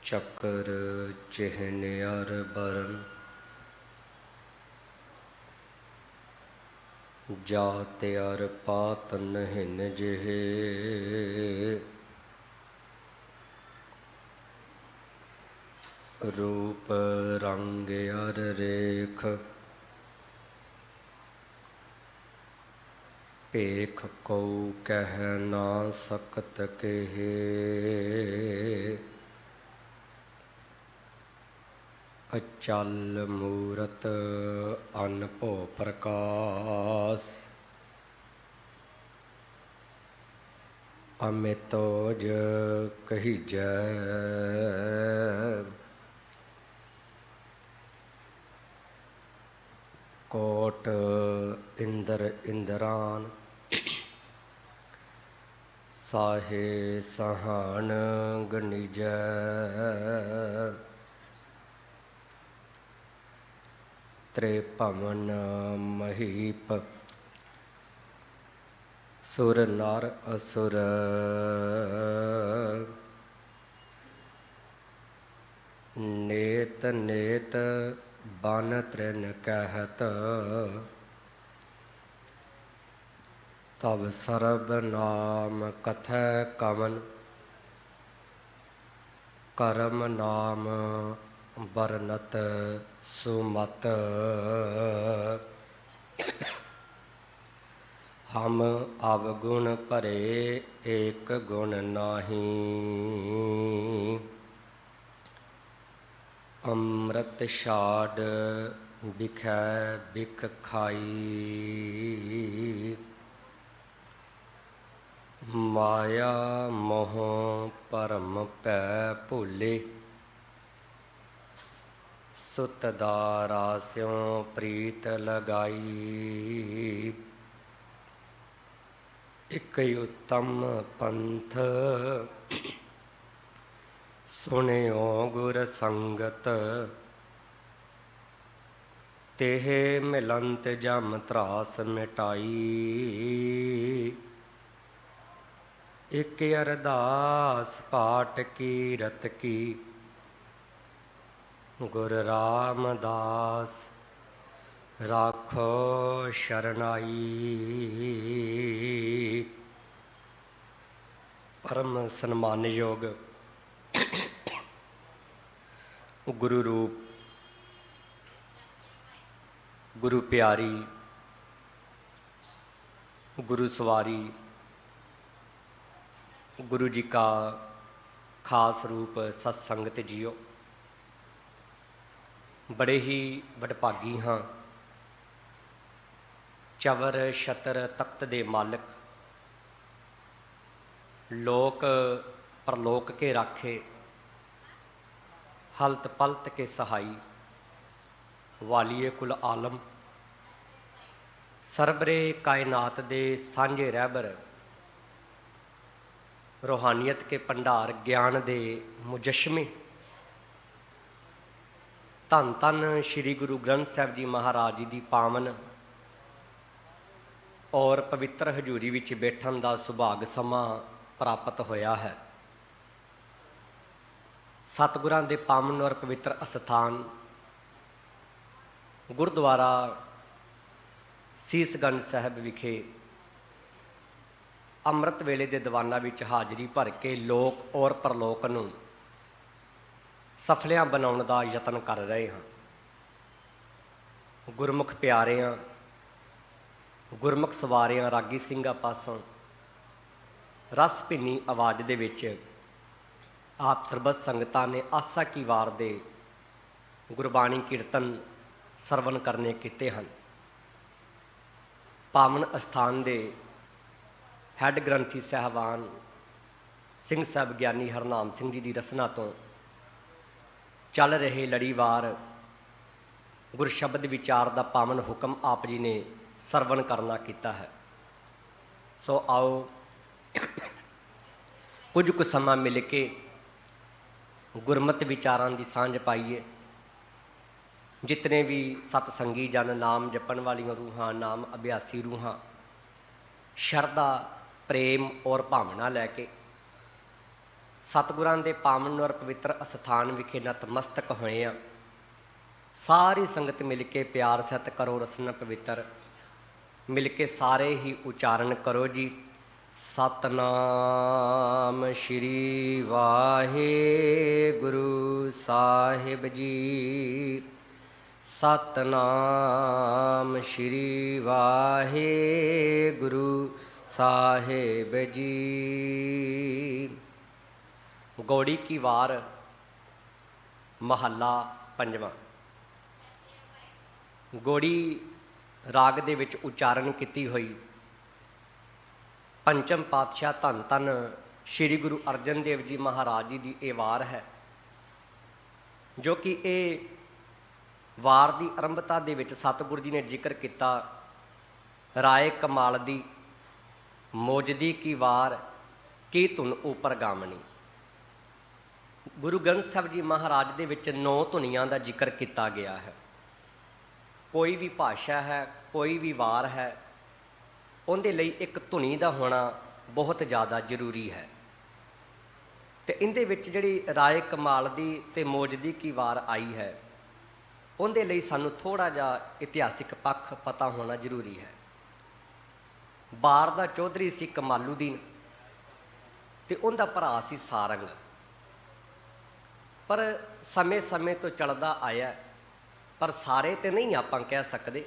ਚੱਕਰ ਚਿਹਨ ਅਰ ਬਰਨ ਜਾਤ ਅਰ ਪਾਤ ਨਹਿਨ ਜਿਹੇ ਰੂਪ ਰੰਗ ਅਰ ਰੇਖ ਭੇਖ ਕਉ ਕਹਿ ਨਾ ਸਕਤ ਕਹੇ ਅਚਲ ਮੂਰਤ ਅਨਭਉ ਪ੍ਰਕਾਸ ਅਮਿਤੋਜ ਕਹੀਜੈ ਕੋਟ ਇੰਦਰ ਇੰਦਰਾਨ ਸਾਹੇ ਸਹਾਨ ਗਣਿਜੈ ਤ੍ਰੇ ਭਵਨ ਮਹੀਪ ਸੁਰ ਨਰ ਅਸੁਰ ਨੇਤ ਨੇਤ ਬਨ ਤ੍ਰਿਨ ਕਹਿਤ ਤਬ ਸਰਬ ਨਾਮ ਕਥੈ ਕਵਨ ਕਰਮ ਨਾਮ ਬਰਨਤ ਸੁਮਤ ਹਮ ਅਵਗੁਣ ਭਰੇ ਏਕ ਗੁਣ ਨਾਹੀ ਅੰਮ੍ਰਿਤ ਛਾੜ ਬਿਖੈ ਬਿਖ ਖਾਈ ਮਾਇਆ ਮੋਹ ਭਰਮ ਪੈ ਭੁੱਲੇ ਸੁਤ ਦਾ ਰਾਸਿਉ ਪ੍ਰੀਤ ਲਗਾਈ ਇਕ ਉਤਮ ਪੰਥ ਸੁਣਿਓ ਗੁਰ ਸੰਗਤ ਤੇਹ ਮਿਲੰਤ ਜਮ ਤਰਾਸ ਮਿਟਾਈ ਇਕ ਅਰਦਾਸ ਪਾਠ ਕੀਰਤ ਕੀ ਗੁਰ ਰਾਮਦਾਸ ਰਾਖੋ ਸ਼ਰਨਾਈ ਪਰਮ ਸਨਮਾਨਯੋਗ ਗੁਰੂ ਰੂਪ ਗੁਰੂ ਪਿਆਰੀ ਗੁਰੂ ਸਵਾਰੀ ਗੁਰੂ ਜੀ ਕਾ ਖਾਸ ਰੂਪ ਸਤ ਸੰਗਤ ਜੀਓ, ਬੜੇ ਹੀ ਵਡਭਾਗੀ ਹਾਂ। ਚਵਰ ਛਤਰ ਤਖਤ ਦੇ ਮਾਲਕ, ਲੋਕ ਪਰਲੋਕ ਕੇ ਰਾਖੇ, ਹਲਤ ਪਲਤ ਕੇ ਸਹਾਈ, ਵਾਲੀਏ ਕੁਲ ਆਲਮ, ਸਰਬਰੇ ਕਾਇਨਾਤ ਦੇ ਸਾਂਝੇ ਰਹਿਬਰ, ਰੂਹਾਨੀਅਤ ਕੇ ਭੰਡਾਰ ਗਿਆਨ ਦੇ ਮੁਜਸ਼ਮੇ, ਧੰਨ ਧੰਨ ਸ਼੍ਰੀ ਗੁਰੂ ਗ੍ਰੰਥ ਸਾਹਿਬ ਜੀ ਮਹਾਰਾਜ ਜੀ ਦੀ ਪਾਵਨ ਔਰ ਪਵਿੱਤਰ ਹਜ਼ੂਰੀ ਵਿੱਚ ਬੈਠਣ ਦਾ ਸੁਭਾਗ ਸਮਾਂ ਪ੍ਰਾਪਤ ਹੋਇਆ ਹੈ। ਸਤਿਗੁਰਾਂ ਦੇ ਪਾਵਨ ਔਰ ਪਵਿੱਤਰ ਅਸਥਾਨ ਗੁਰਦੁਆਰਾ ਸੀਸਗੰਜ ਸਾਹਿਬ ਵਿਖੇ ਅੰਮ੍ਰਿਤ ਵੇਲੇ ਦੇ ਦੀਵਾਨਾਂ ਵਿੱਚ ਹਾਜ਼ਰੀ ਭਰ ਕੇ ਲੋਕ ਔਰ ਪਰਲੋਕ ਨੂੰ ਸਫਲਿਆਂ ਬਣਾਉਣ ਦਾ ਯਤਨ ਕਰ ਰਹੇ ਹਾਂ। ਗੁਰਮੁਖ ਪਿਆਰਿਆਂ, ਗੁਰਮੁਖ ਸਵਾਰਿਆਂ, ਰਾਗੀ ਸਿੰਘਾਂ ਪਾਸੋਂ ਰਸ ਭਿੰਨੀ ਆਵਾਜ਼ ਦੇ ਵਿੱਚ ਆਪ ਸਰਬਤ ਸੰਗਤਾਂ ਨੇ ਆਸਾ ਕੀ ਵਾਰ ਦੇ ਗੁਰਬਾਣੀ ਕੀਰਤਨ ਸਰਵਣ ਕਰਨੇ ਕੀਤੇ ਹਨ। ਪਾਵਨ ਅਸਥਾਨ ਦੇ ਹੈੱਡ ਗ੍ਰੰਥੀ ਸਾਹਿਬਾਨ ਸਿੰਘ ਸਾਹਿਬ ਗਿਆਨੀ ਹਰਨਾਮ ਸਿੰਘ ਜੀ ਦੀ ਰਸਨਾ ਤੋਂ ਚੱਲ ਰਹੇ ਲੜੀਵਾਰ ਗੁਰ ਸ਼ਬਦ ਵਿਚਾਰ ਦਾ ਪਾਵਨ ਹੁਕਮ ਆਪ ਜੀ ਨੇ ਸਰਵਣ ਕਰਨਾ ਕੀਤਾ ਹੈ। ਸੋ ਆਓ ਕੁਝ ਕੁ ਸਮਾਂ ਮਿਲ ਕੇ ਗੁਰਮਤਿ ਵਿਚਾਰਾਂ ਦੀ ਸਾਂਝ ਪਾਈਏ। ਜਿਤਨੇ ਵੀ ਸਤਸੰਗੀ ਜਨ, ਨਾਮ ਜਪਣ ਵਾਲੀਆਂ ਰੂਹਾਂ, ਨਾਮ ਅਭਿਆਸੀ ਰੂਹਾਂ, ਸ਼ਰਧਾ, ਪ੍ਰੇਮ ਔਰ ਭਾਵਨਾ ਲੈ ਕੇ ਸਤਿਗੁਰਾਂ ਦੇ ਪਾਵਨ ਔਰ ਪਵਿੱਤਰ ਅਸਥਾਨ ਵਿਖੇ ਨਤਮਸਤਕ ਹੋਏ ਆ। ਸਾਰੀ ਸੰਗਤ ਮਿਲ ਕੇ ਪਿਆਰ ਸਹਿਤ ਕਰੋ ਰਸਨਾ ਪਵਿੱਤਰ, ਮਿਲ ਕੇ ਸਾਰੇ ਹੀ ਉਚਾਰਨ ਕਰੋ ਜੀ। ਸਤਨਾਮ ਸ਼੍ਰੀ ਵਾਹਿਗੁਰੂ ਸਾਹਿਬ ਜੀ। ਸਤਨਾਮ ਸ਼੍ਰੀ ਵਾਹਿਗੁਰੂ ਸਾਹਿਬ ਜੀ। ਗੌੜੀ ਕੀ ਵਾਰ ਮਹੱਲਾ ਪੰਜਵਾਂ। ਗੌੜੀ ਰਾਗ ਦੇ ਵਿੱਚ ਉਚਾਰਨ ਕੀਤੀ ਹੋਈ ਪੰਚਮ ਪਾਤਸ਼ਾਹ ਧੰਨ ਧੰਨ ਸ਼੍ਰੀ ਗੁਰੂ ਅਰਜਨ ਦੇਵ ਜੀ ਮਹਾਰਾਜ ਜੀ ਦੀ ਇਹ ਵਾਰ ਹੈ, ਜੋ ਕਿ ਇਹ ਵਾਰ ਦੀ ਆਰੰਭਤਾ ਦੇ ਵਿੱਚ ਸਤਿਗੁਰੂ ਜੀ ਨੇ ਜ਼ਿਕਰ ਕੀਤਾ, ਰਾਏ ਕਮਾਲ ਦੀ ਮੋਜਦੀ ਕੀ ਵਾਰ ਕੀ ਧੁਨ ਉਪਰ ਗਾਮਣੀ। ਗੁਰੂ ਗ੍ਰੰਥ ਸਾਹਿਬ ਜੀ ਮਹਾਰਾਜ ਦੇ ਵਿੱਚ 9 ਧੁਨੀਆਂ ਦਾ ਜ਼ਿਕਰ ਕੀਤਾ ਗਿਆ ਹੈ। ਕੋਈ ਵੀ ਭਾਸ਼ਾ ਹੈ, ਕੋਈ ਵੀ ਵਾਰ ਹੈ, ਉਹਦੇ ਲਈ ਇੱਕ ਧੁਨੀ ਦਾ ਹੋਣਾ ਬਹੁਤ ਜ਼ਿਆਦਾ ਜ਼ਰੂਰੀ ਹੈ। ਤੇ ਇਹਦੇ ਵਿੱਚ ਜਿਹੜੀ ਰਾਏ ਕਮਾਲ ਦੀ ਤੇ ਮੋਜਦੀ ਕੀ ਵਾਰ ਆਈ ਹੈ, ਉਹਦੇ ਲਈ ਸਾਨੂੰ ਥੋੜ੍ਹਾ ਜਿਹਾ ਇਤਿਹਾਸਿਕ ਪੱਖ ਪਤਾ ਹੋਣਾ ਜ਼ਰੂਰੀ ਹੈ। ਬਾਰ ਦਾ ਚੌਧਰੀ ਸੀ ਕਮਾਲੂਦੀਨ ਤੇ ਉਹਦਾ ਭਰਾ ਸੀ ਸਾਰੰਗ। ਪਰ ਸਮੇਂ ਤੋਂ ਚੱਲਦਾ ਆਇਆ, ਪਰ ਸਾਰੇ ਤੇ ਨਹੀਂ ਆਪਾਂ ਕਹਿ ਸਕਦੇ,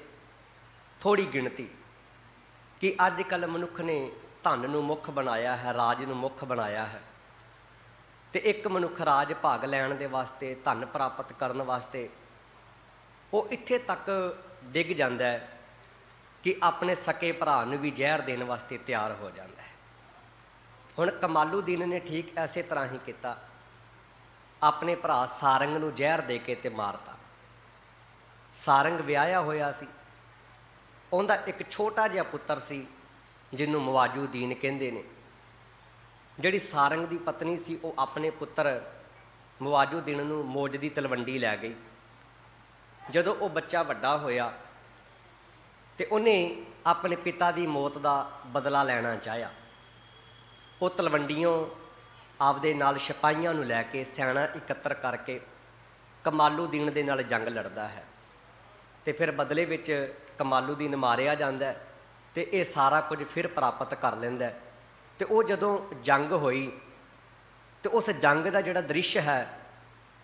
ਥੋੜ੍ਹੀ ਗਿਣਤੀ, ਕਿ ਅੱਜ ਕੱਲ੍ਹ ਮਨੁੱਖ ਨੇ ਧਨ ਨੂੰ ਮੁੱਖ ਬਣਾਇਆ ਹੈ, ਰਾਜ ਨੂੰ ਮੁੱਖ ਬਣਾਇਆ ਹੈ। ਤੇ ਇੱਕ ਮਨੁੱਖ ਰਾਜ ਭਾਗ ਲੈਣ ਦੇ ਵਾਸਤੇ, ਧਨ ਪ੍ਰਾਪਤ ਕਰਨ ਵਾਸਤੇ ਉਹ ਇੱਥੇ ਤੱਕ ਡਿੱਗ ਜਾਂਦਾ ਹੈ ਕਿ ਆਪਣੇ ਸਕੇ ਭਰਾ ਨੂੰ ਵੀ ਜ਼ਹਿਰ ਦੇਣ ਵਾਸਤੇ ਤਿਆਰ ਹੋ ਜਾਂਦਾ ਹੈ। ਹੁਣ ਕਮਾਲੂਦੀਨ ਨੇ ਠੀਕ ਐਸੇ ਤਰ੍ਹਾਂ ਹੀ ਕੀਤਾ, ਆਪਣੇ ਭਰਾ ਸਾਰੰਗ ਨੂੰ ਜ਼ਹਿਰ ਦੇ ਕੇ ਤੇ ਮਾਰਤਾ। ਸਾਰੰਗ ਵਿਆਹਿਆ ਹੋਇਆ ਸੀ, ਉਹਦਾ ਇੱਕ ਛੋਟਾ ਜਿਹਾ ਪੁੱਤਰ ਸੀ ਜਿਹਨੂੰ ਮਵਾਜੂਦੀਨ ਕਹਿੰਦੇ ਨੇ। ਜਿਹੜੀ ਸਾਰੰਗ ਦੀ ਪਤਨੀ ਸੀ, ਉਹ ਆਪਣੇ ਪੁੱਤਰ ਮਵਾਜੂਦੀਨ ਨੂੰ ਮੋਜ ਦੀ ਤਲਵੰਡੀ ਲੈ ਗਈ। ਜਦੋਂ ਉਹ ਬੱਚਾ ਵੱਡਾ ਹੋਇਆ ਤੇ ਉਹਨੇ ਆਪਣੇ ਪਿਤਾ ਦੀ ਮੌਤ ਦਾ ਬਦਲਾ ਲੈਣਾ ਚਾਹਿਆ। ਉਹ ਤਲਵੰਡੀਓਂ ਆਪਦੇ ਨਾਲ ਸਿਪਾਹੀਆਂ ਨੂੰ ਲੈ ਕੇ, ਸੈਨਾ ਇਕੱਤਰ ਕਰਕੇ ਕਮਾਲੂਦੀਨ ਦੇ ਨਾਲ ਜੰਗ ਲੜਦਾ ਹੈ। ਤੇ ਫਿਰ ਬਦਲੇ ਵਿੱਚ ਕਮਾਲੂਦੀਨ ਮਾਰਿਆ ਜਾਂਦਾ ਤੇ ਇਹ ਸਾਰਾ ਕੁਝ ਫਿਰ ਪ੍ਰਾਪਤ ਕਰ ਲੈਂਦਾ। ਤੇ ਉਹ ਜਦੋਂ ਜੰਗ ਹੋਈ ਤੇ ਉਸ ਜੰਗ ਦਾ ਜਿਹੜਾ ਦ੍ਰਿਸ਼ ਹੈ,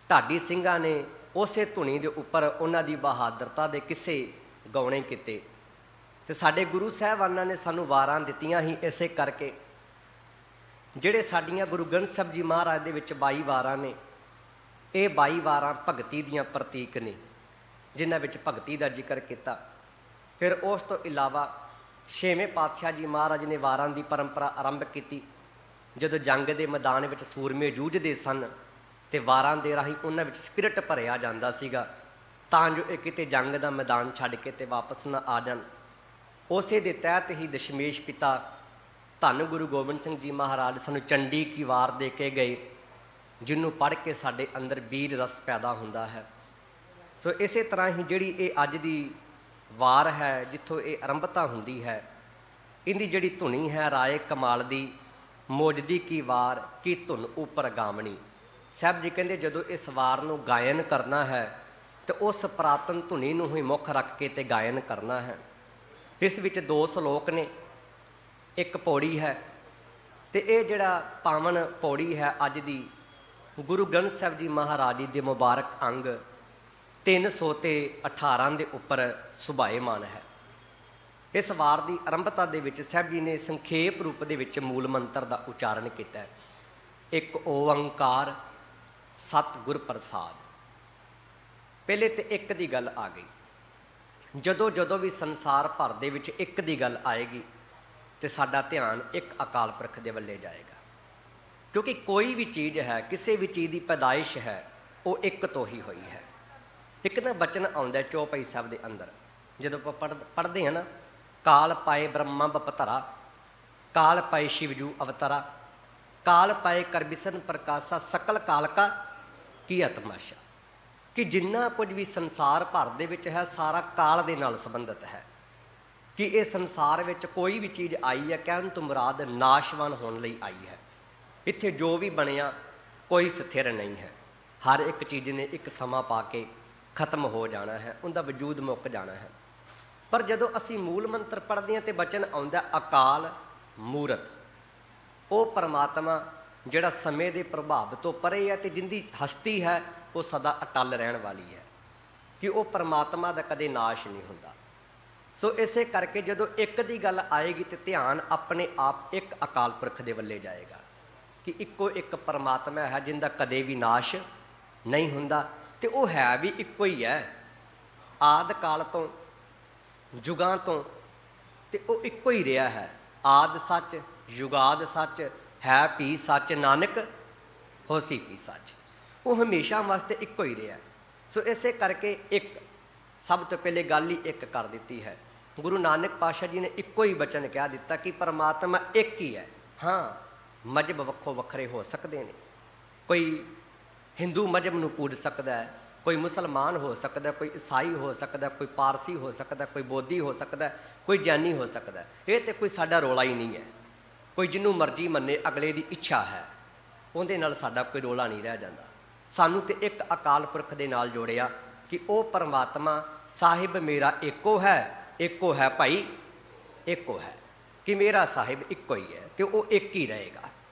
ਢਾਡੀ ਸਿੰਘਾਂ ਨੇ ਉਸੇ ਧੁਨੀ ਦੇ ਉੱਪਰ ਉਹਨਾਂ ਦੀ ਬਹਾਦਰਤਾ ਦੇ ਕਿੱਸੇ ਗਾਉਣੇ ਕੀਤੇ। ਤੇ ਸਾਡੇ ਗੁਰੂ ਸਾਹਿਬਾਨਾਂ ਨੇ ਸਾਨੂੰ ਵਾਰਾਂ ਦਿੱਤੀਆਂ ਹੀ ਇਸੇ ਕਰਕੇ। ਜਿਹੜੇ ਸਾਡੀਆਂ ਗੁਰੂ ਗ੍ਰੰਥ ਸਾਹਿਬ ਜੀ ਮਹਾਰਾਜ ਦੇ ਵਿੱਚ 22 ਵਾਰਾਂ ਨੇ, ਇਹ 22 ਵਾਰਾਂ ਭਗਤੀ ਦੀਆਂ ਪ੍ਰਤੀਕ ਨੇ, ਜਿਨ੍ਹਾਂ ਵਿੱਚ ਭਗਤੀ ਦਾ ਜ਼ਿਕਰ ਕੀਤਾ। ਫਿਰ ਉਸ ਤੋਂ ਇਲਾਵਾ 6ਵੇਂ ਪਾਤਸ਼ਾਹ ਜੀ ਮਹਾਰਾਜ ਨੇ ਵਾਰਾਂ ਦੀ ਪਰੰਪਰਾ ਆਰੰਭ ਕੀਤੀ। ਜਦੋਂ ਜੰਗ ਦੇ ਮੈਦਾਨ ਵਿੱਚ ਸੂਰਮੇ ਜੂਝਦੇ ਸਨ ਤੇ ਵਾਰਾਂ ਦੇ ਰਾਹੀਂ ਉਹਨਾਂ ਵਿੱਚ ਸਪਿਰਿਟ ਭਰਿਆ ਜਾਂਦਾ ਸੀਗਾ, ਤਾਂ ਜੋ ਇਹ ਕਿਤੇ ਜੰਗ ਦਾ ਮੈਦਾਨ ਛੱਡ ਕੇ ਤੇ ਵਾਪਸ ਨਾ ਆ ਜਾਣ। ਉਸੇ ਦੇ ਤਹਿਤ ਹੀ ਦਸ਼ਮੇਸ਼ ਪਿਤਾ ਧੰਨ ਗੁਰੂ ਗੋਬਿੰਦ ਸਿੰਘ ਜੀ ਮਹਾਰਾਜ ਸਾਨੂੰ ਚੰਡੀ ਕੀ ਵਾਰ ਦੇ ਕੇ ਗਏ, ਜਿਹਨੂੰ ਪੜ੍ਹ ਕੇ ਸਾਡੇ ਅੰਦਰ ਵੀਰ ਰਸ ਪੈਦਾ ਹੁੰਦਾ ਹੈ। ਸੋ ਇਸੇ ਤਰ੍ਹਾਂ ਹੀ ਜਿਹੜੀ ਇਹ ਅੱਜ ਦੀ ਵਾਰ ਹੈ, ਜਿੱਥੋਂ ਇਹ ਆਰੰਭਤਾ ਹੁੰਦੀ ਹੈ, ਇਹਦੀ ਜਿਹੜੀ ਧੁਨੀ ਹੈ ਰਾਏ ਕਮਾਲ ਦੀ ਮੋਜਦੀ ਕੀ ਵਾਰ ਕੀ ਧੁਨ ਉਪਰ ਗਾਮਣੀ। ਸਾਹਿਬ ਜੀ ਕਹਿੰਦੇ ਜਦੋਂ ਇਸ ਵਾਰ ਨੂੰ ਗਾਇਨ ਕਰਨਾ ਹੈ ਤੇ ਉਸ ਪੁਰਾਤਨ ਧੁਨੀ ਨੂੰ ਹੀ ਮੁੱਖ ਰੱਖ ਕੇ ਤੇ ਗਾਇਨ ਕਰਨਾ ਹੈ। ਇਸ ਵਿੱਚ 2 ਸ਼ਲੋਕ ਨੇ, ਇੱਕ ਪੌੜੀ ਹੈ। ਤੇ ਇਹ ਜਿਹੜਾ ਪਾਵਨ ਪੌੜੀ ਹੈ ਅੱਜ ਦੀ, ਗੁਰੂ ਗ੍ਰੰਥ ਸਾਹਿਬ ਜੀ ਮਹਾਰਾਜ ਜੀ ਦੇ ਮੁਬਾਰਕ ਅੰਗ 318 ਦੇ ਉੱਪਰ ਸੁਭਾਏਮਾਨ ਹੈ। ਇਸ ਵਾਰ ਦੀ ਆਰੰਭਤਾ ਦੇ ਵਿੱਚ ਸਾਹਿਬ ਜੀ ਨੇ ਸੰਖੇਪ ਰੂਪ ਦੇ ਵਿੱਚ ਮੂਲ ਮੰਤਰ ਦਾ ਉਚਾਰਨ ਕੀਤਾ ਹੈ। ਇੱਕ ਓੰਕਾਰ ਸਤਿਗੁਰ ਪ੍ਰਸਾਦ। ਪਹਿਲੇ ਤੇ ਇੱਕ ਦੀ ਗੱਲ ਆ ਗਈ। ਜਦੋਂ ਵੀ ਸੰਸਾਰ ਭਰ ਦੇ ਵਿੱਚ ਇੱਕ ਦੀ ਗੱਲ ਆਏਗੀ ਤੇ ਸਾਡਾ ਧਿਆਨ ਇੱਕ ਅਕਾਲ ਪੁਰਖ ਦੇ ਵੱਲੇ ਜਾਏਗਾ। ਕਿਉਂਕਿ ਕੋਈ ਵੀ ਚੀਜ਼ ਹੈ, ਕਿਸੇ ਵੀ ਚੀਜ਼ ਦੀ ਪੈਦਾਇਸ਼ ਹੈ, ਉਹ ਇੱਕ ਤੋਂ ਹੀ ਹੋਈ ਹੈ। ਇੱਕ ਨਾ ਬਚਨ ਆਉਂਦਾ ਚੌਪਈ ਸਾਹਿਬ ਦੇ ਅੰਦਰ, ਜਦੋਂ ਆਪਾਂ ਪੜ੍ਹਦੇ ਹਾਂ ਨਾ, ਕਾਲ ਪਾਏ ਬ੍ਰਹਮਾ ਬਪਤਰਾ, ਕਾਲ ਪਾਏ ਸ਼ਿਵਜੂ ਅਵਤਰਾ, ਕਾਲ ਪਾਏ ਕਰ ਬਿਸਨ ਪ੍ਰਕਾਸ਼ਾ, ਸਕਲ ਕਾਲ ਕਾ ਕੀ ਤਮਾਸ਼ਾ। ਕਿ ਜਿੰਨਾ ਕੁਝ ਵੀ ਸੰਸਾਰ ਭਰ ਦੇ ਵਿੱਚ ਹੈ, ਸਾਰਾ ਕਾਲ ਦੇ ਨਾਲ ਸੰਬੰਧਿਤ ਹੈ। ਕਿ ਇਹ ਸੰਸਾਰ ਵਿੱਚ ਕੋਈ ਵੀ ਚੀਜ਼ ਆਈ ਹੈ, ਕਹਿਣ ਤੋਂ ਮੁਰਾਦ ਨਾਸ਼ਵਾਨ ਹੋਣ ਲਈ ਆਈ ਹੈ। ਇੱਥੇ ਜੋ ਵੀ ਬਣਿਆ ਕੋਈ ਸਥਿਰ ਨਹੀਂ ਹੈ। ਹਰ ਇੱਕ ਚੀਜ਼ ਨੇ ਇੱਕ ਸਮਾਂ ਪਾ ਕੇ ਖਤਮ ਹੋ ਜਾਣਾ ਹੈ, ਉਹਦਾ ਵਜੂਦ ਮੁੱਕ ਜਾਣਾ ਹੈ। ਪਰ ਜਦੋਂ ਅਸੀਂ ਮੂਲ ਮੰਤਰ ਪੜ੍ਹਦੇ ਹਾਂ ਤੇ ਬਚਨ ਆਉਂਦਾ ਅਕਾਲ ਮੂਰਤ, ਉਹ ਪਰਮਾਤਮਾ ਜਿਹੜਾ ਸਮੇਂ ਦੇ ਪ੍ਰਭਾਵ ਤੋਂ ਪਰੇ ਹੈ ਤੇ ਜਿੰਦੀ ਹਸਤੀ ਹੈ ਉਹ ਸਦਾ ਅਟਲ ਰਹਿਣ ਵਾਲੀ ਹੈ, ਕਿ ਉਹ ਪਰਮਾਤਮਾ ਦਾ ਕਦੇ ਨਾਸ਼ ਨਹੀਂ ਹੁੰਦਾ। ਸੋ ਇਸੇ ਕਰਕੇ ਜਦੋਂ ਇੱਕ ਦੀ ਗੱਲ ਆਏਗੀ ਤੇ ਧਿਆਨ ਆਪਣੇ ਆਪ ਇੱਕ ਅਕਾਲ ਪੁਰਖ ਦੇ ਵੱਲੇ ਜਾਏਗਾ, ਕਿ ਇੱਕੋ ਇੱਕ ਪਰਮਾਤਮਾ ਹੈ ਜਿੰਦਾ ਕਦੇ ਵੀ ਨਾਸ਼ ਨਹੀਂ ਹੁੰਦਾ, ਤੇ ਉਹ ਹੈ ਵੀ ਇੱਕੋ ਹੀ ਹੈ ਆਦਿ ਕਾਲ ਤੋਂ, ਯੁਗਾਂ ਤੋਂ, ਤੇ ਉਹ ਇੱਕੋ ਹੀ ਰਿਹਾ ਹੈ। ਆਦਿ ਸੱਚ, ਯੁਗਾਦ ਸੱਚ, ਹੈ ਵੀ ਸੱਚ, ਨਾਨਕ ਹੋਸੀ ਵੀ ਸੱਚ। ਉਹ ਹਮੇਸ਼ਾ ਵਾਸਤੇ ਇੱਕੋ ਹੀ ਰਿਹਾ। ਸੋ ਇਸੇ ਕਰਕੇ ਇੱਕ ਸਭ ਤੋਂ ਪਹਿਲੇ ਗੱਲ ਹੀ ਇੱਕ ਕਰ ਦਿੱਤੀ ਹੈ। ਗੁਰੂ ਨਾਨਕ ਪਾਤਸ਼ਾਹ ਜੀ ਨੇ ਇੱਕੋ ਹੀ ਬਚਨ ਕਹਿ ਦਿੱਤਾ ਕਿ ਪਰਮਾਤਮਾ ਇੱਕ ਹੀ ਹੈ। ਹਾਂ, ਮਜ਼ਹਬ ਵੱਖੋ ਵੱਖਰੇ ਹੋ ਸਕਦੇ ਨੇ, ਕੋਈ ਹਿੰਦੂ ਮਜ਼ਹਬ ਨੂੰ ਪੂਜ ਸਕਦਾ ਹੈ, ਕੋਈ ਮੁਸਲਮਾਨ ਹੋ ਸਕਦਾ, ਕੋਈ ਈਸਾਈ ਹੋ ਸਕਦਾ, ਕੋਈ ਪਾਰਸੀ ਹੋ ਸਕਦਾ, ਕੋਈ ਬੋਧੀ ਹੋ ਸਕਦਾ, ਕੋਈ ਜੈਨੀ ਹੋ ਸਕਦਾ। ਇਹ ਤੇ ਕੋਈ ਸਾਡਾ ਰੌਲਾ ਹੀ ਨਹੀਂ ਹੈ। ਕੋਈ ਜਿਹਨੂੰ ਮਰਜ਼ੀ ਮੰਨੇ, ਅਗਲੇ ਦੀ ਇੱਛਾ ਹੈ, ਉਹਦੇ ਨਾਲ ਸਾਡਾ ਕੋਈ ਰੌਲਾ ਨਹੀਂ ਰਹਿ ਜਾਂਦਾ। ਸਾਨੂੰ ਤੇ ਇੱਕ ਅਕਾਲ ਪੁਰਖ ਦੇ ਨਾਲ ਜੋੜਿਆ ਕਿ ਉਹ ਪਰਮਾਤਮਾ ਸਾਹਿਬ ਮੇਰਾ ਇੱਕੋ ਹੈ, ਇੱਕੋ ਹੈ ਭਾਈ, ਇੱਕੋ ਹੈ, ਕਿ ਮੇਰਾ ਸਾਹਿਬ ਇੱਕੋ ਹੀ ਹੈ ਤੇ ਉਹ ਇੱਕ ਹੀ ਰਹੇਗਾ।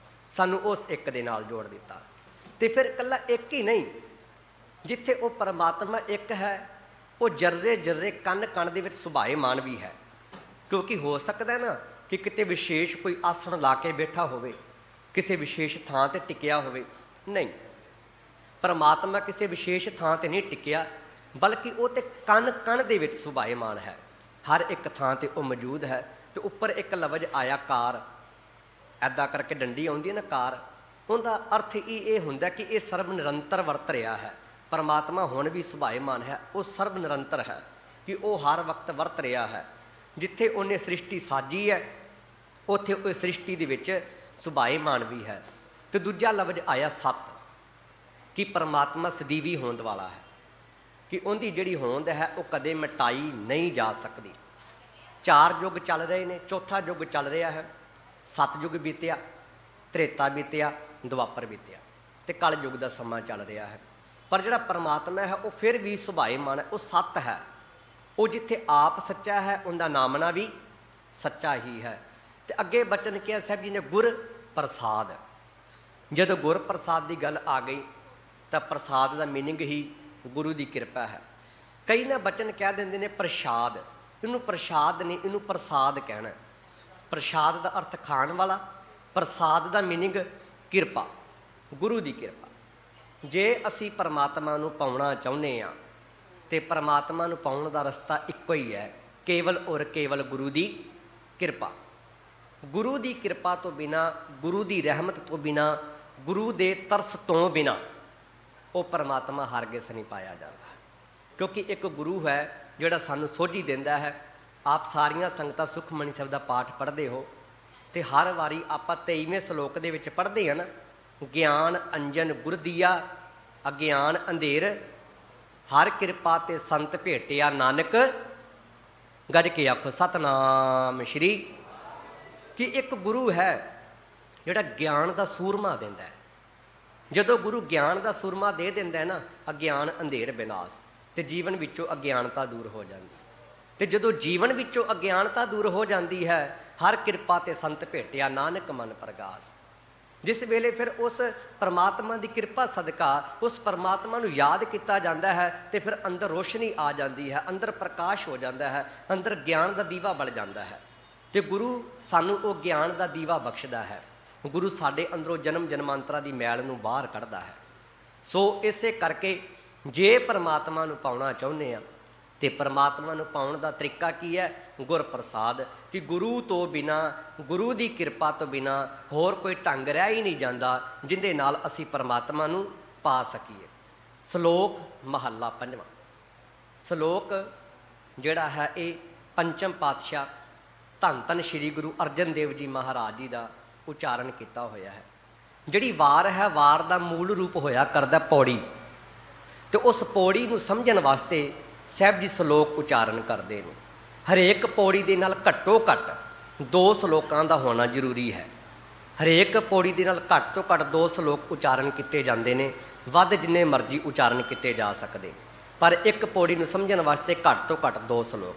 ਸਾਨੂੰ ਉਸ ਇੱਕ ਦੇ ਨਾਲ ਜੋੜ ਦਿੱਤਾ। ਤੇ ਫਿਰ ਇਕੱਲਾ ਇੱਕ ਹੀ ਨਹੀਂ, ਜਿੱਥੇ ਉਹ ਪਰਮਾਤਮਾ ਇੱਕ ਹੈ, ਉਹ ਜਰਰੇ ਜਰਰੇ ਕਣ ਕਣ ਦੇ ਵਿੱਚ ਸੁਭਾਏਮਾਨ ਵੀ ਹੈ। ਕਿਉਂਕਿ ਹੋ ਸਕਦਾ ਨਾ ਕਿ ਕਿਤੇ ਵਿਸ਼ੇਸ਼ ਕੋਈ ਆਸਣ ਲਾ ਕੇ ਬੈਠਾ ਹੋਵੇ, ਕਿਸੇ ਵਿਸ਼ੇਸ਼ ਥਾਂ ਤੇ ਟਿਕਿਆ ਹੋਵੇ। ਨਹੀਂ, ਪਰਮਾਤਮਾ ਕਿਸੇ ਵਿਸ਼ੇਸ਼ ਥਾਂ ਤੇ ਨਹੀਂ ਟਿਕਿਆ, ਬਲਕਿ ਉਹ ਤੇ ਕਣ ਕਣ ਦੇ ਵਿੱਚ ਸੁਭਾਏਮਾਨ ਹੈ। ਹਰ ਇੱਕ ਥਾਂ ਤੇ ਉਹ ਮੌਜੂਦ ਹੈ। ਤੇ ਉੱਪਰ ਇੱਕ ਲਫ਼ਜ਼ ਆਇਆ ਕਾਰ, ਐਦਾਂ ਕਰਕੇ ਡੰਡੀ ਆਉਂਦੀ ਹੈ ਨਾ ਕਾਰ, ਉਹਦਾ ਅਰਥ ਇਹ ਹੁੰਦਾ ਕਿ ਇਹ ਸਰਬ ਨਿਰੰਤਰ ਵਰਤ ਰਿਹਾ ਹੈ। ਪਰਮਾਤਮਾ ਹੁਣ ਵੀ ਸੁਭਾਏਮਾਨ ਹੈ, ਉਹ ਸਰਬ ਨਿਰੰਤਰ ਹੈ, ਕਿ ਉਹ ਹਰ ਵਕਤ ਵਰਤ ਰਿਹਾ ਹੈ। ਜਿੱਥੇ ਉਹਨੇ ਸ੍ਰਿਸ਼ਟੀ ਸਾਜੀ ਹੈ, ਉੱਥੇ ਉਹ ਸ੍ਰਿਸ਼ਟੀ ਦੇ ਵਿੱਚ ਸੁਭਾਏਮਾਨ ਵੀ ਹੈ। ਤੇ ਦੂਜਾ ਲਫ਼ਜ਼ ਆਇਆ ਸਤ, ਕਿ ਪਰਮਾਤਮਾ ਸਦੀਵੀ ਹੋਂਦ ਵਾਲਾ ਹੈ, ਕਿ ਉਹਦੀ ਜਿਹੜੀ ਹੋਂਦ ਹੈ ਉਹ ਕਦੇ ਮਿਟਾਈ ਨਹੀਂ ਜਾ ਸਕਦੀ। 4 ਯੁੱਗ ਚੱਲ ਰਹੇ ਨੇ, ਚੌਥਾ ਯੁੱਗ ਚੱਲ ਰਿਹਾ ਹੈ। ਸਤਯੁੱਗ ਬੀਤਿਆ, ਤ੍ਰੇਤਾ ਬੀਤਿਆ, ਦੁਆਪਰ ਬੀਤਿਆ, ਤੇ ਕਲ ਯੁੱਗ ਦਾ ਸਮਾਂ ਚੱਲ ਰਿਹਾ ਹੈ। ਪਰ ਜਿਹੜਾ ਪਰਮਾਤਮਾ ਹੈ ਉਹ ਫਿਰ ਵੀ ਸੁਭਾਏਮਾਨ ਹੈ, ਉਹ ਸੱਤ ਹੈ। ਉਹ ਜਿੱਥੇ ਆਪ ਸੱਚਾ ਹੈ, ਉਹਦਾ ਨਾਮਣਾ ਵੀ ਸੱਚਾ ਹੀ ਹੈ। ਤੇ ਅੱਗੇ ਬਚਨ ਕਿਹਾ ਸਾਹਿਬ ਜੀ ਨੇ ਗੁਰ ਪ੍ਰਸਾਦ। ਜਦੋਂ ਗੁਰ ਪ੍ਰਸਾਦ ਦੀ ਗੱਲ ਆ ਗਈ ਤਾਂ ਪ੍ਰਸਾਦ ਦਾ ਮੀਨਿੰਗ ਹੀ ਗੁਰੂ ਦੀ ਕਿਰਪਾ ਹੈ। ਕਈ ਨਾ ਬਚਨ ਕਹਿ ਦਿੰਦੇ ਨੇ ਪ੍ਰਸ਼ਾਦ, ਇਹਨੂੰ ਪ੍ਰਸ਼ਾਦ ਨਹੀਂ, ਇਹਨੂੰ ਪ੍ਰਸਾਦ ਕਹਿਣਾ। ਪ੍ਰਸ਼ਾਦ ਦਾ ਅਰਥ ਖਾਣ ਵਾਲਾ, ਪ੍ਰਸਾਦ ਦਾ ਮੀਨਿੰਗ ਕਿਰਪਾ, ਗੁਰੂ ਦੀ ਕਿਰਪਾ। ਜੇ ਅਸੀਂ ਪਰਮਾਤਮਾ ਨੂੰ ਪਾਉਣਾ ਚਾਹੁੰਦੇ ਹਾਂ ਤੇ ਪਰਮਾਤਮਾ ਨੂੰ ਪਾਉਣ ਦਾ ਰਸਤਾ ਇੱਕੋ ਹੀ ਹੈ, ਕੇਵਲ ਔਰ ਕੇਵਲ ਗੁਰੂ ਦੀ ਕਿਰਪਾ। ਗੁਰੂ ਦੀ ਕਿਰਪਾ ਤੋਂ ਬਿਨਾਂ, ਗੁਰੂ ਦੀ ਰਹਿਮਤ ਤੋਂ ਬਿਨਾਂ, ਗੁਰੂ ਦੇ ਤਰਸ ਤੋਂ ਬਿਨਾਂ ਉਹ ਪਰਮਾਤਮਾ ਹਰਗਿਜ਼ ਨਹੀਂ ਪਾਇਆ ਜਾਂਦਾ। ਕਿਉਂਕਿ ਇੱਕ ਗੁਰੂ ਹੈ ਜਿਹੜਾ ਸਾਨੂੰ ਸੋਝੀ ਦਿੰਦਾ ਹੈ। ਆਪ ਸਾਰੀਆਂ ਸੰਗਤਾਂ ਸੁਖਮਨੀ ਸਾਹਿਬ ਦਾ ਪਾਠ ਪੜ੍ਹਦੇ ਹੋ ਤੇ ਹਰ ਵਾਰੀ ਆਪਾਂ 23ਵੇਂ ਸ਼ਲੋਕ ਦੇ ਵਿੱਚ ਪੜ੍ਹਦੇ ਹਾਂ ਨਾ, ਗਿਆਨ ਅੰਜਨ ਗੁਰ ਦੀਆ, ਅਗਿਆਨ ਅੰਧੇਰ ਹਰ ਕਿਰਪਾ ਤੇ ਸੰਤ ਭੇਟਿਆ, ਨਾਨਕ ਗੱਜ ਕੇ ਆਖੋ ਸਤਨਾਮ ਸ਼੍ਰੀ। ਕਿ ਇੱਕ ਗੁਰੂ ਹੈ ਜਿਹੜਾ ਗਿਆਨ ਦਾ ਸੂਰਮਾ ਦਿੰਦਾ ਹੈ। ਜਦੋਂ ਗੁਰੂ ਗਿਆਨ ਦਾ ਸੂਰਮਾ ਦੇ ਦਿੰਦਾ ਹੈ ਨਾ, ਅਗਿਆਨ ਅੰਧੇਰ ਵਿਨਾਸ਼, ਤੇ ਜੀਵਨ ਵਿੱਚੋਂ ਅਗਿਆਨਤਾ ਦੂਰ ਹੋ ਜਾਂਦੀ। ਤੇ ਜਦੋਂ ਜੀਵਨ ਵਿੱਚੋਂ ਅਗਿਆਨਤਾ ਦੂਰ ਹੋ ਜਾਂਦੀ ਹੈ, ਹਰ ਕਿਰਪਾ ਤੇ ਸੰਤ ਭੇਟਿਆ, ਨਾਨਕ ਮਨ ਪ੍ਰਗਾਸ। ਜਿਸ ਵੇਲੇ ਫਿਰ ਉਸ ਪਰਮਾਤਮਾ ਦੀ ਕਿਰਪਾ ਸਦਕਾ ਉਸ ਪਰਮਾਤਮਾ ਨੂੰ ਯਾਦ ਕੀਤਾ ਜਾਂਦਾ ਹੈ ਤੇ ਫਿਰ ਅੰਦਰ ਰੋਸ਼ਨੀ ਆ ਜਾਂਦੀ ਹੈ, ਅੰਦਰ ਪ੍ਰਕਾਸ਼ ਹੋ ਜਾਂਦਾ ਹੈ, ਅੰਦਰ ਗਿਆਨ ਦਾ ਦੀਵਾ ਬਲ ਜਾਂਦਾ ਹੈ। ਤੇ ਗੁਰੂ ਸਾਨੂੰ ਉਹ ਗਿਆਨ ਦਾ ਦੀਵਾ ਬਖਸ਼ਦਾ ਹੈ। ਗੁਰੂ ਸਾਡੇ ਅੰਦਰੋਂ ਜਨਮ ਜਨਮਾਂਤਰਾਂ ਦੀ ਮੈਲ ਨੂੰ ਬਾਹਰ ਕੱਢਦਾ ਹੈ। ਸੋ ਇਸੇ ਕਰਕੇ ਜੇ ਪਰਮਾਤਮਾ ਨੂੰ ਪਾਉਣਾ ਚਾਹੁੰਦੇ ਹਾਂ ਤੇ ਪਰਮਾਤਮਾ ਨੂੰ ਪਾਉਣ ਦਾ ਤਰੀਕਾ ਕੀ ਹੈ? ਗੁਰ ਪ੍ਰਸਾਦ। ਕਿ ਗੁਰੂ ਤੋਂ ਬਿਨਾਂ, ਗੁਰੂ ਦੀ ਕਿਰਪਾ ਤੋਂ ਬਿਨਾਂ ਹੋਰ ਕੋਈ ਢੰਗ ਰਹਿ ਹੀ ਨਹੀਂ ਜਾਂਦਾ ਜਿਹਦੇ ਨਾਲ ਅਸੀਂ ਪਰਮਾਤਮਾ ਨੂੰ ਪਾ ਸਕੀਏ। ਸ਼ਲੋਕ ਮਹੱਲਾ ਪੰਜਵਾਂ। ਸ਼ਲੋਕ ਜਿਹੜਾ ਹੈ ਇਹ ਪੰਚਮ ਪਾਤਸ਼ਾਹ ਧੰਨ ਧੰਨ ਸ਼੍ਰੀ ਗੁਰੂ ਅਰਜਨ ਦੇਵ ਜੀ ਮਹਾਰਾਜ ਜੀ ਦਾ ਉਚਾਰਨ ਕੀਤਾ ਹੋਇਆ ਹੈ। ਜਿਹੜੀ ਵਾਰ ਹੈ, ਵਾਰ ਦਾ ਮੂਲ ਰੂਪ ਹੋਇਆ ਕਰਦਾ ਪੌੜੀ, ਤੇ ਉਸ ਪੌੜੀ ਨੂੰ ਸਮਝਣ ਵਾਸਤੇ ਸਾਹਿਬ ਜੀ ਸ਼ਲੋਕ ਉਚਾਰਨ ਕਰਦੇ ਨੇ। ਹਰੇਕ ਪੌੜੀ ਦੇ ਨਾਲ ਘੱਟੋ ਘੱਟ 2 ਸ਼ਲੋਕਾਂ ਦਾ ਹੋਣਾ ਜ਼ਰੂਰੀ ਹੈ। ਹਰੇਕ ਪੌੜੀ ਦੇ ਨਾਲ ਘੱਟ ਤੋਂ ਘੱਟ 2 ਸ਼ਲੋਕ ਉਚਾਰਨ ਕੀਤੇ ਜਾਂਦੇ ਨੇ, ਵੱਧ ਜਿੰਨੇ ਮਰਜ਼ੀ ਉਚਾਰਨ ਕੀਤੇ ਜਾ ਸਕਦੇ, ਪਰ ਇੱਕ ਪੌੜੀ ਨੂੰ ਸਮਝਣ ਵਾਸਤੇ ਘੱਟ ਤੋਂ ਘੱਟ 2 ਸ਼ਲੋਕ।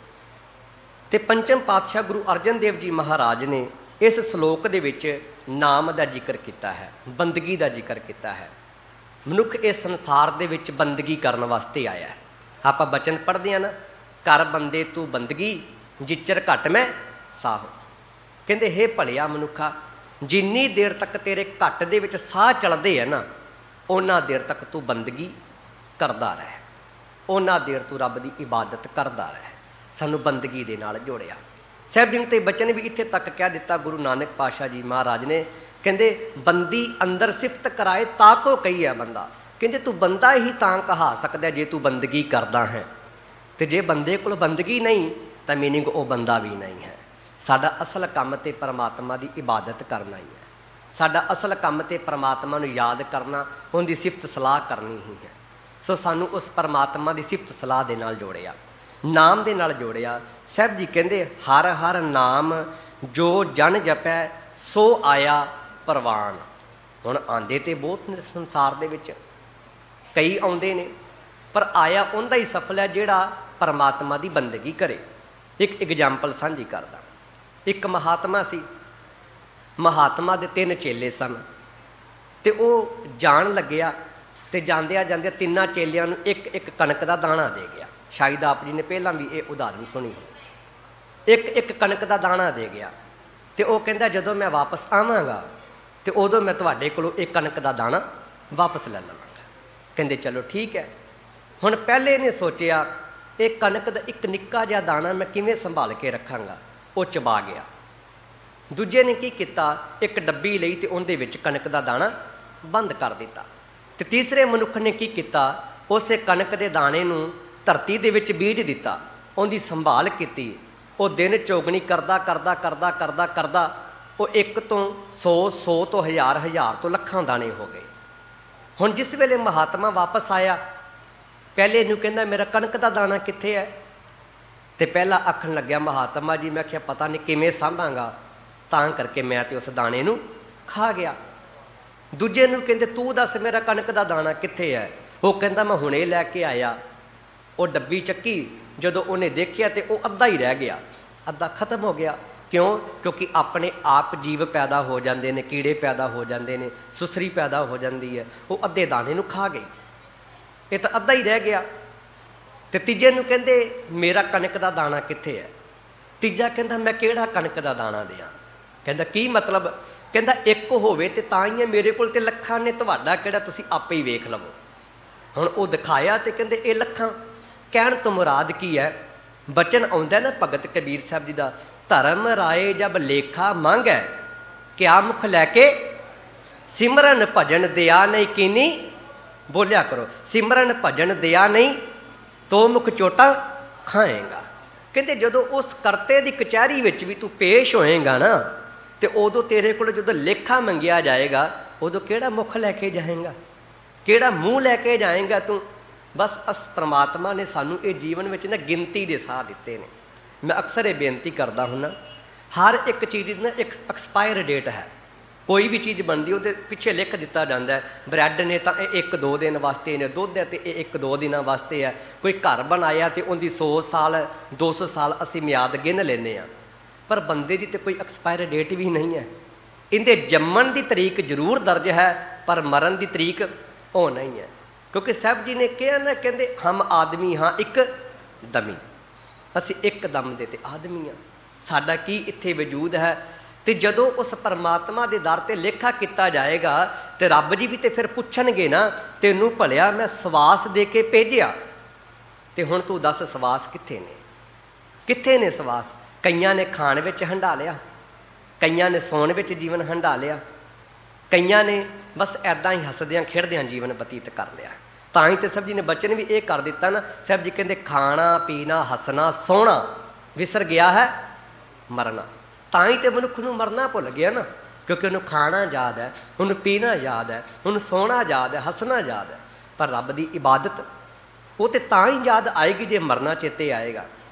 ਤੇ ਪੰਚਮ ਪਾਤਸ਼ਾਹ ਗੁਰੂ ਅਰਜਨ ਦੇਵ ਜੀ ਮਹਾਰਾਜ ਨੇ ਇਸ ਸ਼ਲੋਕ ਦੇ ਵਿੱਚ ਨਾਮ ਦਾ ਜ਼ਿਕਰ ਕੀਤਾ ਹੈ, ਬੰਦਗੀ ਦਾ ਜ਼ਿਕਰ ਕੀਤਾ ਹੈ। ਮਨੁੱਖ ਇਸ ਸੰਸਾਰ ਦੇ ਵਿੱਚ ਬੰਦਗੀ ਕਰਨ ਵਾਸਤੇ ਆਇਆ ਹੈ। ਆਪਾਂ ਬਚਨ ਪੜ੍ਹਦੇ ਹਾਂ ਨਾ, ਕਰ ਬੰਦੇ ਤੂੰ ਬੰਦਗੀ, ਜਿਚਰ ਘਟ ਮੈਂ ਸਾਹੋ। ਕਹਿੰਦੇ ਹੇ ਭਲਿਆ ਮਨੁੱਖਾ, ਜਿੰਨੀ ਦੇਰ ਤੱਕ ਤੇਰੇ ਘੱਟ ਦੇ ਵਿੱਚ ਸਾਹ ਚੱਲਦੇ ਆ ਨਾ, ਉਹਨਾਂ ਦੇਰ ਤੱਕ ਤੂੰ ਬੰਦਗੀ ਕਰਦਾ ਰਹਿ, ਉਹਨਾਂ ਦੇਰ ਤੂੰ ਰੱਬ ਦੀ ਇਬਾਦਤ ਕਰਦਾ ਰਹਿ। ਸਾਨੂੰ ਬੰਦਗੀ ਦੇ ਨਾਲ ਜੋੜਿਆ। ਸਾਹਿਬ ਜੀ ਨੇ ਤੇ ਬਚਨ ਵੀ ਇੱਥੇ ਤੱਕ ਕਹਿ ਦਿੱਤਾ ਗੁਰੂ ਨਾਨਕ ਪਾਤਸ਼ਾਹ ਜੀ ਮਹਾਰਾਜ ਨੇ, ਕਹਿੰਦੇ ਬੰਦੀ ਅੰਦਰ ਸਿਫਤ ਕਰਾਏ ਤਾਂ ਕੋ ਕਹੀ ਹੈ ਬੰਦਾ। ਕਹਿੰਦੇ ਤੂੰ ਬੰਦਾ ਹੀ ਤਾਂ ਕਹਾ ਸਕਦਾ ਜੇ ਤੂੰ ਬੰਦਗੀ ਕਰਦਾ ਹੈ, ਤੇ ਜੇ ਬੰਦੇ ਕੋਲ ਬੰਦਗੀ ਨਹੀਂ ਤਾਂ ਮੀਨਿੰਗ ਉਹ ਬੰਦਾ ਵੀ ਨਹੀਂ ਹੈ। ਸਾਡਾ ਅਸਲ ਕੰਮ ਤੇ ਪਰਮਾਤਮਾ ਦੀ ਇਬਾਦਤ ਕਰਨਾ ਹੀ ਹੈ। ਸਾਡਾ ਅਸਲ ਕੰਮ ਤੇ ਪਰਮਾਤਮਾ ਨੂੰ ਯਾਦ ਕਰਨਾ, ਉਹਦੀ ਸਿਫਤ ਸਲਾਹ ਕਰਨੀ ਹੀ ਹੈ। ਸੋ ਸਾਨੂੰ ਉਸ ਪਰਮਾਤਮਾ ਦੀ ਸਿਫਤ ਸਲਾਹ ਦੇ ਨਾਲ ਜੋੜਿਆ, ਨਾਮ ਦੇ ਨਾਲ ਜੋੜਿਆ। ਸਾਹਿਬ ਜੀ ਕਹਿੰਦੇ ਹਰ ਹਰ ਨਾਮ ਜੋ ਜਨ ਜਪੈ ਸੋ ਆਇਆ ਪ੍ਰਵਾਨ। ਹੁਣ ਆਂਦੇ ਤੇ ਬਹੁਤ ਨੇ ਸੰਸਾਰ ਦੇ ਵਿੱਚ, ਕਈ ਆਉਂਦੇ ਨੇ, ਪਰ ਆਇਆ ਉਹਦਾ ਹੀ ਸਫਲ ਹੈ ਜਿਹੜਾ ਪਰਮਾਤਮਾ ਦੀ ਬੰਦਗੀ ਕਰੇ। ਇੱਕ ਐਗਜ਼ਾਮਪਲ ਸਾਂਝੀ ਕਰਦਾ। ਇੱਕ ਮਹਾਤਮਾ ਸੀ, ਮਹਾਤਮਾ ਦੇ 3 ਚੇਲੇ ਸਨ, ਤੇ ਉਹ ਜਾਣ ਲੱਗਿਆ ਤੇ ਜਾਂਦਿਆਂ ਜਾਂਦਿਆਂ 3 ਚੇਲਿਆਂ ਨੂੰ ਇੱਕ ਇੱਕ ਕਣਕ ਦਾ ਦਾਣਾ ਦੇ ਗਿਆ। ਸ਼ਾਇਦ ਆਪ ਜੀ ਨੇ ਪਹਿਲਾਂ ਵੀ ਇਹ ਉਦਾਹਰਨ ਸੁਣੀ ਹੋ। ਇੱਕ ਇੱਕ ਕਣਕ ਦਾ ਦਾਣਾ ਦੇ ਗਿਆ, ਤੇ ਉਹ ਕਹਿੰਦਾ ਜਦੋਂ ਮੈਂ ਵਾਪਸ ਆਵਾਂਗਾ ਤੇ ਉਦੋਂ ਮੈਂ ਤੁਹਾਡੇ ਕੋਲੋਂ ਇਹ ਕਣਕ ਦਾ ਦਾਣਾ ਵਾਪਸ ਲੈ ਲਵਾਂਗਾ। ਕਹਿੰਦੇ ਚਲੋ ਠੀਕ ਹੈ। ਹੁਣ ਪਹਿਲੇ ਨੇ ਸੋਚਿਆ ਇਹ ਕਣਕ ਦਾ ਇੱਕ ਨਿੱਕਾ ਜਿਹਾ ਦਾਣਾ ਮੈਂ ਕਿਵੇਂ ਸੰਭਾਲ ਕੇ ਰੱਖਾਂਗਾ, ਉਹ ਚਬਾ ਗਿਆ। ਦੂਜੇ ਨੇ ਕੀ ਕੀਤਾ, ਇੱਕ ਡੱਬੀ ਲਈ ਤੇ ਉਹਦੇ ਵਿੱਚ ਕਣਕ ਦਾ ਦਾਣਾ ਬੰਦ ਕਰ ਦਿੱਤਾ। ਤੇ ਤੀਸਰੇ ਮਨੁੱਖ ਨੇ ਕੀ ਕੀਤਾ, ਉਸੇ ਕਣਕ ਦੇ ਦਾਣੇ ਨੂੰ ਧਰਤੀ ਦੇ ਵਿੱਚ ਬੀਜ ਦਿੱਤਾ, ਉਹਦੀ ਸੰਭਾਲ ਕੀਤੀ। ਉਹ ਦਿਨ ਚੌਗਣੀ ਕਰਦਾ ਕਰਦਾ ਕਰਦਾ ਕਰਦਾ ਕਰਦਾ ਉਹ 1 ਤੋਂ 100, 100 ਤੋਂ 1000, 1000 ਤੋਂ ਲੱਖਾਂ ਦਾਣੇ ਹੋ ਗਏ। ਹੁਣ ਜਿਸ ਵੇਲੇ ਮਹਾਤਮਾ ਵਾਪਸ ਆਇਆ, ਪਹਿਲੇ ਨੂੰ ਕਹਿੰਦਾ ਮੇਰਾ ਕਣਕ ਦਾ ਦਾਣਾ ਕਿੱਥੇ ਹੈ? ਤੇ ਪਹਿਲਾਂ ਆਖਣ ਲੱਗਿਆ ਮਹਾਤਮਾ ਜੀ, ਮੈਂ ਕਿਹਾ ਪਤਾ ਨਹੀਂ ਕਿਵੇਂ ਸਾਂਭਾਂਗਾ, ਤਾਂ ਕਰਕੇ ਮੈਂ ਤੇ ਉਸ ਦਾਣੇ ਨੂੰ ਖਾ ਗਿਆ। ਦੂਜੇ ਨੂੰ ਕਹਿੰਦੇ ਤੂੰ ਦੱਸ ਮੇਰਾ ਕਣਕ ਦਾ ਦਾਣਾ ਕਿੱਥੇ ਹੈ? ਉਹ ਕਹਿੰਦਾ ਮੈਂ ਹੁਣੇ ਲੈ ਕੇ ਆਇਆ। ਉਹ ਡੱਬੀ ਚੱਕੀ, ਜਦੋਂ ਉਹਨੇ ਦੇਖਿਆ ਤੇ ਉਹ ਅੱਧਾ ਹੀ ਰਹਿ ਗਿਆ, ਅੱਧਾ ਖਤਮ ਹੋ ਗਿਆ। ਕਿਉਂ? ਕਿਉਂਕਿ ਆਪਣੇ ਆਪ ਜੀਵ ਪੈਦਾ ਹੋ ਜਾਂਦੇ ਨੇ, ਕੀੜੇ ਪੈਦਾ ਹੋ ਜਾਂਦੇ ਨੇ, ਸੁਸਰੀ ਪੈਦਾ ਹੋ ਜਾਂਦੀ ਹੈ, ਉਹ ਅੱਧੇ ਦਾਣੇ ਨੂੰ ਖਾ ਗਈ, ਇਹ ਤਾਂ ਅੱਧਾ ਹੀ ਰਹਿ ਗਿਆ। ਤੇ ਤੀਜੇ ਨੂੰ ਕਹਿੰਦੇ ਮੇਰਾ ਕਣਕ ਦਾ ਦਾਣਾ ਕਿੱਥੇ ਹੈ? ਤੀਜਾ ਕਹਿੰਦਾ ਮੈਂ ਕਿਹੜਾ ਕਣਕ ਦਾ ਦਾਣਾ ਦਿਆਂ? ਕਹਿੰਦਾ ਕੀ ਮਤਲਬ? ਕਹਿੰਦਾ ਇੱਕ ਹੋਵੇ ਤੇ ਤਾਂ ਹੀ ਹੈ, ਮੇਰੇ ਕੋਲ ਤੇ ਲੱਖਾਂ ਨੇ, ਤੁਹਾਡਾ ਕਿਹੜਾ, ਤੁਸੀਂ ਆਪੇ ਹੀ ਵੇਖ ਲਵੋ। ਹੁਣ ਉਹ ਦਿਖਾਇਆ ਤੇ ਕਹਿੰਦੇ ਇਹ ਲੱਖਾਂ। ਕਹਿਣ ਤੋਂ ਮੁਰਾਦ ਕੀ ਹੈ? ਬਚਨ ਆਉਂਦਾ ਨਾ ਭਗਤ ਕਬੀਰ ਸਾਹਿਬ ਜੀ ਦਾ, ਧਰਮ ਰਾਏ ਜਬ ਲੇਖਾ ਮੰਗੈ ਕਿਆ ਮੁਖ ਲੈ ਕੇ ਸਿਮਰਨ ਭਜਨ ਦਿਆ ਨਹੀਂ ਕੀਨੀ। ਬੋਲਿਆ ਕਰੋ, ਸਿਮਰਨ ਭਜਨ ਦਿਆ ਨਹੀਂ ਤੋ ਮੁਖ ਚੋਟਾ ਖਾਏਗਾ। ਕਹਿੰਦੇ ਜਦੋਂ ਉਸ ਕਰਤੇ ਦੀ ਕਚਹਿਰੀ ਵਿੱਚ ਵੀ ਤੂੰ ਪੇਸ਼ ਹੋਏਗਾ ਨਾ, ਤੇ ਉਦੋਂ ਤੇਰੇ ਕੋਲ ਜਦੋਂ ਲੇਖਾ ਮੰਗਿਆ ਜਾਏਗਾ, ਉਦੋਂ ਕਿਹੜਾ ਮੁਖ ਲੈ ਕੇ ਜਾਏਗਾ, ਕਿਹੜਾ ਮੂੰਹ ਲੈ ਕੇ ਜਾਏਗਾ ਤੂੰ? ਬਸ ਪਰਮਾਤਮਾ ਨੇ ਸਾਨੂੰ ਇਹ ਜੀਵਨ ਵਿੱਚ ਨਾ ਗਿਣਤੀ ਦੇ ਸਾਹ ਦਿੱਤੇ ਨੇ। ਮੈਂ ਅਕਸਰ ਇਹ ਬੇਨਤੀ ਕਰਦਾ ਹੁੰਦਾ, ਹਰ ਇੱਕ ਚੀਜ਼ ਦੀ ਨਾ ਇੱਕ ਐਕਸਪਾਇਰ ਡੇਟ ਹੈ। ਕੋਈ ਵੀ ਚੀਜ਼ ਬਣਦੀ ਉਹਦੇ ਪਿੱਛੇ ਲਿਖ ਦਿੱਤਾ ਜਾਂਦਾ ਹੈ, ਬ੍ਰੈਡ ਨੇ ਤਾਂ ਇਹ 1-2 ਦਿਨ ਵਾਸਤੇ ਨੇ, ਦੁੱਧ ਹੈ ਤੇ ਇਹ 1-2 ਦਿਨਾਂ ਵਾਸਤੇ ਹੈ। ਕੋਈ ਘਰ ਬਣਾਇਆ ਤੇ ਉਹਦੀ 100 ਸਾਲ 200 ਸਾਲ ਅਸੀਂ ਮਿਆਦ ਗਿਣ ਲੈਂਦੇ ਹਾਂ, ਪਰ ਬੰਦੇ ਦੀ ਤਾਂ ਕੋਈ ਐਕਸਪਾਇਰ ਡੇਟ ਵੀ ਨਹੀਂ ਹੈ। ਇਹਦੇ ਜੰਮਣ ਦੀ ਤਰੀਕ ਜ਼ਰੂਰ ਦਰਜ ਹੈ, ਪਰ ਮਰਨ ਦੀ ਤਰੀਕ ਉਹ ਨਹੀਂ ਹੈ। ਕਿਉਂਕਿ ਸਾਹਿਬ ਜੀ ਨੇ ਕਿਹਾ ਨਾ, ਕਹਿੰਦੇ ਹਮ ਆਦਮੀ ਹਾਂ ਇੱਕ ਦਮੀ, ਅਸੀਂ ਇੱਕ ਦਮ ਦੇ ਤੇ ਆਦਮੀ ਹਾਂ। ਸਾਡਾ ਕੀ ਇੱਥੇ ਵਜੂਦ ਹੈ? ਤੇ ਜਦੋਂ ਉਸ ਪਰਮਾਤਮਾ ਦੇ ਦਰ ਤੇ ਲੇਖਾ ਕੀਤਾ ਜਾਏਗਾ ਤੇ ਰੱਬ ਜੀ ਵੀ ਤੇ ਫਿਰ ਪੁੱਛਣਗੇ ਨਾ, ਤੈਨੂੰ ਭਲਿਆ ਮੈਂ ਸਵਾਸ ਦੇ ਕੇ ਭੇਜਿਆ, ਤੇ ਹੁਣ ਤੂੰ ਦੱਸ ਸਵਾਸ ਕਿੱਥੇ ਨੇ? ਕਿੱਥੇ ਨੇ ਸਵਾਸ? ਕਈਆਂ ਨੇ ਖਾਣ ਵਿੱਚ ਹੰਢਾ ਲਿਆ, ਕਈਆਂ ਨੇ ਸੌਣ ਵਿੱਚ ਜੀਵਨ ਹੰਢਾ ਲਿਆ, ਕਈਆਂ ਨੇ ਬਸ ਐਦਾਂ ਹੀ ਹੱਸਦਿਆਂ ਖੇਡਦਿਆਂ ਜੀਵਨ ਬਤੀਤ ਕਰ ਲਿਆ। ਤਾਂ ਹੀ ਤੇ ਸਾਹਿਬ ਜੀ ਨੇ ਬਚਨ ਵੀ ਇਹ ਕਰ ਦਿੱਤਾ ਨਾ, ਸਾਹਿਬ ਜੀ ਕਹਿੰਦੇ ਖਾਣਾ ਪੀਣਾ ਹੱਸਣਾ ਸੋਹਣਾ ਵਿਸਰ ਗਿਆ ਹੈ ਮਰਨਾ। ਤਾਂ ਹੀ ਤੇ ਮਨੁੱਖ ਨੂੰ ਮਰਨਾ ਭੁੱਲ ਗਿਆ ਨਾ, ਕਿਉਂਕਿ ਉਹਨੂੰ ਖਾਣਾ ਯਾਦ ਹੈ, ਉਹਨੂੰ ਪੀਣਾ ਯਾਦ ਹੈ, ਉਹਨੂੰ ਸੋਹਣਾ ਯਾਦ ਹੈ, ਹੱਸਣਾ ਯਾਦ ਹੈ। ਪਰ ਰੱਬ ਦੀ ਇਬਾਦਤ ਉਹ ਤੇ ਤਾਂ ਹੀ ਯਾਦ ਆਏਗੀ ਜੇ ਮਰਨਾ ਚੇਤੇ ਆਏਗਾ,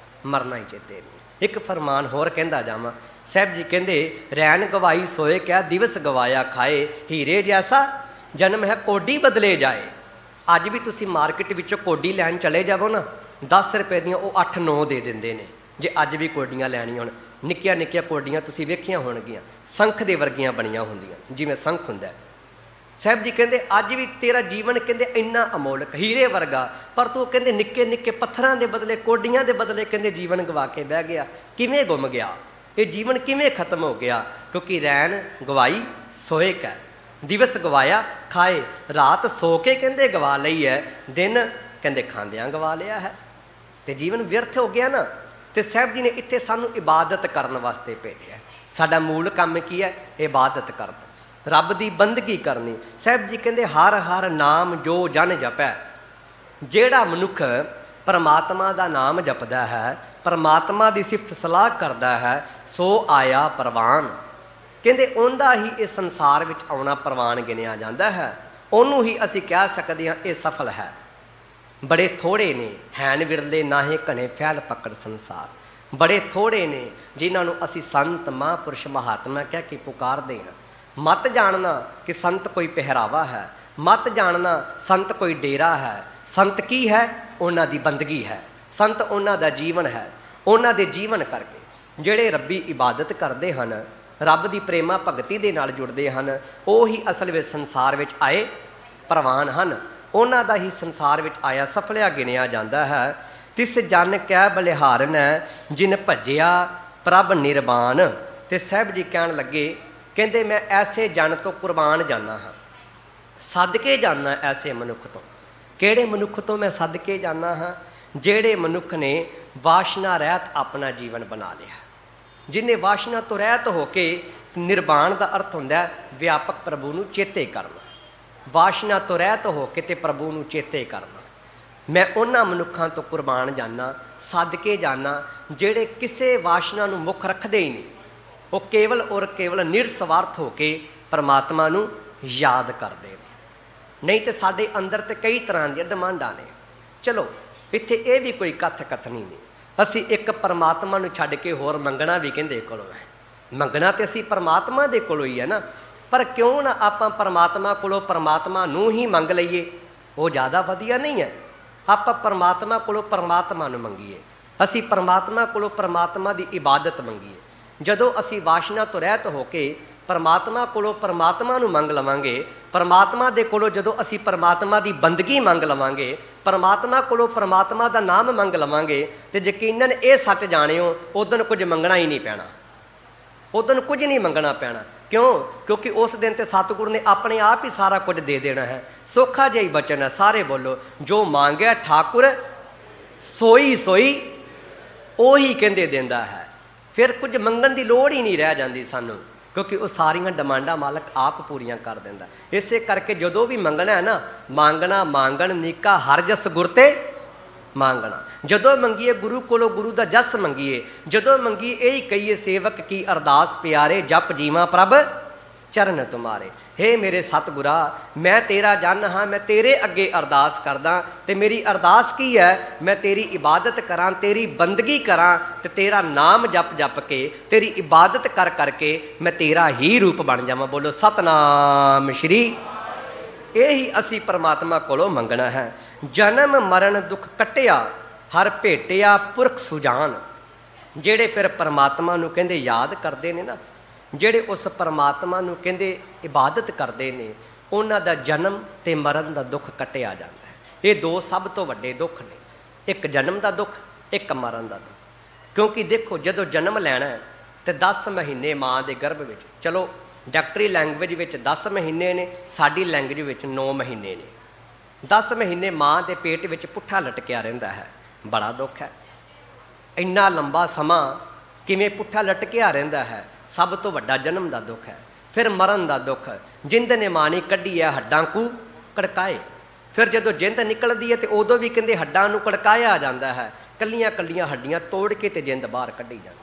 ਮਰਨਾ ਹੀ ਚੇਤੇ ਨਹੀਂ। ਇੱਕ ਫਰਮਾਨ ਹੋਰ ਕਹਿੰਦਾ ਜਾਵਾਂ। ਸਾਹਿਬ ਜੀ ਕਹਿੰਦੇ ਰੈਣ ਗਵਾਈ ਸੋਏ ਕਿਆ ਦਿਵਸ ਗਵਾਇਆ ਖਾਏ, ਹੀਰੇ ਜੈਸਾ ਜਨਮ ਹੈ ਕੋਡੀ ਬਦਲੇ ਜਾਏ। ਅੱਜ ਵੀ ਤੁਸੀਂ ਮਾਰਕੀਟ ਵਿੱਚੋਂ ਕੋਡੀ ਲੈਣ ਚਲੇ ਜਾਵੋ ਨਾ, 10 ਰੁਪਏ ਦੀਆਂ ਉਹ 8-9 ਦੇ ਦਿੰਦੇ ਨੇ। ਜੇ ਅੱਜ ਵੀ ਕੋਡੀਆਂ ਲੈਣੀਆਂ ਹੋਣ, ਨਿੱਕੀਆਂ ਨਿੱਕੀਆਂ ਕੋਡੀਆਂ ਤੁਸੀਂ ਵੇਖੀਆਂ ਹੋਣਗੀਆਂ, ਸੰਖ ਦੇ ਵਰਗੀਆਂ ਬਣੀਆਂ ਹੁੰਦੀਆਂ, ਜਿਵੇਂ ਸੰਖ ਹੁੰਦਾ। ਸਾਹਿਬ ਜੀ ਕਹਿੰਦੇ ਅੱਜ ਵੀ ਤੇਰਾ ਜੀਵਨ ਕਹਿੰਦੇ ਇੰਨਾ ਅਮੋਲਕ ਹੀਰੇ ਵਰਗਾ, ਪਰ ਤੂੰ ਕਹਿੰਦੇ ਨਿੱਕੇ ਨਿੱਕੇ ਪੱਥਰਾਂ ਦੇ ਬਦਲੇ, ਕੋਡੀਆਂ ਦੇ ਬਦਲੇ ਕਹਿੰਦੇ ਜੀਵਨ ਗਵਾ ਕੇ ਬਹਿ ਗਿਆ। ਕਿਵੇਂ ਗੁੰਮ ਗਿਆ ਇਹ ਜੀਵਨ, ਕਿਵੇਂ ਖਤਮ ਹੋ ਗਿਆ? ਕਿਉਂਕਿ ਰੈਣ ਗਵਾਈ ਸੋਏ ਕੈ, ਦਿਵਸ ਗਵਾਇਆ ਖਾਏ। ਰਾਤ ਸੋ ਕੇ ਕਹਿੰਦੇ ਗਵਾ ਲਈ ਹੈ, ਦਿਨ ਕਹਿੰਦੇ ਖਾਂਦਿਆਂ ਗਵਾ ਲਿਆ ਹੈ, ਤੇ ਜੀਵਨ ਵਿਅਰਥ ਹੋ ਗਿਆ ਨਾ। ਤੇ ਸਾਹਿਬ ਜੀ ਨੇ ਇੱਥੇ ਸਾਨੂੰ ਇਬਾਦਤ ਕਰਨ ਵਾਸਤੇ ਭੇਜਿਆ। ਸਾਡਾ ਮੂਲ ਕੰਮ ਕੀ ਹੈ? ਇਬਾਦਤ ਕਰਨਾ, ਰੱਬ ਦੀ ਬੰਦਗੀ ਕਰਨੀ। ਸਾਹਿਬ ਜੀ ਕਹਿੰਦੇ ਹਰ ਹਰ ਨਾਮ ਜੋ ਜਨ ਜਪੈ। ਜਿਹੜਾ ਮਨੁੱਖ ਪਰਮਾਤਮਾ ਦਾ ਨਾਮ ਜਪਦਾ ਹੈ, ਪਰਮਾਤਮਾ ਦੀ ਸਿਫਤ ਸਲਾਹ ਕਰਦਾ ਹੈ, ਸੋ ਆਇਆ ਪ੍ਰਵਾਨ। ਕਹਿੰਦੇ ਉਹਦਾ ਹੀ ਇਸ ਸੰਸਾਰ ਵਿੱਚ ਆਉਣਾ ਪ੍ਰਵਾਨ ਗਿਣਿਆ ਜਾਂਦਾ ਹੈ। ਉਹਨੂੰ ਹੀ ਅਸੀਂ ਕਹਿ ਸਕਦੇ ਹਾਂ ਇਹ ਸਫਲ ਹੈ। ਬੜੇ ਥੋੜ੍ਹੇ ਨੇ ਹੈਨ ਵਿਰਲੇ ਨਾਹੇ ਘਣੇ ਫੈਲ ਪਕੜ ਸੰਸਾਰ। ਬੜੇ ਥੋੜ੍ਹੇ ਨੇ ਜਿਨ੍ਹਾਂ ਨੂੰ ਅਸੀਂ ਸੰਤ ਮਹਾਂਪੁਰਸ਼ ਮਹਾਤਮਾ ਕਹਿ ਕੇ ਪੁਕਾਰਦੇ ਹਾਂ। ਮਤ ਜਾਣਨਾ ਕਿ ਸੰਤ ਕੋਈ ਪਹਿਰਾਵਾ ਹੈ, ਮਤ ਜਾਣਨਾ ਸੰਤ ਕੋਈ ਡੇਰਾ ਹੈ। ਸੰਤ ਕੀ ਹੈ? ਉਹਨਾਂ ਦੀ ਬੰਦਗੀ ਹੈ। ਸੰਤ ਉਹਨਾਂ ਦਾ ਜੀਵਨ ਹੈ। ਉਹਨਾਂ ਦੇ ਜੀਵਨ ਕਰਕੇ ਜਿਹੜੇ ਰੱਬੀ ਇਬਾਦਤ ਕਰਦੇ ਹਨ, ਰੱਬ ਦੀ ਪ੍ਰੇਮਾ ਭਗਤੀ ਦੇ ਨਾਲ ਜੁੜਦੇ ਹਨ, ਉਹ ਹੀ ਅਸਲ ਵਿੱਚ ਸੰਸਾਰ ਵਿੱਚ ਆਏ ਪ੍ਰਵਾਨ ਹਨ। ਉਹਨਾਂ ਦਾ ਹੀ ਸੰਸਾਰ ਵਿੱਚ ਆਇਆ ਸਫਲਿਆ ਗਿਣਿਆ ਜਾਂਦਾ ਹੈ। ਤਿਸ ਜਨ ਕਹਿ ਬਲਿਹਾਰਨ ਜਿਨ ਭੱਜਿਆ ਪ੍ਰਭ ਨਿਰਵਾਨ। ਤੇ ਸਾਹਿਬ ਜੀ ਕਹਿਣ ਲੱਗੇ, ਕਹਿੰਦੇ ਮੈਂ ਐਸੇ ਜਨ ਤੋਂ ਕੁਰਬਾਨ ਜਾਂਦਾ ਹਾਂ, ਸਦਕੇ ਜਾਂਦਾ ਐਸੇ ਮਨੁੱਖ ਤੋਂ। ਕਿਹੜੇ ਮਨੁੱਖ ਤੋਂ ਮੈਂ ਸਦਕੇ ਜਾਂਦਾ ਹਾਂ? ਜਿਹੜੇ ਮਨੁੱਖ ਨੇ ਵਾਸ਼ਨਾ ਰਹਿਤ ਆਪਣਾ ਜੀਵਨ ਬਣਾ ਲਿਆ, ਜਿਹਨੇ ਵਾਸ਼ਨਾ ਤੋਂ ਰਹਿਤ ਹੋ ਕੇ, ਨਿਰਵਾਣ ਦਾ ਅਰਥ ਹੁੰਦਾ ਵਿਆਪਕ ਪ੍ਰਭੂ ਨੂੰ ਚੇਤੇ ਕਰਨਾ। ਵਾਸ਼ਨਾ ਤੋਂ ਰਹਿਤ ਹੋ ਕੇ ਤੇ ਪ੍ਰਭੂ ਨੂੰ ਚੇਤੇ ਕਰਨਾ। ਮੈਂ ਉਹਨਾਂ ਮਨੁੱਖਾਂ ਤੋਂ ਕੁਰਬਾਨ ਜਾਂਦਾ, ਸਦਕੇ ਜਾਂਦਾ, ਜਿਹੜੇ ਕਿਸੇ ਵਾਸ਼ਨਾ ਨੂੰ ਮੁੱਖ ਰੱਖਦੇ ਹੀ ਨਹੀਂ। ਉਹ ਕੇਵਲ ਔਰ ਕੇਵਲ ਨਿਰਸਵਾਰਥ ਹੋ ਕੇ ਪਰਮਾਤਮਾ ਨੂੰ ਯਾਦ ਕਰਦੇ ਨੇ। ਨਹੀਂ ਤੇ ਸਾਡੇ ਅੰਦਰ ਤੇ ਕਈ ਤਰ੍ਹਾਂ ਦੀਆਂ ਡਿਮਾਂਡਾਂ ਨੇ। ਚਲੋ ਇੱਥੇ ਇਹ ਵੀ ਕੋਈ ਕਥਨੀ ਨਹੀਂ। ਅਸੀਂ ਇੱਕ ਪਰਮਾਤਮਾ ਨੂੰ ਛੱਡ ਕੇ ਹੋਰ ਮੰਗਣਾ ਵੀ ਕਹਿੰਦੇ ਕੋਲੋਂ ਹੈ। ਮੰਗਣਾ ਤੇ ਅਸੀਂ ਪਰਮਾਤਮਾ ਦੇ ਕੋਲੋਂ ਹੀ ਹੈ ਨਾ, ਪਰ ਕਿਉਂ ਨਾ ਆਪਾਂ ਪਰਮਾਤਮਾ ਕੋਲੋਂ ਪਰਮਾਤਮਾ ਨੂੰ ਹੀ ਮੰਗ ਲਈਏ? ਉਹ ਜ਼ਿਆਦਾ ਵਧੀਆ ਨਹੀਂ ਹੈ? ਆਪਾਂ ਪਰਮਾਤਮਾ ਕੋਲੋਂ ਪਰਮਾਤਮਾ ਨੂੰ ਮੰਗੀਏ, ਅਸੀਂ ਪਰਮਾਤਮਾ ਕੋਲੋਂ ਪਰਮਾਤਮਾ ਦੀ ਇਬਾਦਤ ਮੰਗੀਏ। ਜਦੋਂ ਅਸੀਂ ਵਾਸ਼ਨਾ ਤੋਂ ਰਹਿਤ ਹੋ ਕੇ ਪਰਮਾਤਮਾ ਕੋਲੋਂ ਪਰਮਾਤਮਾ ਨੂੰ ਮੰਗ ਲਵਾਂਗੇ, ਪਰਮਾਤਮਾ ਦੇ ਕੋਲੋਂ ਜਦੋਂ ਅਸੀਂ ਪਰਮਾਤਮਾ ਦੀ ਬੰਦਗੀ ਮੰਗ ਲਵਾਂਗੇ, ਪਰਮਾਤਮਾ ਕੋਲੋਂ ਪਰਮਾਤਮਾ ਦਾ ਨਾਮ ਮੰਗ ਲਵਾਂਗੇ, ਤੇ ਯਕੀਨਨ ਇਹ ਸੱਚ ਜਾਣਿਓ ਉਦੋਂ ਕੁਝ ਮੰਗਣਾ ਹੀ ਨਹੀਂ ਪੈਣਾ। ਉਦੋਂ ਕੁਝ ਨਹੀਂ ਮੰਗਣਾ ਪੈਣਾ। ਕਿਉਂ? ਕਿਉਂਕਿ ਉਸ ਦਿਨ ਤੇ ਸਤਿਗੁਰੂ ਨੇ ਆਪਣੇ ਆਪ ਹੀ ਸਾਰਾ ਕੁਝ ਦੇ ਦੇਣਾ ਹੈ। ਸੌਖਾ ਜਿਹਾ ਹੀ ਬਚਨ ਹੈ। ਸਾਰੇ ਬੋਲੋ, ਜੋ ਮੰਗਿਆ ਠਾਕੁਰ ਸੋਈ ਸੋਈ ਉਹੀ ਕਹਿੰਦੇ ਦਿੰਦਾ ਹੈ। ਫਿਰ ਕੁਝ ਮੰਗਣ ਦੀ ਲੋੜ ਹੀ ਨਹੀਂ ਰਹਿ ਜਾਂਦੀ ਸਾਨੂੰ, ਕਿਉਂਕਿ ਉਹ ਸਾਰੀਆਂ ਡਿਮਾਂਡਾਂ ਮਾਲਕ ਆਪ ਪੂਰੀਆਂ ਕਰ ਦਿੰਦਾ। ਇਸੇ ਕਰਕੇ ਜਦੋਂ ਵੀ ਮੰਗਣਾ ਹੈ ਨਾ, ਮੰਗਣਾ ਮੰਗਣ ਨੀਕਾ ਹਰ ਜਸ ਗੁਰ ਤੇ ਮੰਗਣਾ। ਜਦੋਂ ਮੰਗੀਏ ਗੁਰੂ ਕੋਲੋਂ ਗੁਰੂ ਦਾ ਜਸ ਮੰਗੀਏ। ਜਦੋਂ ਮੰਗੀਏ ਇਹੀ ਕਹੀਏ ਸੇਵਕ ਕੀ ਅਰਦਾਸ ਪਿਆਰੇ, ਜਪ ਜੀਵਾਂ ਪ੍ਰਭ ਚਰਨ ਤੁਮਾਰੇ। ਹੇ ਮੇਰੇ ਸਤਿਗੁਰਾ, ਮੈਂ ਤੇਰਾ ਜਨ ਹਾਂ, ਮੈਂ ਤੇਰੇ ਅੱਗੇ ਅਰਦਾਸ ਕਰਦਾ। ਤੇ ਮੇਰੀ ਅਰਦਾਸ ਕੀ ਹੈ? ਮੈਂ ਤੇਰੀ ਇਬਾਦਤ ਕਰਾਂ, ਤੇਰੀ ਬੰਦਗੀ ਕਰਾਂ, ਤੇ ਤੇਰਾ ਨਾਮ ਜਪ ਜਪ ਕੇ, ਤੇਰੀ ਇਬਾਦਤ ਕਰ ਕਰਕੇ ਮੈਂ ਤੇਰਾ ਹੀ ਰੂਪ ਬਣ ਜਾਵਾਂ। ਬੋਲੋ ਸਤਨਾਮ ਸ਼੍ਰੀ। ਇਹੀ ਅਸੀਂ ਪਰਮਾਤਮਾ ਕੋਲੋਂ ਮੰਗਣਾ ਹੈ। ਜਨਮ ਮਰਨ ਦੁੱਖ ਕੱਟਿਆ ਹਰ ਭੇਟਿਆ ਪੁਰਖ ਸੁਜਾਨ। ਜਿਹੜੇ ਫਿਰ ਪਰਮਾਤਮਾ ਨੂੰ ਕਹਿੰਦੇ ਯਾਦ ਕਰਦੇ ਨੇ ਨਾ, ਜਿਹੜੇ ਉਸ ਪਰਮਾਤਮਾ ਨੂੰ ਕਹਿੰਦੇ ਇਬਾਦਤ ਕਰਦੇ ਨੇ, ਉਹਨਾਂ ਦਾ ਜਨਮ ਤੇ ਮਰਨ ਦਾ ਦੁੱਖ ਕੱਟਿਆ ਜਾਂਦਾ ਹੈ। ਇਹ ਦੋ ਸਭ ਤੋਂ ਵੱਡੇ ਦੁੱਖ ਨੇ, ਇੱਕ ਜਨਮ ਦਾ ਦੁੱਖ, ਇੱਕ ਮਰਨ ਦਾ ਦੁੱਖ। ਕਿਉਂਕਿ ਦੇਖੋ, ਜਦੋਂ ਜਨਮ ਲੈਣਾ ਤੇ 10 ਮਹੀਨੇ ਮਾਂ ਦੇ ਗਰਭ ਵਿੱਚ, ਚਲੋ ਡਾਕਟਰੀ ਲੈਂਗੁਏਜ ਵਿੱਚ 10 ਮਹੀਨੇ ਨੇ, ਸਾਡੀ ਲੈਂਗੁਏਜ ਵਿੱਚ 9 ਮਹੀਨੇ ਨੇ। 10 ਮਹੀਨੇ ਮਾਂ ਦੇ ਪੇਟ ਵਿੱਚ ਪੁੱਠਾ ਲਟਕਿਆ ਰਹਿੰਦਾ ਹੈ। ਬੜਾ ਦੁੱਖ ਹੈ। ਇੰਨਾ ਲੰਬਾ ਸਮਾਂ ਕਿਵੇਂ ਪੁੱਠਾ ਲਟਕਿਆ ਰਹਿੰਦਾ ਹੈ। ਸਭ ਤੋਂ ਵੱਡਾ ਜਨਮ ਦਾ ਦੁੱਖ ਹੈ। ਫਿਰ ਮਰਨ ਦਾ ਦੁੱਖ, ਜਿੰਦ ਨੇ ਮਾਣੀ ਕੱਢੀ ਹੈ ਹੱਡਾਂ ਕੂ ਕੜਕਾਏ। ਫਿਰ ਜਦੋਂ ਜਿੰਦ ਨਿਕਲਦੀ ਹੈ ਤੇ ਉਦੋਂ ਵੀ ਕਹਿੰਦੇ ਹੱਡਾਂ ਨੂੰ ਕੜਕਾਇਆ ਜਾਂਦਾ ਹੈ। ਕੱਲੀਆਂ ਕੱਲੀਆਂ ਹੱਡੀਆਂ ਤੋੜ ਕੇ ਤੇ ਜਿੰਦ ਬਾਹਰ ਕੱਢੀ ਜਾਂਦੀ।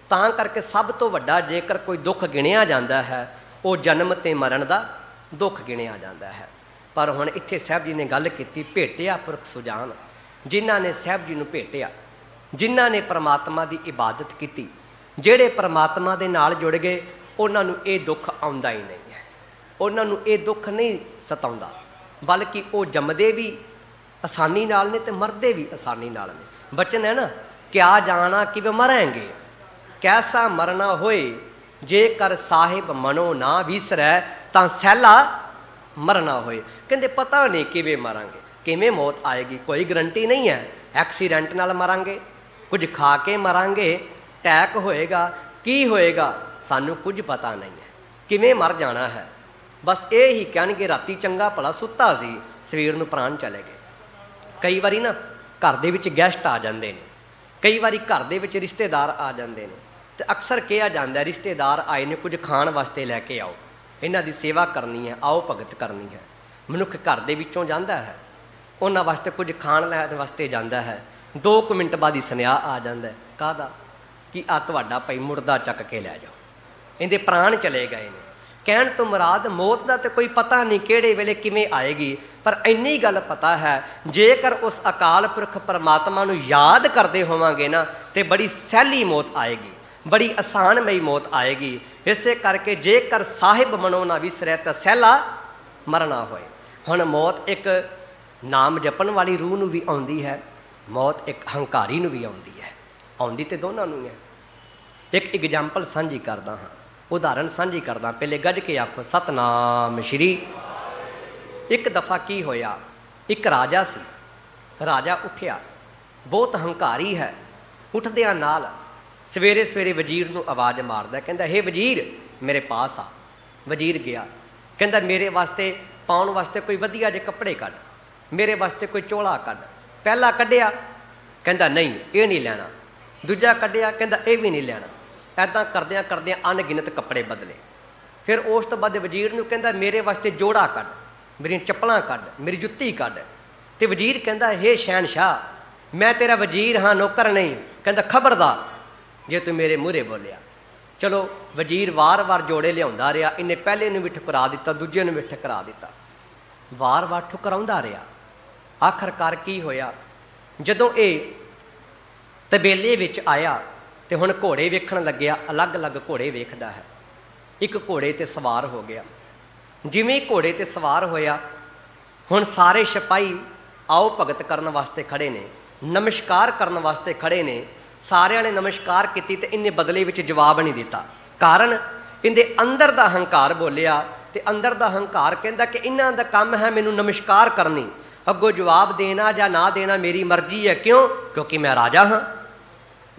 ਤਾਂ ਕਰਕੇ ਸਭ ਤੋਂ ਵੱਡਾ ਜੇਕਰ ਕੋਈ ਦੁੱਖ ਗਿਣਿਆ ਜਾਂਦਾ ਹੈ, ਉਹ ਜਨਮ ਤੇ ਮਰਨ ਦਾ ਦੁੱਖ ਗਿਣਿਆ ਜਾਂਦਾ ਹੈ। ਪਰ ਹੁਣ ਇੱਥੇ ਸਾਹਿਬ ਜੀ ਨੇ ਗੱਲ ਕੀਤੀ ਭੇਟਿਆ ਪੁਰਖ ਸੁਜਾਨ। ਜਿਨ੍ਹਾਂ ਨੇ ਸਾਹਿਬ ਜੀ ਨੂੰ ਭੇਟਿਆ, ਜਿਨ੍ਹਾਂ ਨੇ ਪ੍ਰਮਾਤਮਾ ਦੀ ਇਬਾਦਤ ਕੀਤੀ, ਜਿਹੜੇ ਪ੍ਰਮਾਤਮਾ ਦੇ ਨਾਲ ਜੁੜ ਗਏ, ਉਹਨਾਂ ਨੂੰ ਇਹ ਦੁੱਖ ਆਉਂਦਾ ਹੀ ਨਹੀਂ ਹੈ। ਉਹਨਾਂ ਨੂੰ ਇਹ ਦੁੱਖ ਨਹੀਂ ਸਤਾਉਂਦਾ, ਬਲਕਿ ਉਹ ਜੰਮਦੇ ਵੀ ਆਸਾਨੀ ਨਾਲ ਨੇ ਤੇ ਮਰਦੇ ਵੀ ਆਸਾਨੀ ਨਾਲ ਨੇ। ਬਚਨ ਹੈ ਨਾ, ਕਿਆ ਜਾਣਾ ਕਿਵੇਂ ਮਰਾਂਗੇ, ਕੈਸਾ ਮਰਨਾ ਹੋਏ, ਜੇਕਰ ਸਾਹਿਬ ਮਨੋ ਨਾ ਵਿਸਰੈ, ਤਾਂ ਸਹਿਲਾ ਮਰਨਾ ਹੋਏ। ਕਹਿੰਦੇ ਪਤਾ ਨਹੀਂ ਕਿਵੇਂ ਮਰਾਂਗੇ, ਕਿਵੇਂ ਮੌਤ ਆਏਗੀ, ਕੋਈ ਗਰੰਟੀ ਨਹੀਂ ਹੈ। ਐਕਸੀਡੈਂਟ ਨਾਲ ਮਰਾਂਗੇ, ਕੁਝ ਖਾ ਕੇ ਮਰਾਂਗੇ, ਅਟੈਕ ਹੋਏਗਾ, ਕੀ ਹੋਏਗਾ ਸਾਨੂੰ ਕੁਝ ਪਤਾ ਨਹੀਂ ਹੈ, ਕਿਵੇਂ ਮਰ ਜਾਣਾ ਹੈ। ਬਸ ਇਹ ਹੀ ਕਹਿਣਗੇ ਰਾਤੀ ਚੰਗਾ ਭਲਾ ਸੁੱਤਾ ਸੀ, ਸਵੇਰ ਨੂੰ ਪ੍ਰਾਣ ਚਲੇ ਗਏ। ਕਈ ਵਾਰੀ ਨਾ ਘਰ ਦੇ ਵਿੱਚ ਗੈਸਟ ਆ ਜਾਂਦੇ ਨੇ, ਕਈ ਵਾਰੀ ਘਰ ਦੇ ਵਿੱਚ ਰਿਸ਼ਤੇਦਾਰ ਆ ਜਾਂਦੇ ਨੇ, ਤੇ ਅਕਸਰ ਕਿਹਾ ਜਾਂਦਾ ਰਿਸ਼ਤੇਦਾਰ ਆਏ ਨੇ, ਕੁਝ ਖਾਣ ਵਾਸਤੇ ਲੈ ਕੇ ਆਓ, ਇਹਨਾਂ ਦੀ ਸੇਵਾ ਕਰਨੀ ਹੈ, ਆਓ ਭਗਤ ਕਰਨੀ ਹੈ। ਮਨੁੱਖ ਘਰ ਦੇ ਵਿੱਚੋਂ ਜਾਂਦਾ ਹੈ, ਉਹਨਾਂ ਵਾਸਤੇ ਕੁਝ ਖਾਣ ਲੈਣ ਵਾਸਤੇ ਜਾਂਦਾ ਹੈ, 2 ਮਿੰਟ ਬਾਅਦ ਹੀ ਸੁਨੇਹਾ ਆ ਜਾਂਦਾ, ਕਾਹਦਾ, ਕਿ ਆ ਤੁਹਾਡਾ ਭਾਈ ਮੁਰਦਾ ਚੱਕ ਕੇ ਲੈ ਜਾਓ, ਇਹਦੇ ਪ੍ਰਾਣ ਚਲੇ ਗਏ ਨੇ। ਕਹਿਣ ਤੋਂ ਮੁਰਾਦ ਮੌਤ ਦਾ ਤਾਂ ਕੋਈ ਪਤਾ ਨਹੀਂ ਕਿਹੜੇ ਵੇਲੇ ਕਿਵੇਂ ਆਏਗੀ, ਪਰ ਇੰਨੀ ਗੱਲ ਪਤਾ ਹੈ, ਜੇਕਰ ਉਸ ਅਕਾਲ ਪੁਰਖ ਪਰਮਾਤਮਾ ਨੂੰ ਯਾਦ ਕਰਦੇ ਹੋਵਾਂਗੇ ਨਾ, ਤੇ ਬੜੀ ਸਹਿਲੀ ਮੌਤ ਆਏਗੀ, ਬੜੀ ਆਸਾਨਮਈ ਮੌਤ ਆਏਗੀ। ਇਸੇ ਕਰਕੇ ਜੇਕਰ ਸਾਹਿਬ ਮਨੋ ਨਾ ਵਿਸਰੈ, ਤਾਂ ਸਹਿਲਾ ਮਰਨਾ ਹੋਏ। ਹੁਣ ਮੌਤ ਇੱਕ ਨਾਮ ਜਪਣ ਵਾਲੀ ਰੂਹ ਨੂੰ ਵੀ ਆਉਂਦੀ ਹੈ, ਮੌਤ ਇੱਕ ਹੰਕਾਰੀ ਨੂੰ ਵੀ ਆਉਂਦੀ ਹੈ, ਆਉਂਦੀ ਤੇ ਦੋਨਾਂ ਨੂੰ ਹੈ। ਇੱਕ ਐਗਜ਼ਾਮਪਲ ਸਾਂਝੀ ਕਰਦਾ ਹਾਂ, ਉਦਾਹਰਣ ਸਾਂਝੀ ਕਰਦਾ, ਪਹਿਲੇ ਗੱਜ ਕੇ ਆਖੋ ਸਤਨਾਮ ਸ਼੍ਰੀ। ਇੱਕ ਦਫਾ ਕੀ ਹੋਇਆ, ਇੱਕ ਰਾਜਾ ਸੀ, ਰਾਜਾ ਉੱਠਿਆ, ਬਹੁਤ ਹੰਕਾਰੀ ਹੈ। ਉੱਠਦਿਆਂ ਨਾਲ ਸਵੇਰੇ ਸਵੇਰੇ ਵਜ਼ੀਰ ਨੂੰ ਆਵਾਜ਼ ਮਾਰਦਾ, ਕਹਿੰਦਾ ਹੇ ਵਜ਼ੀਰ ਮੇਰੇ ਪਾਸ ਆ। ਵਜ਼ੀਰ ਗਿਆ, ਕਹਿੰਦਾ ਮੇਰੇ ਵਾਸਤੇ ਪਾਉਣ ਵਾਸਤੇ ਕੋਈ ਵਧੀਆ ਜਿਹੇ ਕੱਪੜੇ ਕੱਢ, ਮੇਰੇ ਵਾਸਤੇ ਕੋਈ ਚੋਲਾ ਕੱਢ। ਪਹਿਲਾ ਕੱਢਿਆ, ਕਹਿੰਦਾ ਨਹੀਂ ਇਹ ਨਹੀਂ ਲੈਣਾ। ਦੂਜਾ ਕੱਢਿਆ, ਕਹਿੰਦਾ ਇਹ ਵੀ ਨਹੀਂ ਲੈਣਾ। ਇੱਦਾਂ ਕਰਦਿਆਂ ਕਰਦਿਆਂ ਅਣਗਿਣਤ ਕੱਪੜੇ ਬਦਲੇ। ਫਿਰ ਉਸ ਤੋਂ ਬਾਅਦ ਵਜ਼ੀਰ ਨੂੰ ਕਹਿੰਦਾ ਮੇਰੇ ਵਾਸਤੇ ਜੋੜਾ ਕੱਢ, ਮੇਰੀਆਂ ਚੱਪਲਾਂ ਕੱਢ, ਮੇਰੀ ਜੁੱਤੀ ਕੱਢ। ਤੇ ਵਜ਼ੀਰ ਕਹਿੰਦਾ ਹੇ ਸ਼ਹਿਨਸ਼ਾਹ ਮੈਂ ਤੇਰਾ ਵਜ਼ੀਰ ਹਾਂ, ਨੌਕਰ ਨਹੀਂ। ਕਹਿੰਦਾ ਖਬਰਦਾਰ ਜੇ ਤੂੰ ਮੇਰੇ ਮੂਹਰੇ ਬੋਲਿਆ। ਚਲੋ ਵਜ਼ੀਰ ਵਾਰ-ਵਾਰ ਜੋੜੇ ਲਿਆਉਂਦਾ ਰਿਹਾ, ਇਹਨੇ ਪਹਿਲੇ ਨੂੰ ਵੀ ਠੁਕਰਾ ਦਿੱਤਾ, ਦੂਜੇ ਨੂੰ ਵੀ ਠੁਕਰਾ ਦਿੱਤਾ, ਵਾਰ-ਵਾਰ ਠੁਕਰਾਉਂਦਾ ਰਿਹਾ। ਆਖਰਕਾਰ ਕੀ ਹੋਇਆ, ਜਦੋਂ ਇਹ ਤਬੇਲੇ ਵਿੱਚ ਆਇਆ ਤੇ ਹੁਣ ਘੋੜੇ ਵੇਖਣ ਲੱਗਿਆ, ਅਲੱਗ-ਅਲੱਗ ਘੋੜੇ ਵੇਖਦਾ ਹੈ। ਇੱਕ ਘੋੜੇ ਤੇ ਸਵਾਰ ਹੋ ਗਿਆ। ਜਿਵੇਂ ਘੋੜੇ ਤੇ ਸਵਾਰ ਹੋਇਆ, ਹੁਣ ਸਾਰੇ ਸਿਪਾਹੀ ਆਓ ਭਗਤ ਕਰਨ ਵਾਸਤੇ ਖੜੇ ਨੇ, ਨਮਸਕਾਰ ਕਰਨ ਵਾਸਤੇ ਖੜੇ ਨੇ। ਸਾਰਿਆਂ ਨੇ ਨਮਸਕਾਰ ਕੀਤੀ ਤੇ ਇਹਨੇ ਬਦਲੇ ਵਿੱਚ ਜਵਾਬ ਨਹੀਂ ਦਿੱਤਾ। ਕਾਰਨ ਇਹਦੇ ਅੰਦਰ ਦਾ ਹੰਕਾਰ ਬੋਲਿਆ, ਤੇ ਅੰਦਰ ਦਾ ਹੰਕਾਰ ਕਹਿੰਦਾ ਕਿ ਇਹਨਾਂ ਦਾ ਕੰਮ ਹੈ ਮੈਨੂੰ ਨਮਸਕਾਰ ਕਰਨੀ, ਅੱਗੋਂ ਜਵਾਬ ਦੇਣਾ ਜਾਂ ਨਾ ਦੇਣਾ ਮੇਰੀ ਮਰਜ਼ੀ ਹੈ। ਕਿਉਂ? ਕਿਉਂਕਿ ਮੈਂ ਰਾਜਾ ਹਾਂ।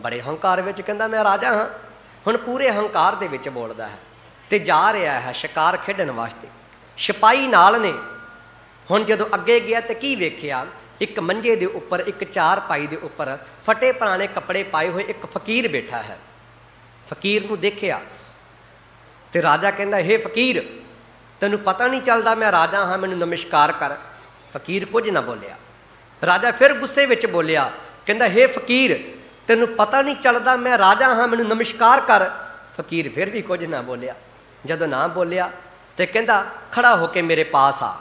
ਬੜੇ ਹੰਕਾਰ ਵਿੱਚ ਕਹਿੰਦਾ ਮੈਂ ਰਾਜਾ ਹਾਂ। ਹੁਣ ਪੂਰੇ ਹੰਕਾਰ ਦੇ ਵਿੱਚ ਬੋਲਦਾ ਹੈ ਤੇ ਜਾ ਰਿਹਾ ਹੈ ਸ਼ਿਕਾਰ ਖੇਡਣ ਵਾਸਤੇ। ਸਿਪਾਹੀ ਨਾਲ ਨੇ। ਹੁਣ ਜਦੋਂ ਅੱਗੇ ਗਿਆ ਤੇ ਕੀ ਵੇਖਿਆ, ਇੱਕ ਮੰਜੇ ਦੇ ਉੱਪਰ, ਇੱਕ ਚਾਰਪਾਈ ਦੇ ਉੱਪਰ ਫਟੇ ਪੁਰਾਣੇ ਕੱਪੜੇ ਪਾਏ ਹੋਏ ਇੱਕ ਫਕੀਰ ਬੈਠਾ ਹੈ। ਫਕੀਰ ਨੂੰ ਦੇਖਿਆ ਤੇ ਰਾਜਾ ਕਹਿੰਦਾ ਹੇ ਫਕੀਰ ਤੈਨੂੰ ਪਤਾ ਨਹੀਂ ਚੱਲਦਾ ਮੈਂ ਰਾਜਾ ਹਾਂ, ਮੈਨੂੰ ਨਮਸਕਾਰ ਕਰ। ਫਕੀਰ ਕੁਝ ਨਾ ਬੋਲਿਆ। ਰਾਜਾ ਫਿਰ ਗੁੱਸੇ ਵਿੱਚ ਬੋਲਿਆ, ਕਹਿੰਦਾ ਹੇ ਫਕੀਰ ਤੈਨੂੰ ਪਤਾ ਨਹੀਂ ਚੱਲਦਾ ਮੈਂ ਰਾਜਾ ਹਾਂ, ਮੈਨੂੰ ਨਮਸਕਾਰ ਕਰ। ਫਕੀਰ ਫਿਰ ਵੀ ਕੁਝ ਨਾ ਬੋਲਿਆ। ਜਦੋਂ ਨਾ ਬੋਲਿਆ ਤੇ ਕਹਿੰਦਾ ਖੜਾ ਹੋ ਕੇ ਮੇਰੇ ਪਾਸ ਆ।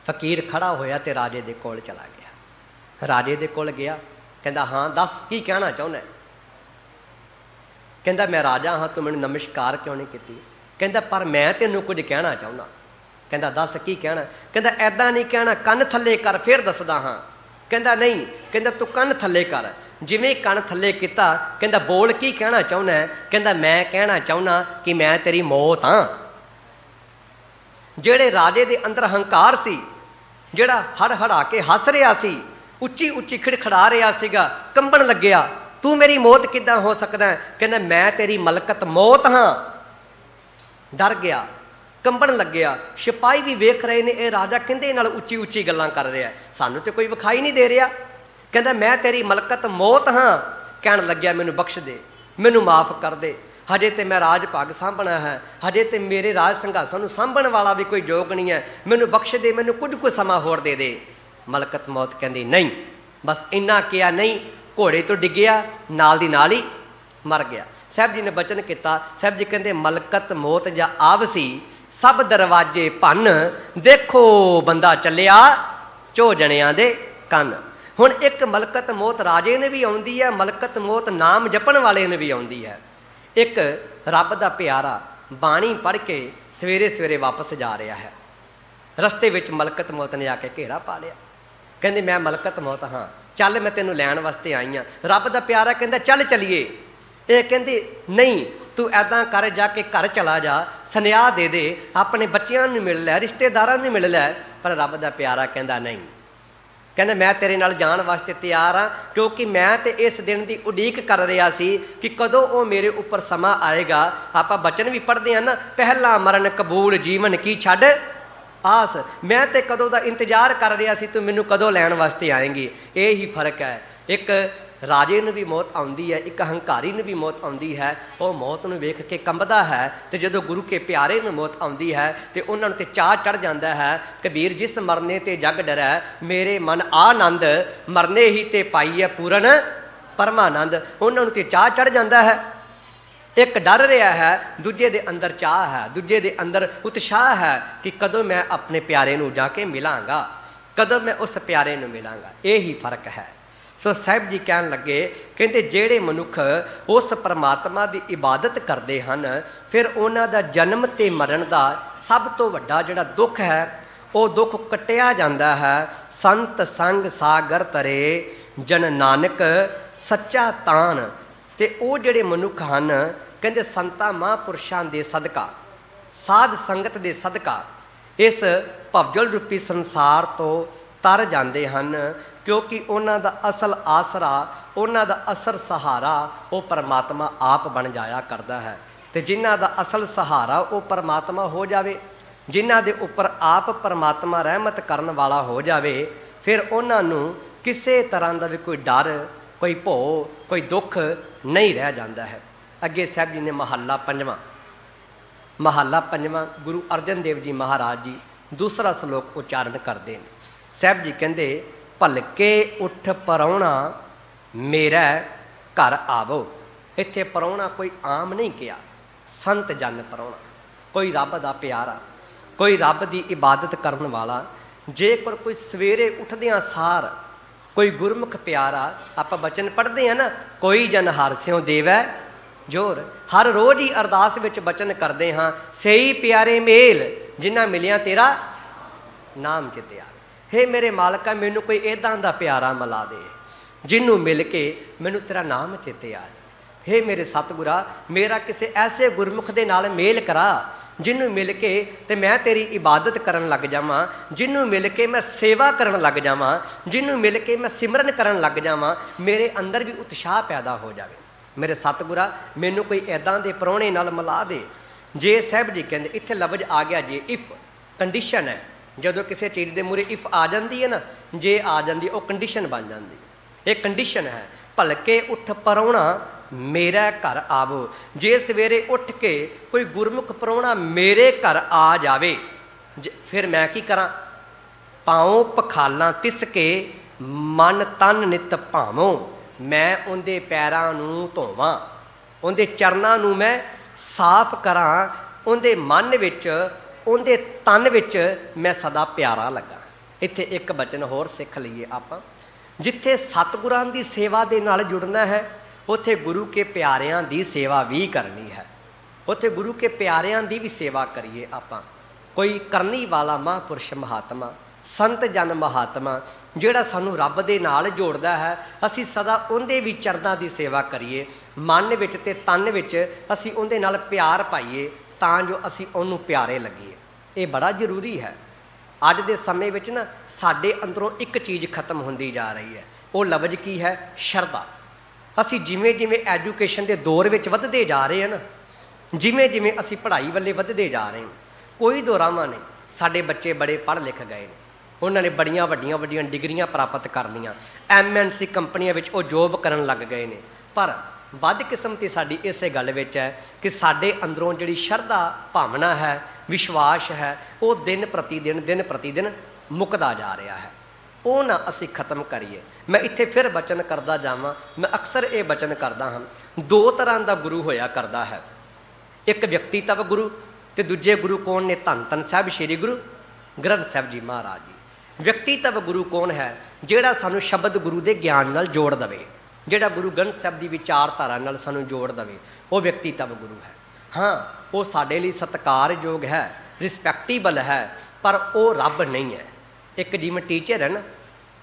ਫਕੀਰ ਖੜਾ ਹੋਇਆ ਤੇ ਰਾਜੇ ਦੇ ਕੋਲ ਚਲਾ ਗਿਆ। ਰਾਜੇ ਦੇ ਕੋਲ ਗਿਆ, ਕਹਿੰਦਾ ਹਾਂ ਦੱਸ ਕੀ ਕਹਿਣਾ ਚਾਹੁੰਦਾ। ਕਹਿੰਦਾ ਮੈਂ ਰਾਜਾ ਹਾਂ, ਤੂੰ ਮੈਨੂੰ ਨਮਸਕਾਰ ਕਿਉਂ ਨਹੀਂ ਕੀਤੀ। ਕਹਿੰਦਾ ਪਰ ਮੈਂ ਤੈਨੂੰ ਕੁਝ ਕਹਿਣਾ ਚਾਹੁੰਦਾ। ਕਹਿੰਦਾ ਦੱਸ ਕੀ ਕਹਿਣਾ। ਕਹਿੰਦਾ ਐਦਾਂ ਨਹੀਂ ਕਹਿਣਾ, ਕੰਨ ਥੱਲੇ ਕਰ ਫਿਰ ਦੱਸਦਾ ਹਾਂ। ਕਹਿੰਦਾ ਨਹੀਂ। ਕਹਿੰਦਾ ਤੂੰ ਕੰਨ ਥੱਲੇ ਕਰ। ਜਿਵੇਂ ਕੰਨ ਥੱਲੇ ਕੀਤਾ, ਕਹਿੰਦਾ ਬੋਲ ਕੀ ਕਹਿਣਾ ਚਾਹੁੰਦਾ। ਕਹਿੰਦਾ ਮੈਂ ਕਹਿਣਾ ਚਾਹੁੰਦਾ ਕਿ ਮੈਂ ਤੇਰੀ ਮੌਤ ਹਾਂ। ਜਿਹੜੇ ਰਾਜੇ ਦੇ ਅੰਦਰ ਹੰਕਾਰ ਸੀ, ਜਿਹੜਾ ਹੜ-ਹੜਾ ਕੇ ਹੱਸ ਰਿਹਾ ਸੀ, ਉੱਚੀ ਉੱਚੀ ਖਿੜਖੜਾ ਰਿਹਾ ਸੀਗਾ, ਕੰਬਣ ਲੱਗਿਆ। ਤੂੰ ਮੇਰੀ ਮੌਤ ਕਿੱਦਾਂ ਹੋ ਸਕਦਾ। ਕਹਿੰਦਾ ਮੈਂ ਤੇਰੀ ਮਲਕਤ ਮੌਤ ਹਾਂ। ਡਰ ਗਿਆ, ਕੰਬਣ ਲੱਗਿਆ। ਸਿਪਾਹੀ ਵੀ ਵੇਖ ਰਹੇ ਨੇ ਇਹ ਰਾਜਾ ਕਿਹਦੇ ਨਾਲ ਉੱਚੀ ਉੱਚੀ ਗੱਲਾਂ ਕਰ ਰਿਹਾ, ਸਾਨੂੰ ਤੇ ਕੋਈ ਵਿਖਾਈ ਨਹੀਂ ਦੇ ਰਿਹਾ। ਕਹਿੰਦਾ ਮੈਂ ਤੇਰੀ ਮਲਕਤ ਮੌਤ ਹਾਂ। ਕਹਿਣ ਲੱਗਿਆ ਮੈਨੂੰ ਬਖਸ਼ ਦੇ, ਮੈਨੂੰ ਮਾਫ ਕਰ ਦੇ, ਹਜੇ ਤੇ ਮੈਂ ਰਾਜ ਭਾਗ ਸਾਂਭਣਾ ਹੈ, ਹਜੇ ਤੇ ਮੇਰੇ ਰਾਜ ਸੰਘਾਸਨ ਨੂੰ ਸਾਂਭਣ ਵਾਲਾ ਵੀ ਕੋਈ ਯੋਗ ਨਹੀਂ ਹੈ, ਮੈਨੂੰ ਬਖਸ਼ ਦੇ, ਮੈਨੂੰ ਕੁਝ ਸਮਾਂ ਹੋਰ ਦੇ ਦੇ। ਮਲਕਤ ਮੌਤ ਕਹਿੰਦੀ ਨਹੀਂ। ਬਸ ਇੰਨਾ ਕਿਹਾ ਨਹੀਂ, ਘੋੜੇ ਤੋਂ ਡਿੱਗਿਆ, ਨਾਲ ਦੀ ਨਾਲ ਹੀ ਮਰ ਗਿਆ। ਸਾਹਿਬ ਜੀ ਨੇ ਬਚਨ ਕੀਤਾ। ਸਾਹਿਬ ਜੀ ਕਹਿੰਦੇ ਮਲਕਤ ਮੌਤ ਜਾਂ ਆਵਸੀ ਸਭ ਦਰਵਾਜ਼ੇ ਭੰਨ, ਦੇਖੋ ਬੰਦਾ ਚੱਲਿਆ ਚੋ ਜਣਿਆਂ ਦੇ ਕੰਨ। ਹੁਣ ਇੱਕ ਮਲਕਤ ਮੌਤ ਰਾਜੇ ਨੇ ਵੀ ਆਉਂਦੀ ਹੈ, ਮਲਕਤ ਮੌਤ ਨਾਮ ਜਪਣ ਵਾਲੇ ਨੇ ਵੀ ਆਉਂਦੀ ਹੈ। ਇੱਕ ਰੱਬ ਦਾ ਪਿਆਰਾ ਬਾਣੀ ਪੜ੍ਹ ਕੇ ਸਵੇਰੇ ਸਵੇਰੇ ਵਾਪਸ ਜਾ ਰਿਹਾ ਹੈ। ਰਸਤੇ ਵਿੱਚ ਮਲਕਤ ਮੌਤ ਨੇ ਆ ਕੇ ਘੇਰਾ ਪਾ ਲਿਆ। ਕਹਿੰਦੇ ਮੈਂ ਮਲਕਤ ਮੌਤ ਹਾਂ, ਚੱਲ ਮੈਂ ਤੈਨੂੰ ਲੈਣ ਵਾਸਤੇ ਆਈ ਹਾਂ। ਰੱਬ ਦਾ ਪਿਆਰਾ ਕਹਿੰਦਾ ਚੱਲ ਚੱਲੀਏ। ਇਹ ਕਹਿੰਦੀ ਨਹੀਂ, ਤੂੰ ਐਦਾਂ ਕਰ, ਜਾ ਕੇ ਘਰ ਚਲਾ ਜਾ, ਸੁਨੇਹਾ ਦੇ ਦੇ, ਆਪਣੇ ਬੱਚਿਆਂ ਨੂੰ ਮਿਲ ਲੈ, ਰਿਸ਼ਤੇਦਾਰਾਂ ਨੂੰ ਮਿਲ ਲੈ। ਪਰ ਰੱਬ ਦਾ ਪਿਆਰਾ ਕਹਿੰਦਾ ਨਹੀਂ, ਕਹਿੰਦਾ ਮੈਂ ਤੇਰੇ ਨਾਲ ਜਾਣ ਵਾਸਤੇ ਤਿਆਰ ਹਾਂ, ਕਿਉਂਕਿ ਮੈਂ ਤੇ ਇਸ ਦਿਨ ਦੀ ਉਡੀਕ ਕਰ ਰਿਹਾ ਸੀ ਕਿ ਕਦੋਂ ਉਹ ਮੇਰੇ ਉੱਪਰ ਸਮਾਂ ਆਏਗਾ। ਆਪਾਂ ਬਚਨ ਵੀ ਪੜ੍ਹਦੇ ਹਾਂ ਨਾ, ਪਹਿਲਾ ਮਰਨ ਕਬੂਲ ਜੀਵਨ ਕੀ ਛੱਡ ਆਸ। ਮੈਂ ਤੇ ਕਦੋਂ ਦਾ ਇੰਤਜ਼ਾਰ ਕਰ ਰਿਹਾ ਸੀ, ਤੂੰ ਮੈਨੂੰ ਕਦੋਂ ਲੈਣ ਵਾਸਤੇ ਆਏਂਗੀ। ਇਹ ਹੀ ਫਰਕ ਹੈ। ਇੱਕ ਰਾਜੇ ਨੂੰ ਵੀ ਮੌਤ ਆਉਂਦੀ ਹੈ, ਇੱਕ ਹੰਕਾਰੀ ਨੂੰ ਵੀ ਮੌਤ ਆਉਂਦੀ ਹੈ। ਉਹ ਮੌਤ ਨੂੰ ਵੇਖ ਕੇ ਕੰਬਦਾ ਹੈ, ਅਤੇ ਜਦੋਂ ਗੁਰੂ ਕੇ ਪਿਆਰੇ ਨੂੰ ਮੌਤ ਆਉਂਦੀ ਹੈ ਤੇ ਉਹਨਾਂ ਨੂੰ ਤੇ ਚਾਅ ਚੜ੍ਹ ਜਾਂਦਾ ਹੈ। ਕਬੀਰ ਜਿਸ ਮਰਨੇ ਤੇ ਜਗ ਡਰੈ, ਮੇਰੇ ਮਨ ਆਨੰਦ, ਮਰਨੇ ਹੀ ਤੇ ਪਾਈ ਹੈ ਪੂਰਨ ਪਰਮਾਨੰਦ। ਉਹਨਾਂ ਨੂੰ ਤੇ ਚਾਅ ਚੜ੍ਹ ਜਾਂਦਾ ਹੈ। ਇੱਕ ਡਰ ਰਿਹਾ ਹੈ, ਦੂਜੇ ਦੇ ਅੰਦਰ ਚਾਹ ਹੈ, ਦੂਜੇ ਦੇ ਅੰਦਰ ਉਤਸ਼ਾਹ ਹੈ ਕਿ ਕਦੋਂ ਮੈਂ ਆਪਣੇ ਪਿਆਰੇ ਨੂੰ ਜਾ ਕੇ ਮਿਲਾਂਗਾ, ਕਦੋਂ ਮੈਂ ਉਸ ਪਿਆਰੇ ਨੂੰ ਮਿਲਾਂਗਾ। ਇਹ ਹੀ ਫਰਕ ਹੈ। ਸੋ ਸਾਹਿਬ ਜੀ ਕਹਿਣ ਲੱਗੇ, ਕਹਿੰਦੇ ਜਿਹੜੇ ਮਨੁੱਖ ਉਸ ਪਰਮਾਤਮਾ ਦੀ ਇਬਾਦਤ ਕਰਦੇ ਹਨ, ਫਿਰ ਉਹਨਾਂ ਦਾ ਜਨਮ ਤੇ ਮਰਨ ਦਾ ਸਭ ਤੋਂ ਵੱਡਾ ਜਿਹੜਾ ਦੁੱਖ ਹੈ, ਉਹ ਦੁੱਖ ਕੱਟਿਆ ਜਾਂਦਾ ਹੈ। ਸੰਤ ਸੰਗ ਸਾਗਰ ਤਰੇ, ਜਨ ਨਾਨਕ ਸੱਚਾ ਤਾਣ। ਤੇ ਉਹ ਜਿਹੜੇ ਮਨੁੱਖ ਹਨ, ਕਹਿੰਦੇ ਸੰਤਾਂ ਮਹਾਂਪੁਰਸ਼ਾਂ ਦੇ ਸਦਕਾ, ਸਾਧ ਸੰਗਤ ਦੇ ਸਦਕਾ ਇਸ ਭਵਜਲ ਰੂਪੀ ਸੰਸਾਰ ਤੋਂ ਤਰ ਜਾਂਦੇ ਹਨ, ਕਿਉਂਕਿ ਉਹਨਾਂ ਦਾ ਅਸਲ ਆਸਰਾ, ਉਹਨਾਂ ਦਾ ਅਸਲ ਸਹਾਰਾ ਉਹ ਪਰਮਾਤਮਾ ਆਪ ਬਣ ਜਾਇਆ ਕਰਦਾ ਹੈ। ਅਤੇ ਜਿਨ੍ਹਾਂ ਦਾ ਅਸਲ ਸਹਾਰਾ ਉਹ ਪਰਮਾਤਮਾ ਹੋ ਜਾਵੇ, ਜਿਨ੍ਹਾਂ ਦੇ ਉੱਪਰ ਆਪ ਪਰਮਾਤਮਾ ਰਹਿਮਤ ਕਰਨ ਵਾਲਾ ਹੋ ਜਾਵੇ, ਫਿਰ ਉਹਨਾਂ ਨੂੰ ਕਿਸੇ ਤਰ੍ਹਾਂ ਦਾ ਵੀ ਕੋਈ ਡਰ, ਕੋਈ ਭੋ, ਕੋਈ ਦੁੱਖ ਨਹੀਂ ਰਹਿ ਜਾਂਦਾ ਹੈ। ਅੱਗੇ ਸਾਹਿਬ ਜੀ ਨੇ ਮਹੱਲਾ ਪੰਜਵਾਂ ਗੁਰੂ ਅਰਜਨ ਦੇਵ ਜੀ ਮਹਾਰਾਜ ਜੀ ਦੂਸਰਾ ਸ਼ਲੋਕ ਉਚਾਰਨ ਕਰਦੇ ਨੇ। ਸਾਹਿਬ ਜੀ ਕਹਿੰਦੇ, ਭਲਕੇ ਉੱਠ ਪਰਾਉਣਾ ਮੇਰਾ ਘਰ ਆਵੋ। ਇੱਥੇ ਪਰਾਉਣਾ ਕੋਈ ਆਮ ਨਹੀਂ ਕਿਹਾ, ਸੰਤ ਜਨ ਪਰਾਉਣਾ, ਕੋਈ ਰੱਬ ਦਾ ਪਿਆਰਾ, ਕੋਈ ਰੱਬ ਦੀ ਇਬਾਦਤ ਕਰਨ ਵਾਲਾ। ਜੇਕਰ ਕੋਈ ਸਵੇਰੇ ਉੱਠਦਿਆਂ ਸਾਰ ਕੋਈ ਗੁਰਮੁਖ ਪਿਆਰਾ, ਆਪਾਂ ਬਚਨ ਪੜ੍ਹਦੇ ਹਾਂ ਨਾ, ਕੋਈ ਜਨ ਹਰਿ ਸਿਉ ਦੇਵੈ ਜੋਰ। ਹਰ ਰੋਜ਼ ਹੀ ਅਰਦਾਸ ਵਿੱਚ ਬਚਨ ਕਰਦੇ ਹਾਂ, ਸਹੀ ਪਿਆਰੇ ਮੇਲ ਜਿਨ੍ਹਾਂ ਮਿਲਿਆ ਤੇਰਾ ਨਾਮ ਚਿੱਤੇ ਆ। ਹੇ ਮੇਰੇ ਮਾਲਕਾ, ਮੈਨੂੰ ਕੋਈ ਇੱਦਾਂ ਦਾ ਪਿਆਰਾ ਮਿਲਾ ਦੇ ਜਿਹਨੂੰ ਮਿਲ ਕੇ ਮੈਨੂੰ ਤੇਰਾ ਨਾਮ ਚੇਤੇ ਆ ਜਾਏ। ਹੇ ਮੇਰੇ ਸਤਿਗੁਰਾ, ਮੇਰਾ ਕਿਸੇ ਐਸੇ ਗੁਰਮੁਖ ਦੇ ਨਾਲ ਮੇਲ ਕਰਾ ਜਿਹਨੂੰ ਮਿਲ ਕੇ ਤੇ ਮੈਂ ਤੇਰੀ ਇਬਾਦਤ ਕਰਨ ਲੱਗ ਜਾਵਾਂ, ਜਿਹਨੂੰ ਮਿਲ ਕੇ ਮੈਂ ਸੇਵਾ ਕਰਨ ਲੱਗ ਜਾਵਾਂ, ਜਿਹਨੂੰ ਮਿਲ ਕੇ ਮੈਂ ਸਿਮਰਨ ਕਰਨ ਲੱਗ ਜਾਵਾਂ, ਮੇਰੇ ਅੰਦਰ ਵੀ ਉਤਸ਼ਾਹ ਪੈਦਾ ਹੋ ਜਾਵੇ। ਮੇਰੇ ਸਤਿਗੁਰਾ, ਮੈਨੂੰ ਕੋਈ ਇੱਦਾਂ ਦੇ ਪ੍ਰਾਹੁਣੇ ਨਾਲ ਮਿਲਾ ਦੇ। ਜੇ ਸਾਹਿਬ ਜੀ ਕਹਿੰਦੇ, ਇੱਥੇ ਲਫ਼ਜ਼ ਆ ਗਿਆ ਜੇ, ਇਫ ਕੰਡੀਸ਼ਨ ਹੈ। ਜਦੋਂ ਕਿਸੇ ਚੀਜ਼ ਦੇ ਮੂਹਰੇ ਇਫ ਆ ਜਾਂਦੀ ਹੈ ਨਾ, ਜੇ ਆ ਜਾਂਦੀ, ਉਹ ਕੰਡੀਸ਼ਨ ਬਣ ਜਾਂਦੀ। ਇਹ ਕੰਡੀਸ਼ਨ ਹੈ। ਭਲਕੇ ਉੱਠ ਪਰਾਉਣਾ ਮੇਰਾ ਘਰ ਆਵੋ। ਜੇ ਸਵੇਰੇ ਉੱਠ ਕੇ ਕੋਈ ਗੁਰਮੁਖ ਪ੍ਰਾਹੁਣਾ ਮੇਰੇ ਘਰ ਆ ਜਾਵੇ, ਫਿਰ ਮੈਂ ਕੀ ਕਰਾਂ? ਪਾਉ ਪਖਾਲਾਂ ਤਿਸ ਕੇ, ਮਨ ਤਨ ਨਿਤ ਭਾਵੋਂ। ਮੈਂ ਉਹਦੇ ਪੈਰਾਂ ਨੂੰ ਧੋਵਾਂ, ਉਹਦੇ ਚਰਨਾਂ ਨੂੰ ਮੈਂ ਸਾਫ਼ ਕਰਾਂ, ਉਹਦੇ ਮਨ ਵਿੱਚ, ਉਹਦੇ ਤਨ ਵਿੱਚ ਮੈਂ ਸਦਾ ਪਿਆਰਾ ਲੱਗਾ। ਇੱਥੇ ਇੱਕ ਬਚਨ ਹੋਰ ਸਿੱਖ ਲਈਏ ਆਪਾਂ, ਜਿੱਥੇ ਸਤਿਗੁਰਾਂ ਦੀ ਸੇਵਾ ਦੇ ਨਾਲ ਜੁੜਨਾ ਹੈ, ਉੱਥੇ ਗੁਰੂ ਕੇ ਪਿਆਰਿਆਂ ਦੀ ਸੇਵਾ ਵੀ ਕਰਨੀ ਹੈ। ਉੱਥੇ ਗੁਰੂ ਕੇ ਪਿਆਰਿਆਂ ਦੀ ਵੀ ਸੇਵਾ ਕਰੀਏ ਆਪਾਂ। ਕੋਈ ਕਰਨੀ ਵਾਲਾ ਮਹਾਂਪੁਰਸ਼ ਮਹਾਤਮਾ, ਸੰਤ ਜਨ ਮਹਾਤਮਾ, ਜਿਹੜਾ ਸਾਨੂੰ ਰੱਬ ਦੇ ਨਾਲ ਜੋੜਦਾ ਹੈ, ਅਸੀਂ ਸਦਾ ਉਹਦੇ ਵੀ ਚਰਨਾਂ ਦੀ ਸੇਵਾ ਕਰੀਏ। ਮਨ ਵਿੱਚ ਤੇ ਤਨ ਵਿੱਚ ਅਸੀਂ ਉਹਦੇ ਨਾਲ ਪਿਆਰ ਪਾਈਏ, ਤਾਂ ਜੋ ਅਸੀਂ ਉਹਨੂੰ ਪਿਆਰੇ ਲੱਗੀਏ। ਇਹ ਬੜਾ ਜ਼ਰੂਰੀ ਹੈ। ਅੱਜ ਦੇ ਸਮੇਂ ਵਿੱਚ ਨਾ ਸਾਡੇ ਅੰਦਰੋਂ ਇੱਕ ਚੀਜ਼ ਖਤਮ ਹੁੰਦੀ ਜਾ ਰਹੀ ਹੈ। ਉਹ ਲਫ਼ਜ਼ ਕੀ ਹੈ? ਸ਼ਰਧਾ। ਅਸੀਂ ਜਿਵੇਂ ਜਿਵੇਂ ਐਜੂਕੇਸ਼ਨ ਦੇ ਦੌਰ ਵਿੱਚ ਵੱਧਦੇ ਜਾ ਰਹੇ ਹਾਂ ਨਾ, ਜਿਵੇਂ ਜਿਵੇਂ ਅਸੀਂ ਪੜ੍ਹਾਈ ਵੱਲੇ ਵੱਧਦੇ ਜਾ ਰਹੇ ਹਾਂ, ਕੋਈ ਦੋਰਾਵਾਂ ਨਹੀਂ। ਸਾਡੇ ਬੱਚੇ ਬੜੇ ਪੜ੍ਹ ਲਿਖ ਗਏ ਨੇ, ਉਹਨਾਂ ਨੇ ਬੜੀਆਂ ਵੱਡੀਆਂ ਡਿਗਰੀਆਂ ਪ੍ਰਾਪਤ ਕਰ ਲਈਆਂ, MNC ਕੰਪਨੀਆਂ ਵਿੱਚ ਉਹ ਜੋਬ ਕਰਨ ਲੱਗ ਗਏ ਨੇ। ਪਰ ਬਦਕਿਸਮਤੀ ਸਾਡੀ ਇਸੇ ਗੱਲ ਵਿੱਚ ਹੈ ਕਿ ਸਾਡੇ ਅੰਦਰੋਂ ਜਿਹੜੀ ਸ਼ਰਧਾ ਭਾਵਨਾ ਹੈ, ਵਿਸ਼ਵਾਸ ਹੈ, ਉਹ ਦਿਨ ਪ੍ਰਤੀ ਦਿਨ ਮੁੱਕਦਾ ਜਾ ਰਿਹਾ ਹੈ। ਉਹ ਨਾ ਅਸੀਂ ਖਤਮ ਕਰੀਏ। ਮੈਂ ਇੱਥੇ ਫਿਰ ਬਚਨ ਕਰਦਾ ਜਾਵਾਂ, ਮੈਂ ਅਕਸਰ ਇਹ ਬਚਨ ਕਰਦਾ ਹਾਂ, ਦੋ ਤਰ੍ਹਾਂ ਦਾ ਗੁਰੂ ਹੋਇਆ ਕਰਦਾ ਹੈ। ਇੱਕ ਵਿਅਕਤੀਤਵ ਗੁਰੂ ਅਤੇ ਦੂਜੇ ਗੁਰੂ ਕੌਣ ਨੇ? ਧੰਨ ਧੰਨ ਸਾਹਿਬ ਸ਼੍ਰੀ ਗੁਰੂ ਗ੍ਰੰਥ ਸਾਹਿਬ ਜੀ ਮਹਾਰਾਜ ਜੀ। ਵਿਅਕਤੀਤਵ ਗੁਰੂ ਕੌਣ ਹੈ? ਜਿਹੜਾ ਸਾਨੂੰ ਸ਼ਬਦ ਗੁਰੂ ਦੇ ਗਿਆਨ ਨਾਲ ਜੋੜ ਦੇਵੇ, ਜਿਹੜਾ ਗੁਰੂ ਗ੍ਰੰਥ ਸਾਹਿਬ ਦੀ ਵਿਚਾਰਧਾਰਾ ਨਾਲ ਸਾਨੂੰ ਜੋੜ ਦੇਵੇ, ਉਹ ਵਿਅਕਤੀ ਤਬ ਗੁਰੂ ਹੈ। ਹਾਂ, ਉਹ ਸਾਡੇ ਲਈ ਸਤਿਕਾਰਯੋਗ ਹੈ, ਰਿਸਪੈਕਟੇਬਲ ਹੈ, ਪਰ ਉਹ ਰੱਬ ਨਹੀਂ ਹੈ। ਇੱਕ ਜਿਵੇਂ ਟੀਚਰ ਹੈ ਨਾ,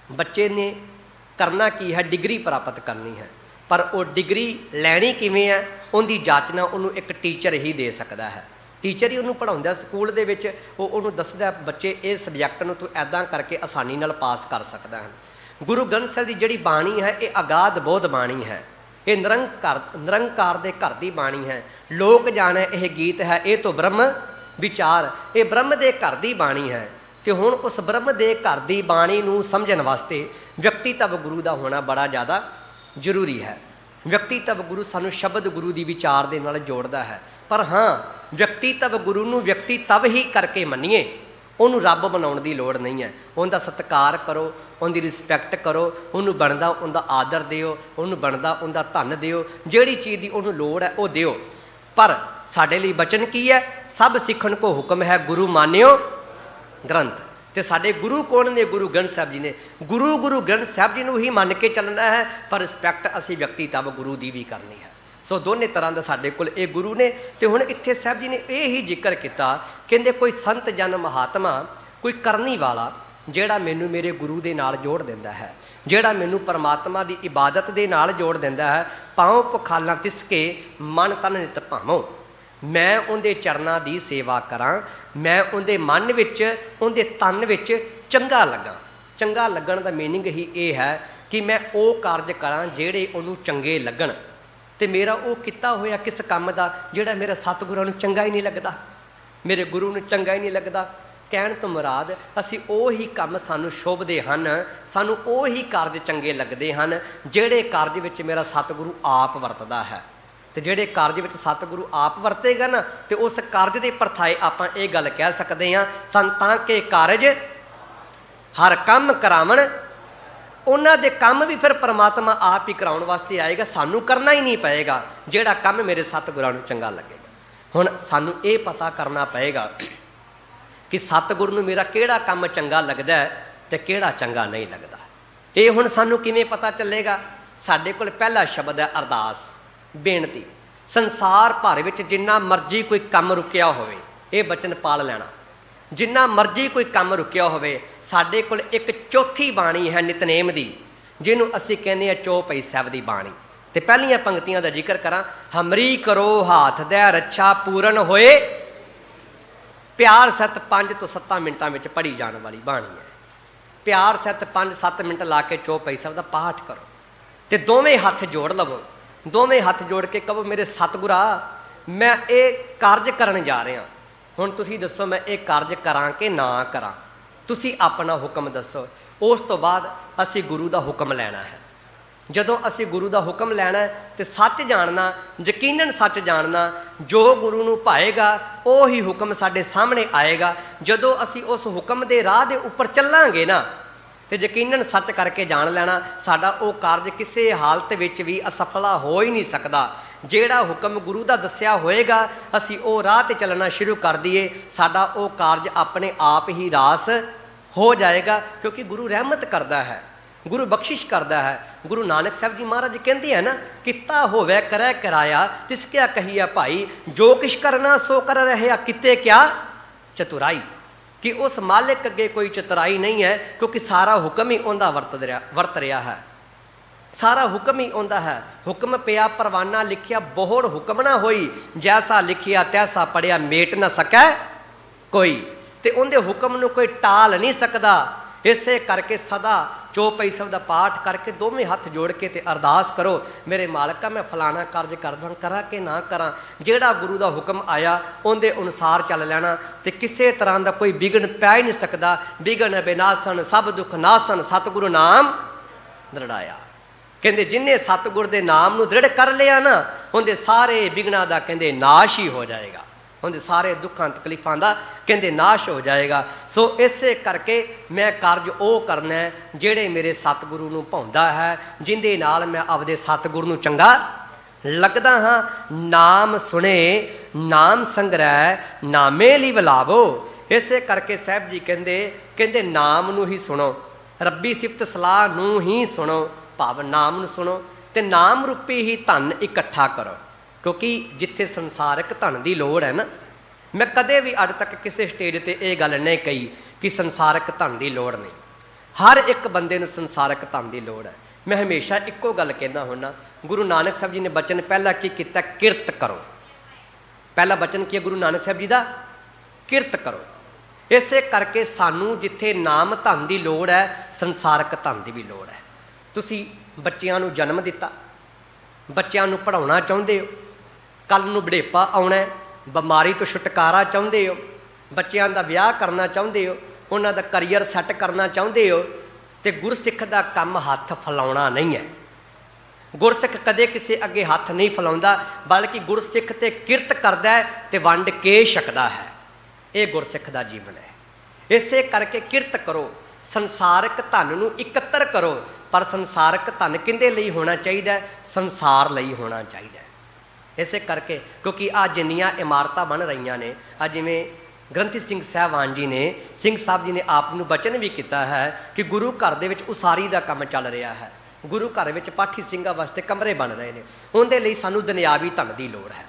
ਬੱਚੇ ਨੇ ਕਰਨਾ ਕੀ ਹੈ, ਡਿਗਰੀ ਪ੍ਰਾਪਤ ਕਰਨੀ ਹੈ, ਪਰ ਉਹ ਡਿਗਰੀ ਲੈਣੀ ਕਿਵੇਂ ਹੈ, ਉਹਦੀ ਜਾਚਨਾ ਉਹਨੂੰ ਇੱਕ ਟੀਚਰ ਹੀ ਦੇ ਸਕਦਾ ਹੈ। ਟੀਚਰ ਹੀ ਉਹਨੂੰ ਪੜ੍ਹਾਉਂਦਾ ਸਕੂਲ ਦੇ ਵਿੱਚ, ਉਹ ਉਹਨੂੰ ਦੱਸਦਾ ਬੱਚੇ ਇਹ ਸਬਜੈਕਟ ਨੂੰ ਤੂੰ ਐਦਾਂ ਕਰਕੇ ਆਸਾਨੀ ਨਾਲ ਪਾਸ ਕਰ ਸਕਦਾ ਹੈ। ਗੁਰੂ ਗ੍ਰੰਥ ਸਾਹਿਬ ਦੀ ਜਿਹੜੀ ਬਾਣੀ ਹੈ, ਇਹ ਅਗਾਧ ਬੋਧ ਬਾਣੀ ਹੈ, ਇਹ ਨਿਰੰਕਾਰ ਦੇ ਘਰ ਦੀ ਬਾਣੀ ਹੈ। ਲੋਕ ਜਾਣੇ ਇਹ ਗੀਤ ਹੈ, ਇਹ ਤੋਂ ਬ੍ਰਹਮ ਵਿਚਾਰ, ਇਹ ਬ੍ਰਹਮ ਦੇ ਘਰ ਦੀ ਬਾਣੀ ਹੈ। ਤੇ ਹੁਣ ਉਸ ਬ੍ਰਹਮ ਦੇ ਘਰ ਦੀ ਬਾਣੀ ਨੂੰ ਸਮਝਣ ਵਾਸਤੇ ਵਿਅਕਤੀਤਵ ਗੁਰੂ ਦਾ ਹੋਣਾ ਬੜਾ ਜ਼ਿਆਦਾ ਜ਼ਰੂਰੀ ਹੈ। ਵਿਅਕਤੀਤਵ ਗੁਰੂ ਸਾਨੂੰ ਸ਼ਬਦ ਗੁਰੂ ਦੀ ਵਿਚਾਰ ਦੇ ਨਾਲ ਜੋੜਦਾ ਹੈ। ਪਰ ਹਾਂ, ਵਿਅਕਤੀਤਵ ਗੁਰੂ ਨੂੰ ਵਿਅਕਤੀਤਵ ਹੀ ਕਰਕੇ ਮੰਨੀਏ, ਉਹਨੂੰ ਰੱਬ ਬਣਾਉਣ ਦੀ ਲੋੜ ਨਹੀਂ ਹੈ। ਉਹਦਾ ਸਤਿਕਾਰ ਕਰੋ, ਉਹਦੀ ਰਿਸਪੈਕਟ ਕਰੋ, ਉਹਨੂੰ ਬਣਦਾ ਉਹਦਾ ਆਦਰ ਦਿਓ, ਉਹਨੂੰ ਬਣਦਾ ਉਹਦਾ ਧਨ ਦਿਓ, ਜਿਹੜੀ ਚੀਜ਼ ਦੀ ਉਹਨੂੰ ਲੋੜ ਹੈ ਉਹ ਦਿਓ। ਪਰ ਸਾਡੇ ਲਈ ਬਚਨ ਕੀ ਹੈ? ਸਭ ਸਿੱਖਣ ਕੋ ਹੁਕਮ ਹੈ, ਗੁਰੂ ਮਾਨਿਓ ਗ੍ਰੰਥ। ਤੇ ਸਾਡੇ ਗੁਰੂ ਕੌਣ ਨੇ? ਗੁਰੂ ਗ੍ਰੰਥ ਸਾਹਿਬ ਜੀ ਨੇ। ਗੁਰੂ ਗ੍ਰੰਥ ਸਾਹਿਬ ਜੀ ਨੂੰ ਹੀ ਮੰਨ ਕੇ ਚੱਲਣਾ ਹੈ, ਪਰ ਰਿਸਪੈਕਟ ਅਸੀਂ ਵਿਅਕਤੀਤਵ ਗੁਰੂ ਦੀ ਵੀ ਕਰਨੀ ਹੈ। ਸੋ ਦੋਨੇ ਤਰ੍ਹਾਂ ਦਾ ਸਾਡੇ ਕੋਲ ਇਹ ਗੁਰੂ ਨੇ। ਤੇ ਹੁਣ ਇੱਥੇ ਸਾਹਿਬ ਜੀ ਨੇ ਇਹ ਹੀ ਜ਼ਿਕਰ ਕੀਤਾ, ਕਹਿੰਦੇ ਕੋਈ ਸੰਤ ਜਨ ਮਹਾਤਮਾ, ਕੋਈ ਕਰਨੀ ਵਾਲਾ, ਜਿਹੜਾ ਮੈਨੂੰ ਮੇਰੇ ਗੁਰੂ ਦੇ ਨਾਲ ਜੋੜ ਦਿੰਦਾ ਹੈ, ਜਿਹੜਾ ਮੈਨੂੰ ਪਰਮਾਤਮਾ ਦੀ ਇਬਾਦਤ ਦੇ ਨਾਲ ਜੋੜ ਦਿੰਦਾ ਹੈ। ਪਾਉ ਪਖਾਲਾਂ ਤਿਸਕੇ ਮਨ ਤਨ ਨਿਤ ਭਾਵੋਂ, ਮੈਂ ਉਹਦੇ ਚਰਨਾਂ ਦੀ ਸੇਵਾ ਕਰਾਂ, ਮੈਂ ਉਹਦੇ ਮਨ ਵਿੱਚ, ਉਹਦੇ ਤਨ ਵਿੱਚ ਚੰਗਾ ਲੱਗਾ। ਚੰਗਾ ਲੱਗਣ ਦਾ ਮੀਨਿੰਗ ਹੀ ਇਹ ਹੈ ਕਿ ਮੈਂ ਉਹ ਕਾਰਜ ਕਰਾਂ ਜਿਹੜੇ ਉਹਨੂੰ ਚੰਗੇ ਲੱਗਣ। ਤੇ ਮੇਰਾ ਉਹ ਕੀਤਾ ਹੋਇਆ ਕਿਸ ਕੰਮ ਦਾ ਜਿਹੜਾ ਮੇਰੇ ਸਤਿਗੁਰਾਂ ਨੂੰ ਚੰਗਾ ਹੀ ਨਹੀਂ ਲੱਗਦਾ, ਮੇਰੇ ਗੁਰੂ ਨੂੰ ਚੰਗਾ ਹੀ ਨਹੀਂ ਲੱਗਦਾ। ਕਹਿਣ ਤੋਂ ਮੁਰਾਦ ਅਸੀਂ ਉਹੀ ਕੰਮ ਸਾਨੂੰ ਸ਼ੋਭਦੇ ਹਨ, ਸਾਨੂੰ ਉਹੀ ਕਾਰਜ ਚੰਗੇ ਲੱਗਦੇ ਹਨ ਜਿਹੜੇ ਕਾਰਜ ਵਿੱਚ ਮੇਰਾ ਸਤਿਗੁਰੂ ਆਪ ਵਰਤਦਾ ਹੈ। ਤੇ ਜਿਹੜੇ ਕਾਰਜ ਵਿੱਚ ਸਤਿਗੁਰੂ ਆਪ ਵਰਤੇਗਾ ਨਾ, ਤੇ ਉਸ ਕਾਰਜ ਦੇ ਪਰਥਾਏ ਆਪਾਂ ਇਹ ਗੱਲ ਕਹਿ ਸਕਦੇ ਹਾਂ, ਸੰਤਾਂ ਕੇ ਕਾਰਜ ਹਰ ਕੰਮ ਕਰਾਵਣ। ਉਹਨਾਂ ਦੇ ਕੰਮ ਵੀ ਫਿਰ ਪਰਮਾਤਮਾ ਆਪ ਹੀ ਕਰਾਉਣ ਵਾਸਤੇ ਆਏਗਾ, ਸਾਨੂੰ ਕਰਨਾ ਹੀ ਨਹੀਂ ਪਏਗਾ, ਜਿਹੜਾ ਕੰਮ ਮੇਰੇ ਸਤਿਗੁਰਾਂ ਨੂੰ ਚੰਗਾ ਲੱਗੇਗਾ। ਹੁਣ ਸਾਨੂੰ ਇਹ ਪਤਾ ਕਰਨਾ ਪਏਗਾ ਕਿ ਸਤਿਗੁਰੂ ਨੂੰ ਮੇਰਾ ਕਿਹੜਾ ਕੰਮ ਚੰਗਾ ਲੱਗਦਾ ਹੈ ਤੇ ਕਿਹੜਾ ਚੰਗਾ ਨਹੀਂ ਲੱਗਦਾ। ਇਹ ਹੁਣ ਸਾਨੂੰ ਕਿਵੇਂ ਪਤਾ ਚੱਲੇਗਾ? ਸਾਡੇ ਕੋਲ ਪਹਿਲਾ ਸ਼ਬਦ ਹੈ ਅਰਦਾਸ, ਬੇਨਤੀ। ਸੰਸਾਰ ਭਰ ਵਿੱਚ ਜਿੰਨਾ ਮਰਜ਼ੀ ਕੋਈ ਕੰਮ ਰੁਕਿਆ ਹੋਵੇ, ਇਹ ਬਚਨ ਪਾਲ ਲੈਣਾ, ਜਿੰਨਾ ਮਰਜ਼ੀ ਕੋਈ ਕੰਮ ਰੁਕਿਆ ਹੋਵੇ, ਸਾਡੇ ਕੋਲ ਇੱਕ ਚੌਥੀ ਬਾਣੀ ਹੈ ਨਿਤਨੇਮ ਦੀ, ਜਿਹਨੂੰ ਅਸੀਂ ਕਹਿੰਦੇ ਹਾਂ ਚੌਪਈ ਸਾਹਿਬ ਦੀ ਬਾਣੀ। ਤੇ ਪਹਿਲੀਆਂ ਪੰਕਤੀਆਂ ਦਾ ਜ਼ਿਕਰ ਕਰਾਂ, ਹਮਰੀ ਕਰੋ ਹਾਥ ਦੇ ਰੱਛਾ ਪੂਰਨ ਹੋਏ, ਪਿਆਰ ਸਤ 5 ਤੋਂ 7 ਮਿੰਟਾਂ ਵਿੱਚ ਪੜ੍ਹੀ ਜਾਣ ਵਾਲੀ ਬਾਣੀ ਹੈ। ਪਿਆਰ ਸਤ 5-7 ਮਿੰਟ ਲਾ ਕੇ ਚੌਪਈ ਸਾਹਿਬ ਦਾ ਪਾਠ ਕਰੋ ਤੇ ਦੋਵੇਂ ਹੱਥ ਜੋੜ ਲਵੋ। ਦੋਵੇਂ ਹੱਥ ਜੋੜ ਕੇ ਕਹੋ, ਮੇਰੇ ਸਤਿਗੁਰਾ, ਮੈਂ ਇਹ ਕਾਰਜ ਕਰਨ ਜਾ ਰਿਹਾ, ਹੁਣ ਤੁਸੀਂ ਦੱਸੋ ਮੈਂ ਇਹ ਕਾਰਜ ਕਰਾਂ ਕਿ ਨਾ ਕਰਾਂ, ਤੁਸੀਂ ਆਪਣਾ ਹੁਕਮ ਦੱਸੋ। ਉਸ ਤੋਂ ਬਾਅਦ ਅਸੀਂ ਗੁਰੂ ਦਾ ਹੁਕਮ ਲੈਣਾ ਹੈ। ਜਦੋਂ ਅਸੀਂ ਗੁਰੂ ਦਾ ਹੁਕਮ ਲੈਣਾ ਤੇ ਸੱਚ ਜਾਣਨਾ, ਯਕੀਨਨ ਸੱਚ ਜਾਣਨਾ, ਜੋ ਗੁਰੂ ਨੂੰ ਭਾਏਗਾ ਉਹੀ ਹੁਕਮ ਸਾਡੇ ਸਾਹਮਣੇ ਆਏਗਾ। ਜਦੋਂ ਅਸੀਂ ਉਸ ਹੁਕਮ ਦੇ ਰਾਹ ਦੇ ਉੱਪਰ ਚੱਲਾਂਗੇ ਨਾ, ਤੇ ਯਕੀਨਨ ਸੱਚ ਕਰਕੇ ਜਾਣ ਲੈਣਾ, ਸਾਡਾ ਉਹ ਕਾਰਜ ਕਿਸੇ ਹਾਲਤ ਵਿੱਚ ਵੀ ਅਸਫਲਾ ਹੋ ਹੀ ਨਹੀਂ ਸਕਦਾ। ਜਿਹੜਾ ਹੁਕਮ ਗੁਰੂ ਦਾ ਦੱਸਿਆ ਹੋਏਗਾ, ਅਸੀਂ ਉਹ ਰਾਹ ਤੇ ਚੱਲਣਾ ਸ਼ੁਰੂ ਕਰ ਦਈਏ, ਸਾਡਾ ਉਹ ਕਾਰਜ ਆਪਣੇ ਆਪ ਹੀ ਰਾਸ ਹੋ ਜਾਏਗਾ। ਕਿਉਂਕਿ ਗੁਰੂ ਰਹਿਮਤ ਕਰਦਾ ਹੈ, ਗੁਰੂ ਬਖਸ਼ਿਸ਼ ਕਰਦਾ ਹੈ। ਗੁਰੂ ਨਾਨਕ ਸਾਹਿਬ ਜੀ ਮਹਾਰਾਜ ਕਹਿੰਦੇ ਹੈ ਨਾ, ਕੀਤਾ ਹੋਵੇ ਕਰੈ ਕਰਾਇਆ, ਤਿਸ ਕਿਆ ਕਹੀਆ ਭਾਈ, ਜੋ ਕਿਛ ਕਰਨਾ ਸੋ ਕਰ ਰਹਿਆ, ਕਿਤੇ ਕਿਆ ਚਤੁਰਾਈ। ਕਿ ਉਸ ਮਾਲਿਕ ਅੱਗੇ ਕੋਈ ਚਤੁਰਾਈ ਨਹੀਂ ਹੈ, ਕਿਉਂਕਿ ਸਾਰਾ ਹੁਕਮ ਹੀ ਉਹਦਾ ਵਰਤ ਰਿਹਾ ਹੈ, ਸਾਰਾ ਹੁਕਮ ਹੀ ਉਹਦਾ ਹੈ। ਹੁਕਮ ਪਿਆ ਪਰਵਾਨਾ ਲਿਖਿਆ, ਬੋਹੜ ਹੁਕਮ ਨਾ ਹੋਈ, ਜੈਸਾ ਲਿਖਿਆ ਤੈਸਾ ਪੜਿਆ, ਮੇਟ ਨਾ ਸਕੈ ਕੋਈ। ਤੇ ਉਹਦੇ ਹੁਕਮ ਨੂੰ ਕੋਈ ਟਾਲ ਨਹੀਂ ਸਕਦਾ। ਇਸੇ ਕਰਕੇ ਸਦਾ ਚੌਪਈ ਸਾਹਿਬ ਦਾ ਪਾਠ ਕਰਕੇ ਦੋਵੇਂ ਹੱਥ ਜੋੜ ਕੇ ਤੇ ਅਰਦਾਸ ਕਰੋ, ਮੇਰੇ ਮਾਲਕਾ ਮੈਂ ਫਲਾਣਾ ਕਾਰਜ ਕਰਦਾ, ਕਰਾਂ ਕਿ ਨਾ ਕਰਾਂ। ਜਿਹੜਾ ਗੁਰੂ ਦਾ ਹੁਕਮ ਆਇਆ ਉਹਦੇ ਅਨੁਸਾਰ ਚੱਲ ਲੈਣਾ, ਤੇ ਕਿਸੇ ਤਰ੍ਹਾਂ ਦਾ ਕੋਈ ਵਿਘਨ ਪੈ ਹੀ ਨਹੀਂ ਸਕਦਾ। ਵਿਘਨ ਬਿਨਾਸਨ ਸਭ ਦੁੱਖ ਨਾਸਨ, ਸਤਿਗੁਰੂ ਨਾਮ ਦ੍ਰਿੜਾਇਆ। ਕਹਿੰਦੇ ਜਿੰਨੇ ਸਤਿਗੁਰ ਦੇ ਨਾਮ ਨੂੰ ਦ੍ਰਿੜ ਕਰ ਲਿਆ ਨਾ, ਉਹਦੇ ਸਾਰੇ ਵਿਘਨਾਂ ਦਾ ਕਹਿੰਦੇ ਨਾਸ਼ ਹੀ ਹੋ ਜਾਏਗਾ, ਉਹਦੇ ਸਾਰੇ ਦੁੱਖਾਂ ਤਕਲੀਫਾਂ ਦਾ ਕਹਿੰਦੇ ਨਾਸ਼ ਹੋ ਜਾਏਗਾ। ਸੋ ਇਸੇ ਕਰਕੇ ਮੈਂ ਕਾਰਜ ਉਹ ਕਰਨਾ ਜਿਹੜੇ ਮੇਰੇ ਸਤਿਗੁਰੂ ਨੂੰ ਭਾਉਂਦਾ ਹੈ, ਜਿਹਦੇ ਨਾਲ ਮੈਂ ਆਪਦੇ ਸਤਿਗੁਰੂ ਨੂੰ ਚੰਗਾ ਲੱਗਦਾ ਹਾਂ। ਨਾਮ ਸੁਣੇ ਨਾਮ ਸੰਗ੍ਰਹਿ, ਨਾਮੇ ਲਈ ਬੁਲਾਵੋ। ਇਸੇ ਕਰਕੇ ਸਾਹਿਬ ਜੀ ਕਹਿੰਦੇ ਨਾਮ ਨੂੰ ਹੀ ਸੁਣੋ, ਰੱਬੀ ਸਿਫਤ ਸਲਾਹ ਨੂੰ ਹੀ ਸੁਣੋ, ਭਾਵ ਨਾਮ ਨੂੰ ਸੁਣੋ, ਤੇ ਨਾਮ ਰੂਪੀ ਹੀ ਧਨ ਇਕੱਠਾ ਕਰੋ। ਕਿਉਂਕਿ ਜਿੱਥੇ ਸੰਸਾਰਕ ਧਨ ਦੀ ਲੋੜ ਹੈ ਨਾ, ਮੈਂ ਕਦੇ ਵੀ ਅੱਜ ਤੱਕ ਕਿਸੇ ਸਟੇਜ ਤੇ ਇਹ ਗੱਲ ਨਹੀਂ ਕਹੀ ਕਿ ਸੰਸਾਰਕ ਧਨ ਦੀ ਲੋੜ ਨਹੀਂ। ਹਰ ਇੱਕ ਬੰਦੇ ਨੂੰ ਸੰਸਾਰਕ ਧਨ ਦੀ ਲੋੜ ਹੈ। ਮੈਂ ਹਮੇਸ਼ਾ ਇੱਕੋ ਗੱਲ ਕਹਿੰਦਾ ਹੁੰਦਾ, ਗੁਰੂ ਨਾਨਕ ਸਾਹਿਬ ਜੀ ਨੇ ਬਚਨ ਪਹਿਲਾਂ ਕੀ ਕੀਤਾ? ਕਿਰਤ ਕਰੋ। ਪਹਿਲਾ ਬਚਨ ਕੀ ਹੈ ਗੁਰੂ ਨਾਨਕ ਸਾਹਿਬ ਜੀ ਦਾ? ਕਿਰਤ ਕਰੋ। ਇਸੇ ਕਰਕੇ ਸਾਨੂੰ ਜਿੱਥੇ ਨਾਮ ਧਨ ਦੀ ਲੋੜ ਹੈ, ਸੰਸਾਰਕ ਧਨ ਦੀ ਵੀ ਲੋੜ ਹੈ। ਤੁਸੀਂ ਬੱਚਿਆਂ ਨੂੰ ਜਨਮ ਦਿੱਤਾ, ਬੱਚਿਆਂ ਨੂੰ ਪੜ੍ਹਾਉਣਾ ਚਾਹੁੰਦੇ ਹੋ, ਕੱਲ੍ਹ ਨੂੰ ਬੁਢੇਪਾ ਆਉਣਾ, ਬਿਮਾਰੀ ਤੋਂ ਛੁਟਕਾਰਾ ਚਾਹੁੰਦੇ ਹੋ, ਬੱਚਿਆਂ ਦਾ ਵਿਆਹ ਕਰਨਾ ਚਾਹੁੰਦੇ ਹੋ, ਉਹਨਾਂ ਦਾ ਕਰੀਅਰ ਸੈੱਟ ਕਰਨਾ ਚਾਹੁੰਦੇ ਹੋ, ਤੇ ਗੁਰਸਿੱਖ ਦਾ ਕੰਮ ਹੱਥ ਫੈਲਾਉਣਾ ਨਹੀਂ ਹੈ। ਗੁਰਸਿੱਖ ਕਦੇ ਕਿਸੇ ਅੱਗੇ ਹੱਥ ਨਹੀਂ ਫੈਲਾਉਂਦਾ, ਬਲਕਿ ਗੁਰਸਿੱਖ ਤੇ ਕਿਰਤ ਕਰਦਾ ਹੈ ਤੇ ਵੰਡ ਕੇ ਛਕਦਾ ਹੈ। ਇਹ ਗੁਰਸਿੱਖ ਦਾ ਜੀਵਨ ਹੈ। ਇਸੇ ਕਰਕੇ ਕਿਰਤ ਕਰੋ, ਸੰਸਾਰਕ ਧਨ ਨੂੰ ਇਕੱਤਰ ਕਰੋ। ਪਰ ਸੰਸਾਰਕ ਧਨ ਕਿਹਦੇ ਲਈ ਹੋਣਾ ਚਾਹੀਦਾ? ਸੰਸਾਰ ਲਈ ਹੋਣਾ ਚਾਹੀਦਾ। ਇਸੇ ਕਰਕੇ ਕਿਉਂਕਿ ਆਹ ਜਿੰਨੀਆਂ ਇਮਾਰਤਾਂ ਬਣ ਰਹੀਆਂ ਨੇ, ਆ ਜਿਵੇਂ ਗ੍ਰੰਥੀ ਸਿੰਘ ਸਾਹਿਬਾਨ ਜੀ ਨੇ, ਸਿੰਘ ਸਾਹਿਬ ਜੀ ਨੇ ਆਪ ਨੂੰ ਬਚਨ ਵੀ ਕੀਤਾ ਹੈ ਕਿ ਗੁਰੂ ਘਰ ਦੇ ਵਿੱਚ ਉਸਾਰੀ ਦਾ ਕੰਮ ਚੱਲ ਰਿਹਾ ਹੈ, ਗੁਰੂ ਘਰ ਵਿੱਚ ਪਾਠੀ ਸਿੰਘਾਂ ਵਾਸਤੇ ਕਮਰੇ ਬਣ ਰਹੇ ਨੇ, ਉਹਦੇ ਲਈ ਸਾਨੂੰ ਦੁਨਿਆਵੀ ਧਨ ਦੀ ਲੋੜ ਹੈ।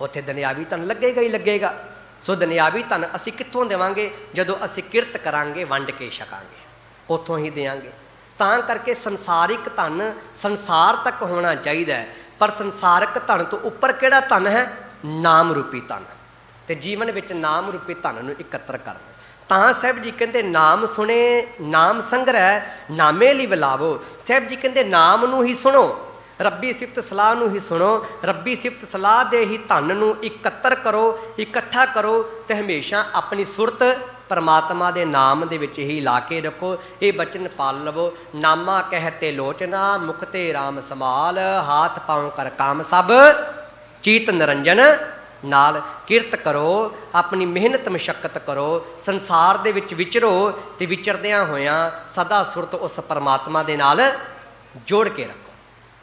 ਉੱਥੇ ਦੁਨਿਆਵੀ ਧਨ ਲੱਗੇਗਾ ਹੀ ਲੱਗੇਗਾ। ਸੋ ਦੁਨਿਆਵੀ ਧਨ ਅਸੀਂ ਕਿੱਥੋਂ ਦੇਵਾਂਗੇ? ਜਦੋਂ ਅਸੀਂ ਕਿਰਤ ਕਰਾਂਗੇ, ਵੰਡ ਕੇ ਛਕਾਂਗੇ, ਉੱਥੋਂ ਹੀ ਦੇਵਾਂਗੇ। ਤਾਂ ਕਰਕੇ ਸੰਸਾਰਿਕ ਧਨ ਸੰਸਾਰ ਤੱਕ ਹੋਣਾ ਚਾਹੀਦਾ ਹੈ। ਪਰ ਸੰਸਾਰਕ ਧਨ ਤੋਂ ਉੱਪਰ ਕਿਹੜਾ ਧਨ ਹੈ? ਨਾਮ ਰੂਪੀ ਧਨ। ਤੇ ਜੀਵਨ ਵਿੱਚ ਨਾਮ ਰੂਪੀ ਧਨ ਨੂੰ ਇਕੱਤਰ ਕਰਨਾ। ਤਾਂ ਸਾਹਿਬ ਜੀ ਕਹਿੰਦੇ ਨਾਮ ਸੁਣੇ ਨਾਮ ਸੰਗ੍ਰਹਿ, ਨਾਮੇ ਲਈ ਬੁਲਾਵੋ। ਸਾਹਿਬ ਜੀ ਕਹਿੰਦੇ ਨਾਮ ਨੂੰ ਹੀ ਸੁਣੋ, ਰੱਬੀ ਸਿਫਤ ਸਲਾਹ ਨੂੰ ਹੀ ਸੁਣੋ, ਰੱਬੀ ਸਿਫਤ ਸਲਾਹ ਦੇ ਹੀ ਧਨ ਨੂੰ ਇਕੱਤਰ ਕਰੋ, ਇਕੱਠਾ ਕਰੋ, ਤੇ ਹਮੇਸ਼ਾ ਆਪਣੀ ਸੁਰਤ ਪਰਮਾਤਮਾ ਦੇ ਨਾਮ ਦੇ ਵਿੱਚ ਹੀ ਲਾ ਕੇ ਰੱਖੋ। ਇਹ ਬਚਨ ਪਾਲ ਲਵੋ। ਨਾਮਾ ਕਹਿਤੇ ਲੋਚਨਾ, ਮੁਖ ਤੇ ਰਾਮ ਸਮਾਲ, ਹਾਥ ਪਾਉ ਕਰ ਕਾਮ ਸਭ, ਚੀਤ ਨਿਰੰਜਨ ਨਾਲ। ਕਿਰਤ ਕਰੋ, ਆਪਣੀ ਮਿਹਨਤ ਮਸ਼ੱਕਤ ਕਰੋ, ਸੰਸਾਰ ਦੇ ਵਿੱਚ ਵਿਚਰੋ, ਤੇ ਵਿਚਰਦਿਆਂ ਹੋਇਆਂ ਸਦਾ ਸੁਰਤ ਉਸ ਪਰਮਾਤਮਾ ਦੇ ਨਾਲ ਜੋੜ ਕੇ ਰੱਖੋ।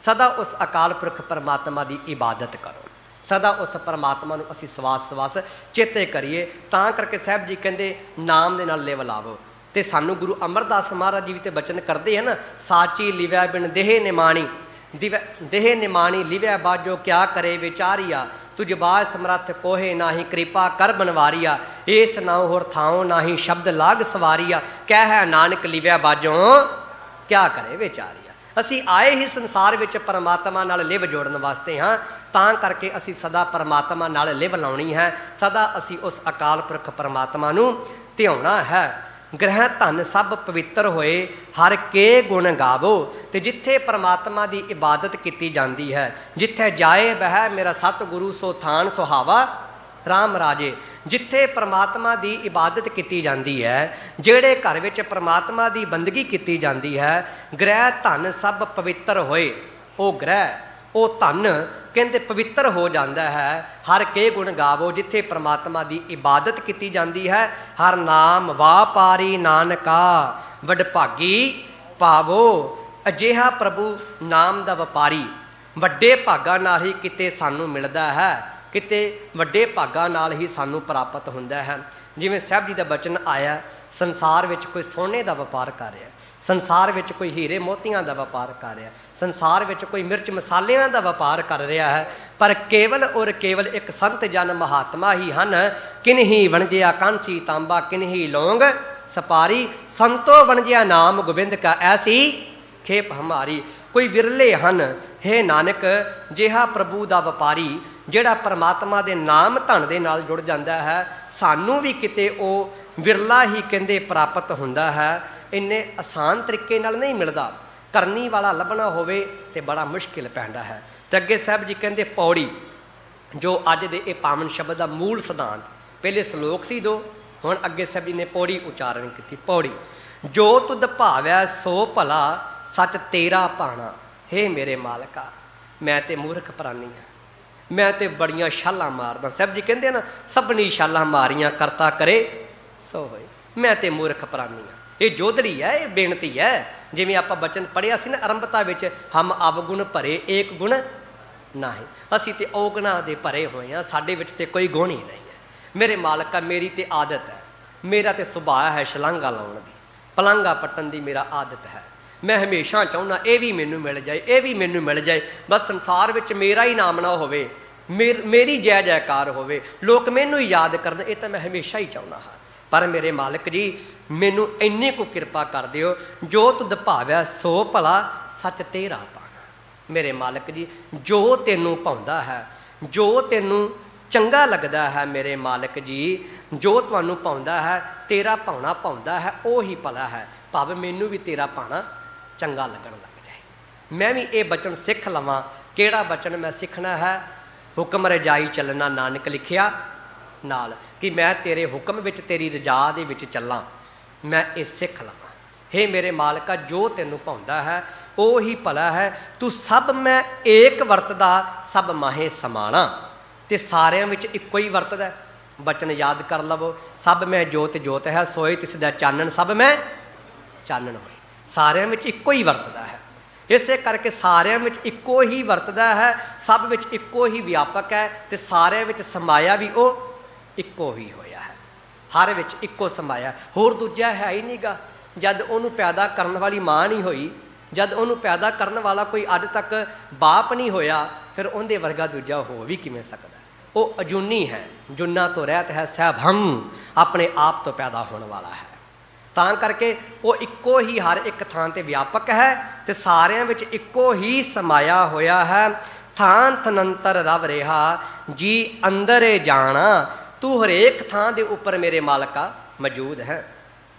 ਸਦਾ ਉਸ ਅਕਾਲ ਪੁਰਖ ਪਰਮਾਤਮਾ ਦੀ ਇਬਾਦਤ ਕਰੋ, ਸਦਾ ਉਸ ਪਰਮਾਤਮਾ ਨੂੰ ਅਸੀਂ ਸਵਾਸ ਸਵਾਸ ਚੇਤੇ ਕਰੀਏ। ਤਾਂ ਕਰਕੇ ਸਾਹਿਬ ਜੀ ਕਹਿੰਦੇ ਨਾਮ ਦੇ ਨਾਲ ਲਿਵ ਲਾਵੋ। ਤੇ ਸਾਨੂੰ ਗੁਰੂ ਅਮਰਦਾਸ ਮਹਾਰਾਜ ਜੀ ਵੀ ਤੇ ਬਚਨ ਕਰਦੇ ਹਨ, ਸਾਚੀ ਲਿਵੈ ਬਿਨ ਦੇਹ ਨਿਮਾਣੀ, ਦੇਹ ਨਿਮਾਣੀ ਲਿਵੈ ਬਾਜੋ ਕਿਆ ਕਰੇ ਵਿਚਾਰੀਆ, ਤੁਝ ਬਾਜ ਸਮਰੱਥ ਕੋਹੇ ਨਾਹੀ ਕਿਰਪਾ ਕਰ ਬਨਵਾਰੀਆ, ਏਸ ਨਾਉ ਹੋਰ ਥਾਉ ਨਾਹੀ ਸ਼ਬਦ ਲਾਗ ਸਵਾਰੀਆ, ਕਹਿ ਹੈ ਨਾਨਕ ਲਿਵੈ ਬਾਜੋ ਕਿਆ ਕਰੇ ਵਿਚਾਰੀਆ। ਅਸੀਂ ਆਏ ਹੀ ਸੰਸਾਰ ਵਿੱਚ ਪਰਮਾਤਮਾ ਨਾਲ ਲਿਵ ਜੋੜਨ ਵਾਸਤੇ ਹਾਂ। ਤਾਂ ਕਰਕੇ ਅਸੀਂ ਸਦਾ ਪਰਮਾਤਮਾ ਨਾਲ ਲਿਵ ਲਾਉਣੀ ਹੈ, ਸਦਾ ਅਸੀਂ ਉਸ ਅਕਾਲ ਪੁਰਖ ਪਰਮਾਤਮਾ ਨੂੰ ਧਿਆਉਣਾ ਹੈ। ਗ੍ਰਹਿ ਧਨ ਸਭ ਪਵਿੱਤਰ ਹੋਏ, ਹਰ ਕੇ ਗੁਣ ਗਾਵੋ। ਤੇ ਜਿੱਥੇ ਪਰਮਾਤਮਾ ਦੀ ਇਬਾਦਤ ਕੀਤੀ ਜਾਂਦੀ ਹੈ, ਜਿੱਥੇ ਜਾਏ ਬਹਿ ਮੇਰਾ ਸਤਿਗੁਰੂ ਸੋ ਥਾਨ ਸੁਹਾਵਾ ਰਾਮ ਰਾਜੇ। ਜਿੱਥੇ ਪਰਮਾਤਮਾ ਦੀ ਇਬਾਦਤ ਕੀਤੀ ਜਾਂਦੀ ਹੈ, ਜਿਹੜੇ ਘਰ ਵਿੱਚ ਪਰਮਾਤਮਾ ਦੀ ਬੰਦਗੀ ਕੀਤੀ ਜਾਂਦੀ ਹੈ, ਗ੍ਰਹਿ ਧਨ ਸਭ ਪਵਿੱਤਰ ਹੋਏ। ਉਹ ਗ੍ਰਹਿ, ਉਹ ਧਨ ਕਹਿੰਦੇ ਪਵਿੱਤਰ ਹੋ ਜਾਂਦਾ ਹੈ। ਹਰ ਕੇ ਗੁਣ ਗਾਵੋ, ਜਿੱਥੇ ਪਰਮਾਤਮਾ ਦੀ ਇਬਾਦਤ ਕੀਤੀ ਜਾਂਦੀ ਹੈ। ਹਰ ਨਾਮ ਵਾਪਾਰੀ ਨਾਨਕਾ, ਵਡਭਾਗੀ ਪਾਵੋ। ਅਜਿਹਾ ਪ੍ਰਭੂ ਨਾਮ ਦਾ ਵਪਾਰੀ ਵੱਡੇ ਭਾਗਾਂ ਨਾਲ ਹੀ ਕਿਤੇ ਸਾਨੂੰ ਮਿਲਦਾ ਹੈ, ਕਿਤੇ ਵੱਡੇ ਭਾਗਾਂ ਨਾਲ ਹੀ ਸਾਨੂੰ ਪ੍ਰਾਪਤ ਹੁੰਦਾ ਹੈ। ਜਿਵੇਂ ਸਾਹਿਬ ਜੀ ਦਾ ਬਚਨ ਆਇਆ, ਸੰਸਾਰ ਵਿੱਚ ਕੋਈ ਸੋਨੇ ਦਾ ਵਪਾਰ ਕਰ ਰਿਹਾ, ਸੰਸਾਰ ਵਿੱਚ ਕੋਈ ਹੀਰੇ ਮੋਤੀਆਂ ਦਾ ਵਪਾਰ ਕਰ ਰਿਹਾ, ਸੰਸਾਰ ਵਿੱਚ ਕੋਈ ਮਿਰਚ ਮਸਾਲਿਆਂ ਦਾ ਵਪਾਰ ਕਰ ਰਿਹਾ ਹੈ, ਪਰ ਕੇਵਲ ਔਰ ਕੇਵਲ ਇੱਕ ਸੰਤ ਜਨ ਮਹਾਤਮਾ ਹੀ ਹਨ। ਕਿਨਹੀ ਵਣਜਿਆ ਕਾਂਸੀ ਤਾਂਬਾ, ਕਿਨਹੀ ਲੌਂਗ ਸਪਾਰੀ, ਸੰਤੋ ਵਣਜਿਆ ਨਾਮ ਗੋਬਿੰਦ ਕਾ ਐਸੀ ਖੇਪ ਹਮਾਰੀ। ਕੋਈ ਵਿਰਲੇ ਹਨ ਹੇ ਨਾਨਕ ਜਿਹਾ ਪ੍ਰਭੂ ਦਾ ਵਪਾਰੀ, ਜਿਹੜਾ ਪਰਮਾਤਮਾ ਦੇ ਨਾਮ ਧਨ ਦੇ ਨਾਲ ਜੁੜ ਜਾਂਦਾ ਹੈ। ਸਾਨੂੰ ਵੀ ਕਿਤੇ ਉਹ ਵਿਰਲਾ ਹੀ ਕਹਿੰਦੇ ਪ੍ਰਾਪਤ ਹੁੰਦਾ ਹੈ। ਇੰਨੇ ਆਸਾਨ ਤਰੀਕੇ ਨਾਲ ਨਹੀਂ ਮਿਲਦਾ, ਕਰਨੀ ਵਾਲਾ ਲੱਭਣਾ ਹੋਵੇ ਤੇ ਬੜਾ ਮੁਸ਼ਕਿਲ ਪੈਂਦਾ ਹੈ। ਤੇ ਅੱਗੇ ਸਾਹਿਬ ਜੀ ਕਹਿੰਦੇ ਪੌੜੀ, ਜੋ ਅੱਜ ਦੇ ਇਹ ਪਾਵਨ ਸ਼ਬਦ ਦਾ ਮੂਲ ਸਿਧਾਂਤ, ਪਹਿਲੇ ਸ਼ਲੋਕ ਸੀ ਦੋ, ਹੁਣ ਅੱਗੇ ਸਾਹਿਬ ਜੀ ਨੇ ਪੌੜੀ ਉਚਾਰਨ ਕੀਤੀ। ਪੌੜੀ, ਜੋ ਤੁਧ ਭਾਵੈ ਸੋ ਭਲਾ, ਸੱਚ ਤੇਰਾ ਭਾਣਾ। ਹੇ ਮੇਰੇ ਮਾਲਕਾ, ਮੈਂ ਤੇ ਮੂਰਖ ਪ੍ਰਾਨੀ ਹਾਂ, ਮੈਂ ਤੇ ਬੜੀਆਂ ਛਾਲਾਂ ਮਾਰਦਾ। ਸਾਹਿਬ ਜੀ ਕਹਿੰਦੇ ਨਾ, ਸਭਨੀ ਛਾਲਾਂ ਮਾਰੀਆਂ ਕਰਤਾ ਕਰੇ ਸੋ ਹੋਏ। ਮੈਂ ਤੇ ਮੂਰਖ ਪ੍ਰਾਨੀ ਹਾਂ। ਇਹ ਜੋਧੜੀ ਹੈ, ਇਹ ਬੇਨਤੀ ਹੈ। ਜਿਵੇਂ ਆਪਾਂ ਬਚਨ ਪੜ੍ਹਿਆ ਸੀ ਨਾ ਆਰੰਭਤਾ ਵਿੱਚ, ਹਮ ਅਵਗੁਣ ਭਰੇ ਏਕ ਗੁਣ ਨਾਹੀਂ। ਅਸੀਂ ਤੇ ਔਗੁਣਾਂ ਦੇ ਭਰੇ ਹੋਏ ਹਾਂ, ਸਾਡੇ ਵਿੱਚ ਤੇ ਕੋਈ ਗੁਣ ਹੀ ਨਹੀਂ ਹੈ। ਮੇਰੇ ਮਾਲਕਾ, ਮੇਰੀ ਤੇ ਆਦਤ ਹੈ, ਮੇਰਾ ਤੇ ਸੁਭਾਅ ਹੈ ਸ਼ਲਾਂਘਾ ਲਾਉਣ ਦੀ, ਪਲੰਘਾਂ ਪੱਟਣ ਦੀ ਮੇਰਾ ਆਦਤ ਹੈ। ਮੈਂ ਹਮੇਸ਼ਾ ਚਾਹੁੰਦਾ ਇਹ ਵੀ ਮੈਨੂੰ ਮਿਲ ਜਾਏ, ਇਹ ਵੀ ਮੈਨੂੰ ਮਿਲ ਜਾਏ, ਬਸ ਸੰਸਾਰ ਵਿੱਚ ਮੇਰਾ ਹੀ ਨਾਮ ਨਾ ਹੋਵੇ, ਮੇਰੀ ਜੈ ਜੈਕਾਰ ਹੋਵੇ, ਲੋਕ ਮੈਨੂੰ ਹੀ ਯਾਦ ਕਰਨ, ਇਹ ਤਾਂ ਮੈਂ ਹਮੇਸ਼ਾ ਹੀ ਚਾਹੁੰਦਾ ਹਾਂ। ਪਰ ਮੇਰੇ ਮਾਲਕ ਜੀ ਮੈਨੂੰ ਇੰਨੀ ਕੁ ਕਿਰਪਾ ਕਰ ਦਿਓ, ਜੋ ਤੁਧ ਭਾਵੈ ਸੋ ਭਲਾ ਸੱਚ ਤੇਰਾ ਪਾਣਾ। ਮੇਰੇ ਮਾਲਕ ਜੀ ਜੋ ਤੈਨੂੰ ਭਾਉਂਦਾ ਹੈ, ਜੋ ਤੈਨੂੰ ਚੰਗਾ ਲੱਗਦਾ ਹੈ, ਮੇਰੇ ਮਾਲਕ ਜੀ ਜੋ ਤੁਹਾਨੂੰ ਭਾਉਂਦਾ ਹੈ, ਤੇਰਾ ਭਾਉਣਾ ਭਾਉਂਦਾ ਹੈ, ਉਹ ਹੀ ਭਲਾ ਹੈ। ਭਾਵੇਂ ਮੈਨੂੰ ਵੀ ਤੇਰਾ ਭਾਣਾ ਚੰਗਾ ਲੱਗਣ ਲੱਗ ਜਾਏ। ਮੈਂ ਵੀ ਇਹ ਬਚਨ ਸਿੱਖ ਲਵਾਂ। ਕਿਹੜਾ ਬਚਨ ਮੈਂ ਸਿੱਖਣਾ ਹੈ? ਹੁਕਮ ਰਜਾਈ ਚੱਲਣਾ ਨਾਨਕ ਲਿਖਿਆ ਨਾਲ, ਕਿ ਮੈਂ ਤੇਰੇ ਹੁਕਮ ਵਿੱਚ, ਤੇਰੀ ਰਜਾ ਦੇ ਵਿੱਚ ਚੱਲਾਂ, ਮੈਂ ਇਹ ਸਿੱਖ ਲਵਾਂ। ਹੇ ਮੇਰੇ ਮਾਲਕਾ ਜੋ ਤੈਨੂੰ ਭਾਉਂਦਾ ਹੈ ਉਹ ਹੀ ਭਲਾ ਹੈ। ਤੂੰ ਸਭ ਮੈਂ ਏਕ ਵਰਤਦਾ ਸਭ ਮਾਹੇ ਸਮਾਣਾ, ਤੇ ਸਾਰਿਆਂ ਵਿੱਚ ਇੱਕੋ ਹੀ ਵਰਤਦਾ। ਬਚਨ ਯਾਦ ਕਰ ਲਵੋ, ਸਭ ਮੈਂ ਜੋਤ ਜੋਤ ਹੈ, ਸੋਏ ਤਿਸ ਦਾ ਚਾਨਣ, ਸਭ ਮੈਂ ਚਾਨਣ ਹੋਏ। ਸਾਰਿਆਂ ਵਿੱਚ ਇੱਕੋ ਹੀ ਵਰਤਦਾ ਹੈ। ਇਸੇ ਕਰਕੇ ਸਾਰਿਆਂ ਵਿੱਚ ਇੱਕੋ ਹੀ ਵਰਤਦਾ ਹੈ, ਸਭ ਵਿੱਚ ਇੱਕੋ ਹੀ ਵਿਆਪਕ ਹੈ, ਤੇ ਸਾਰਿਆਂ ਵਿੱਚ ਸਮਾਇਆ ਵੀ ਉਹ ਇੱਕੋ ਹੀ ਹੋਇਆ ਹੈ। ਹਰ ਵਿੱਚ ਇੱਕੋ ਸਮਾਇਆ, ਹੋਰ ਦੂਜਾ ਹੈ ਹੀ ਨਹੀਂਗਾ। ਜਦ ਉਹਨੂੰ ਪੈਦਾ ਕਰਨ ਵਾਲੀ ਮਾਂ ਨਹੀਂ ਹੋਈ, ਜਦ ਉਹਨੂੰ ਪੈਦਾ ਕਰਨ ਵਾਲਾ ਕੋਈ ਅੱਜ ਤੱਕ ਬਾਪ ਨਹੀਂ ਹੋਇਆ, ਫਿਰ ਉਹਦੇ ਵਰਗਾ ਦੂਜਾ ਹੋ ਵੀ ਕਿਵੇਂ ਸਕਦਾ? ਉਹ ਅਜੂਨੀ ਹੈ, ਜੁਨਾ ਤੋਂ ਰਹਿਤ ਹੈ, ਸਹਿਭੰ, ਆਪਣੇ ਆਪ ਤੋਂ ਪੈਦਾ ਹੋਣ ਵਾਲਾ ਹੈ। ਤਾਂ ਕਰਕੇ ਉਹ ਇੱਕੋ ਹੀ ਹਰ ਇੱਕ ਥਾਂ 'ਤੇ ਵਿਆਪਕ ਹੈ, ਤੇ ਸਾਰਿਆਂ ਵਿੱਚ ਇੱਕੋ ਹੀ ਸਮਾਇਆ ਹੋਇਆ ਹੈ। ਥਾਂ ਥਨੰਤਰ ਰਵ ਰਿਹਾ ਜੀ ਅੰਦਰੇ ਜਾਣਾ, ਤੂੰ ਹਰੇਕ ਥਾਂ ਦੇ ਉੱਪਰ ਮੇਰੇ ਮਾਲਕਾ ਮੌਜੂਦ ਹੈ।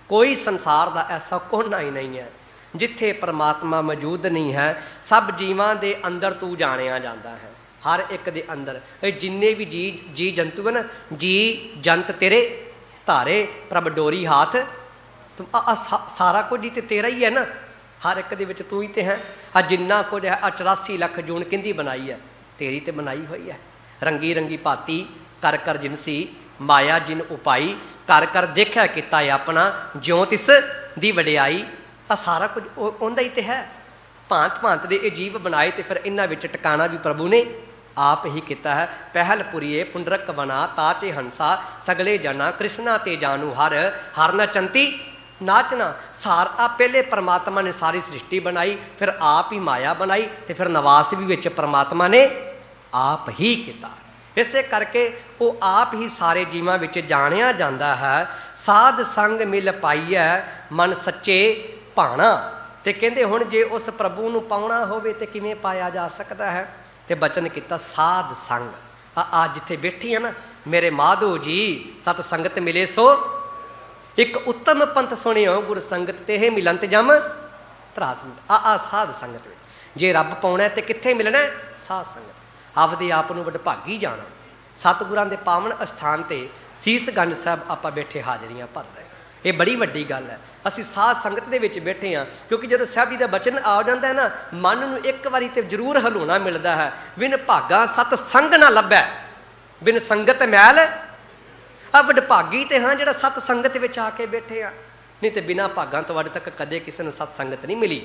ਕੋਈ ਸੰਸਾਰ ਦਾ ਐਸਾ ਕੋਨਾ ਹੀ ਨਹੀਂ ਹੈ ਜਿੱਥੇ ਪਰਮਾਤਮਾ ਮੌਜੂਦ ਨਹੀਂ ਹੈ। ਸਭ ਜੀਵਾਂ ਦੇ ਅੰਦਰ ਤੂੰ ਜਾਣਿਆ ਜਾਂਦਾ ਹੈ, ਹਰ ਇੱਕ ਦੇ ਅੰਦਰ। ਇਹ ਜਿੰਨੇ ਵੀ ਜੀ ਜੰਤੂ ਹਨ, ਜੀ ਜੰਤ ਤੇਰੇ ਧਾਰੇ ਪ੍ਰਭ ਡੋਰੀ ਹਾਥ, ਸਾਰਾ ਕੁਝ ਹੀ ਤੇ ਤੇਰਾ ਹੀ ਹੈ ਨਾ। ਹਰ ਇੱਕ ਦੇ ਵਿੱਚ ਤੂੰ ਹੀ ਤੇ ਹੈ। ਆ ਜਿੰਨਾ ਕੁਝ ਹੈ, 84 ਲੱਖ ਜੂਨ ਕਿੰਦੀ ਬਣਾਈ ਹੈ? ਤੇਰੀ ਤੇ ਬਣਾਈ ਹੋਈ ਹੈ। ਰੰਗੀ ਰੰਗੀ ਭਾਤੀ ਕਰ ਕਰ ਜਿਨਸੀ ਮਾਇਆ ਜਿਨ ਉਪਾਈ, ਕਰ ਕਰ ਦੇਖਿਆ ਕੀਤਾ ਆਪਣਾ ਜਿਉਂ ਤਿਸ ਦੀ ਵਡਿਆਈ। ਆ ਸਾਰਾ ਕੁਝ ਉਹਦਾ ਹੀ ਤੇ ਹੈ। ਭਾਂਤ ਭਾਂਤ ਦੇ ਇਹ ਜੀਵ ਬਣਾਏ, ਤੇ ਫਿਰ ਇਹਨਾਂ ਵਿੱਚ ਟਿਕਾਣਾ ਵੀ ਪ੍ਰਭੂ ਨੇ ਆਪ ਹੀ ਕੀਤਾ ਹੈ। ਪਹਿਲ ਪੁਰੀਏ ਪੁੰਡਰਕ ਬਣਾ ਤਾਚੇ ਹੰਸਾ, ਸਗਲੇ ਜਨਾ ਕ੍ਰਿਸ਼ਨਾ ਤੇ ਜਾਨੂ ਹਰ, ਹਰ ਨਾ ਚੰਤੀ ਨਾਚਣਾ। ਆ ਪਹਿਲੇ ਪਰਮਾਤਮਾ ਨੇ ਸਾਰੀ ਸ੍ਰਿਸ਼ਟੀ ਬਣਾਈ, ਫਿਰ ਆਪ ਹੀ ਮਾਇਆ ਬਣਾਈ, ਤੇ ਫਿਰ ਨਿਵਾਸ ਵੀ ਵਿੱਚ ਪਰਮਾਤਮਾ ਨੇ ਆਪ ਹੀ ਕੀਤਾ। ਇਸੇ ਕਰਕੇ ਉਹ ਆਪ ਹੀ ਸਾਰੇ ਜੀਵਾਂ ਵਿੱਚ ਜਾਣਿਆ ਜਾਂਦਾ ਹੈ। ਸਾਧ ਸੰਗ ਮਿਲ ਪਾਈਐ ਮਨ ਸੱਚੇ ਭਾਣਾ। ਤੇ ਕਹਿੰਦੇ ਹੁਣ ਜੇ ਉਸ ਪ੍ਰਭੂ ਨੂੰ ਪਾਉਣਾ ਹੋਵੇ ਤੇ ਕਿਵੇਂ ਪਾਇਆ ਜਾ ਸਕਦਾ ਹੈ? ਤੇ ਬਚਨ ਕੀਤਾ ਸਾਧ ਸੰਗ। ਆ ਜਿੱਥੇ ਬੈਠੀ ਹੈ ਨਾ ਮੇਰੇ ਮਾਧੋ ਜੀ, ਸਤ ਸੰਗਤ ਮਿਲੇ ਸੋ ਇੱਕ ਉੱਤਮ ਪੰਥ ਸੁਣਿਓ, ਗੁਰ ਸੰਗਤ ਤੇ ਮਿਲੰਤ ਜਮ ਤਰਾਸ। ਆ ਸਾਧ ਸੰਗਤ ਵਿੱਚ ਜੇ ਰੱਬ ਪਾਉਣਾ ਤੇ ਕਿੱਥੇ ਮਿਲਣਾ? ਸਾਧ ਸੰਗਤ। ਆਪਦੇ ਆਪ ਨੂੰ ਵਡਭਾਗੀ ਜਾਣਾ। ਸਤਿਗੁਰਾਂ ਦੇ ਪਾਵਨ ਅਸਥਾਨ 'ਤੇ ਸੀਸ ਗੰਜ ਸਾਹਿਬ ਆਪਾਂ ਬੈਠੇ ਹਾਜ਼ਰੀਆਂ ਭਰ ਰਹੇ ਹਾਂ। ਇਹ ਬੜੀ ਵੱਡੀ ਗੱਲ ਹੈ। ਅਸੀਂ ਸਾਧ ਸੰਗਤ ਦੇ ਵਿੱਚ ਬੈਠੇ ਹਾਂ, ਕਿਉਂਕਿ ਜਦੋਂ ਸਾਹਿਬ ਜੀ ਦਾ ਬਚਨ ਆ ਜਾਂਦਾ ਹੈ ਨਾ, ਮਨ ਨੂੰ ਇੱਕ ਵਾਰੀ ਤੇ ਜ਼ਰੂਰ ਹਲਾਉਣਾ ਮਿਲਦਾ ਹੈ। ਬਿਨ ਭਾਗਾ ਸਤ ਸੰਗ ਨਾ ਲੱਭੈ, ਬਿਨ ਸੰਗਤ ਮੈਲ। ਆ ਵਡਭਾਗੀ ਤੇ ਹਾਂ ਜਿਹੜਾ ਸਤ ਸੰਗਤ ਵਿੱਚ ਆ ਕੇ ਬੈਠੇ ਆ, ਨਹੀਂ ਤੇ ਬਿਨਾਂ ਭਾਗਾਂ ਤੋਂ ਅੱਜ ਤੱਕ ਕਦੇ ਕਿਸੇ ਨੂੰ ਸਤ ਸੰਗਤ ਨਹੀਂ ਮਿਲੀ।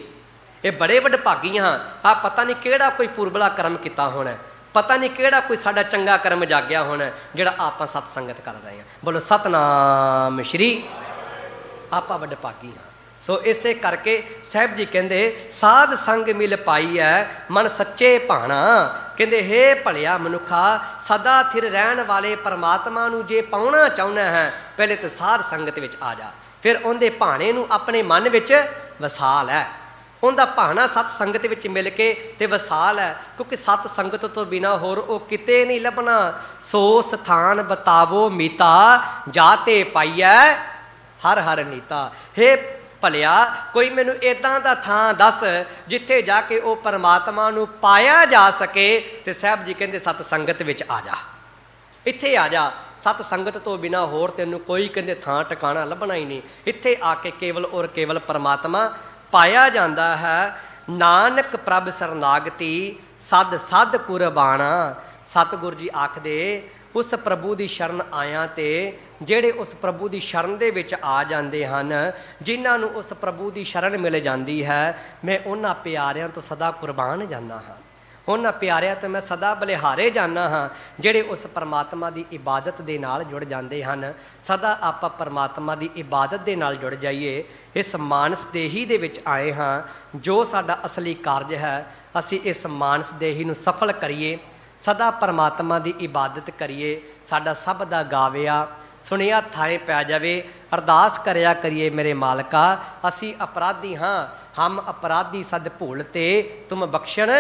ਇਹ ਬੜੇ ਵਡਭਾਗੀ ਹਾਂ। ਆ ਪਤਾ ਨਹੀਂ ਕਿਹੜਾ ਕੋਈ ਪੁਰਬਲਾ ਕਰਮ ਕੀਤਾ ਹੋਣਾ, ਪਤਾ ਨਹੀਂ ਕਿਹੜਾ ਕੋਈ ਸਾਡਾ ਚੰਗਾ ਕਰਮ ਜਾਗਿਆ ਹੋਣਾ, ਜਿਹੜਾ ਆਪਾਂ ਸਤ ਸੰਗਤ ਕਰ ਰਹੇ ਹਾਂ। ਬੋਲੋ ਸਤਨਾਮ ਸ਼੍ਰੀ। ਆਪਾਂ ਵਡਭਾਗੀ ਹਾਂ। ਸੋ ਇਸੇ ਕਰਕੇ ਸਾਹਿਬ ਜੀ ਕਹਿੰਦੇ ਸਾਧ ਸੰਗ ਮਿਲ ਪਾਈ ਹੈ ਮਨ ਸੱਚੇ ਭਾਣਾ। ਕਹਿੰਦੇ ਹੇ ਭਲਿਆ ਮਨੁੱਖਾ, ਸਦਾ ਥਿਰ ਰਹਿਣ ਵਾਲੇ ਪਰਮਾਤਮਾ ਨੂੰ ਜੇ ਪਾਉਣਾ ਚਾਹੁੰਦਾ ਹੈ, ਪਹਿਲੇ ਤਾਂ ਸਾਧ ਸੰਗਤ ਵਿੱਚ ਆ ਜਾ, ਫਿਰ ਉਹਦੇ ਭਾਣੇ ਨੂੰ ਆਪਣੇ ਮਨ ਵਿੱਚ ਵਸਾ ਲੈ। ਉਹਦਾ ਭਾਣਾ ਸਤ ਸੰਗਤ ਵਿੱਚ ਮਿਲ ਕੇ ਤੇ ਵਸਾਲ ਹੈ, ਕਿਉਂਕਿ ਸਤ ਸੰਗਤ ਤੋਂ ਬਿਨਾਂ ਹੋਰ ਉਹ ਕਿਤੇ ਨਹੀਂ ਲੱਭਣਾ। ਸੋ ਸਥਾਨ ਬਤਾਵੋ ਮੀਤਾ, ਜਾਤੇ ਪਾਈਐ ਹਰ ਹਰ ਨੀਤਾ। ਹੇ ਭਲਿਆ, ਕੋਈ ਮੈਨੂੰ ਇੱਦਾਂ ਦਾ ਥਾਂ ਦੱਸ ਜਿੱਥੇ ਜਾ ਕੇ ਉਹ ਪਰਮਾਤਮਾ ਨੂੰ ਪਾਇਆ ਜਾ ਸਕੇ। ਤੇ ਸਾਹਿਬ ਜੀ ਕਹਿੰਦੇ ਸਤ ਸੰਗਤ ਵਿੱਚ ਆ ਜਾ, ਇੱਥੇ ਆ ਜਾ। ਸਤ ਸੰਗਤ ਤੋਂ ਬਿਨਾਂ ਹੋਰ ਤੈਨੂੰ ਕੋਈ ਕਹਿੰਦੇ ਥਾਂ ਟਿਕਾਣਾ ਲੱਭਣਾ ਹੀ ਨਹੀਂ। ਇੱਥੇ ਆ ਕੇ ਕੇਵਲ ਔਰ ਕੇਵਲ ਪਰਮਾਤਮਾ ਪਾਇਆ ਜਾਂਦਾ ਹੈ। ਨਾਨਕ ਪ੍ਰਭ ਸਰਨਾਗਤੀ ਸਦ ਸਦ ਕੁਰਬਾਣਾ। ਸਤਿਗੁਰ ਜੀ ਆਖਦੇ ਉਸ ਪ੍ਰਭੂ ਦੀ ਸ਼ਰਨ ਆਇਆਂ ਤੇ ਜਿਹੜੇ ਉਸ ਪ੍ਰਭੂ ਦੀ ਸ਼ਰਨ ਦੇ ਵਿੱਚ ਆ ਜਾਂਦੇ ਹਨ, ਜਿਨ੍ਹਾਂ ਨੂੰ ਉਸ ਪ੍ਰਭੂ ਦੀ ਸ਼ਰਨ ਮਿਲ ਜਾਂਦੀ ਹੈ, ਮੈਂ ਉਹਨਾਂ ਪਿਆਰਿਆਂ ਤੋਂ ਸਦਾ ਕੁਰਬਾਨ ਜਾਂਦਾ ਹਾਂ। ਉਹਨਾਂ ਪਿਆਰਿਆਂ ਤੋਂ ਮੈਂ ਸਦਾ ਬਲਿਹਾਰੇ ਜਾਣਾ ਹਾਂ ਜਿਹੜੇ ਉਸ ਪਰਮਾਤਮਾ ਦੀ ਇਬਾਦਤ ਦੇ ਨਾਲ ਜੁੜ ਜਾਂਦੇ ਹਨ। ਸਦਾ ਆਪਾਂ ਪਰਮਾਤਮਾ ਦੀ ਇਬਾਦਤ ਦੇ ਨਾਲ ਜੁੜ ਜਾਈਏ। ਇਸ ਮਾਨਸ ਦੇਹੀ ਦੇ ਵਿੱਚ ਆਏ ਹਾਂ, ਜੋ ਸਾਡਾ ਅਸਲੀ ਕਾਰਜ ਹੈ ਅਸੀਂ ਇਸ ਮਾਨਸ ਦੇਹੀ ਨੂੰ ਸਫਲ ਕਰੀਏ, ਸਦਾ ਪਰਮਾਤਮਾ ਦੀ ਇਬਾਦਤ ਕਰੀਏ। ਸਾਡਾ ਸਭ ਦਾ ਗਾਵਿਆ ਸੁਣਿਆ ਥਾਏ ਪੈ ਜਾਵੇ, ਅਰਦਾਸ ਕਰਿਆ ਕਰੀਏ ਮੇਰੇ ਮਾਲਕਾ, ਅਸੀਂ ਅਪਰਾਧੀ ਹਾਂ, ਹਮ ਅਪਰਾਧੀ ਸਦ ਭੂਲ ਤੇ ਤੁਮ ਬਖਸ਼ਣ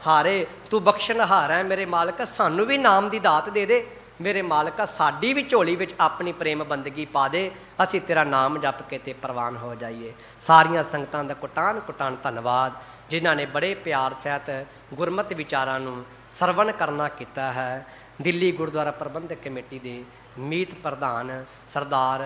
ਹਾਰੇ। ਤੂੰ ਬਖਸ਼ਣ ਹਾਰਾ ਮੇਰੇ ਮਾਲਕਾ, ਸਾਨੂੰ ਵੀ ਨਾਮ ਦੀ ਦਾਤ ਦੇ ਦੇ ਮੇਰੇ ਮਾਲਕਾ, ਸਾਡੀ ਵੀ ਝੋਲੀ ਵਿੱਚ ਆਪਣੀ ਪ੍ਰੇਮ ਬੰਦਗੀ ਪਾ ਦੇ, ਅਸੀਂ ਤੇਰਾ ਨਾਮ ਜਪ ਕੇ ਤੇ ਪ੍ਰਵਾਨ ਹੋ ਜਾਈਏ। ਸਾਰੀਆਂ ਸੰਗਤਾਂ ਦਾ ਕੁਟਾਨ ਕੁਟਾਨ ਧੰਨਵਾਦ, ਜਿਨ੍ਹਾਂ ਨੇ ਬੜੇ ਪਿਆਰ ਸਹਿਤ ਗੁਰਮਤਿ ਵਿਚਾਰਾਂ ਨੂੰ ਸਰਵਣ ਕਰਨਾ ਕੀਤਾ ਹੈ। ਦਿੱਲੀ ਗੁਰਦੁਆਰਾ ਪ੍ਰਬੰਧਕ ਕਮੇਟੀ ਦੇ ਮੀਤ ਪ੍ਰਧਾਨ ਸਰਦਾਰ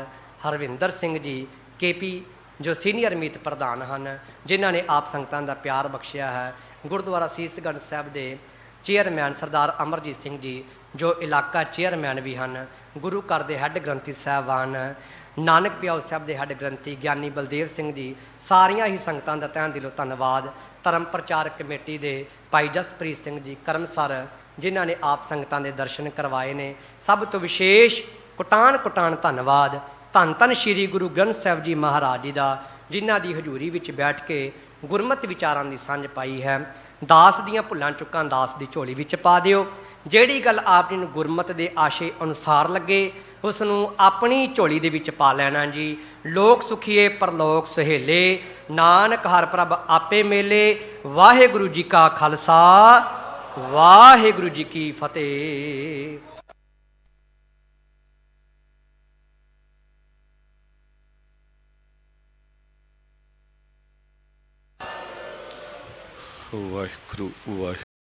ਹਰਵਿੰਦਰ ਸਿੰਘ ਜੀ KP, ਜੋ ਸੀਨੀਅਰ ਮੀਤ ਪ੍ਰਧਾਨ ਹਨ, ਜਿਨ੍ਹਾਂ ਨੇ ਆਪ ਸੰਗਤਾਂ ਦਾ ਪਿਆਰ ਬਖਸ਼ਿਆ ਹੈ। ਗੁਰਦੁਆਰਾ ਸੀਸਗੰਜ ਸਾਹਿਬ ਦੇ ਚੇਅਰਮੈਨ ਸਰਦਾਰ ਅਮਰਜੀਤ ਸਿੰਘ ਜੀ, ਜੋ ਇਲਾਕਾ ਚੇਅਰਮੈਨ ਵੀ ਹਨ। ਗੁਰੂ ਘਰ ਦੇ ਹੈੱਡ ਗ੍ਰੰਥੀ ਸਾਹਿਬਾਨ, ਨਾਨਕ ਪਿਆਓ ਸਾਹਿਬ ਦੇ ਹੈੱਡ ਗ੍ਰੰਥੀ ਗਿਆਨੀ ਬਲਦੇਵ ਸਿੰਘ ਜੀ, ਸਾਰੀਆਂ ਹੀ ਸੰਗਤਾਂ ਦਾ ਤਹਿ ਦਿਲੋਂ ਧੰਨਵਾਦ। ਧਰਮ ਪ੍ਰਚਾਰਕ ਕਮੇਟੀ ਦੇ ਭਾਈ ਜਸਪ੍ਰੀਤ ਸਿੰਘ ਜੀ ਕਰਮਸਰ, ਜਿਨ੍ਹਾਂ ਨੇ ਆਪ ਸੰਗਤਾਂ ਦੇ ਦਰਸ਼ਨ ਕਰਵਾਏ ਨੇ। ਸਭ ਤੋਂ ਵਿਸ਼ੇਸ਼ ਕੁਟਾਨ ਕੁਟਾਨ ਧੰਨਵਾਦ ਧੰਨ ਧੰਨ ਸ਼੍ਰੀ ਗੁਰੂ ਗ੍ਰੰਥ ਸਾਹਿਬ ਜੀ ਮਹਾਰਾਜ ਜੀ ਦਾ, ਜਿਨ੍ਹਾਂ ਦੀ ਹਜ਼ੂਰੀ ਵਿੱਚ ਬੈਠ ਕੇ ਗੁਰਮਤਿ ਵਿਚਾਰਾਂ ਦੀ ਸਾਂਝ ਪਾਈ ਹੈ। ਦਾਸ ਦੀਆਂ ਭੁੱਲਾਂ ਚੁੱਕਾਂ ਦਾਸ ਦੀ ਝੋਲੀ ਵਿੱਚ ਪਾ ਦਿਓ। ਜਿਹੜੀ ਗੱਲ ਆਪ ਜੀ ਨੂੰ ਗੁਰਮਤਿ ਦੇ ਆਸ਼ੇ ਅਨੁਸਾਰ ਲੱਗੇ, ਉਸ ਨੂੰ ਆਪਣੀ ਝੋਲੀ ਦੇ ਵਿੱਚ ਪਾ ਲੈਣਾ ਜੀ। ਲੋਕ ਸੁਖੀਏ ਪਰਲੋਕ ਸੁਹੇਲੇ, ਨਾਨਕ ਹਰਿ ਪ੍ਰਭ ਆਪੇ ਮੇਲੇ। ਵਾਹਿਗੁਰੂ ਜੀ ਕਾ ਖਾਲਸਾ, ਵਾਹਿਗੁਰੂ ਜੀ ਕੀ ਫਤਿਹ। ਵਾਹਿਗੁਰੂ ਵਾਹਿਗੁਰੂ।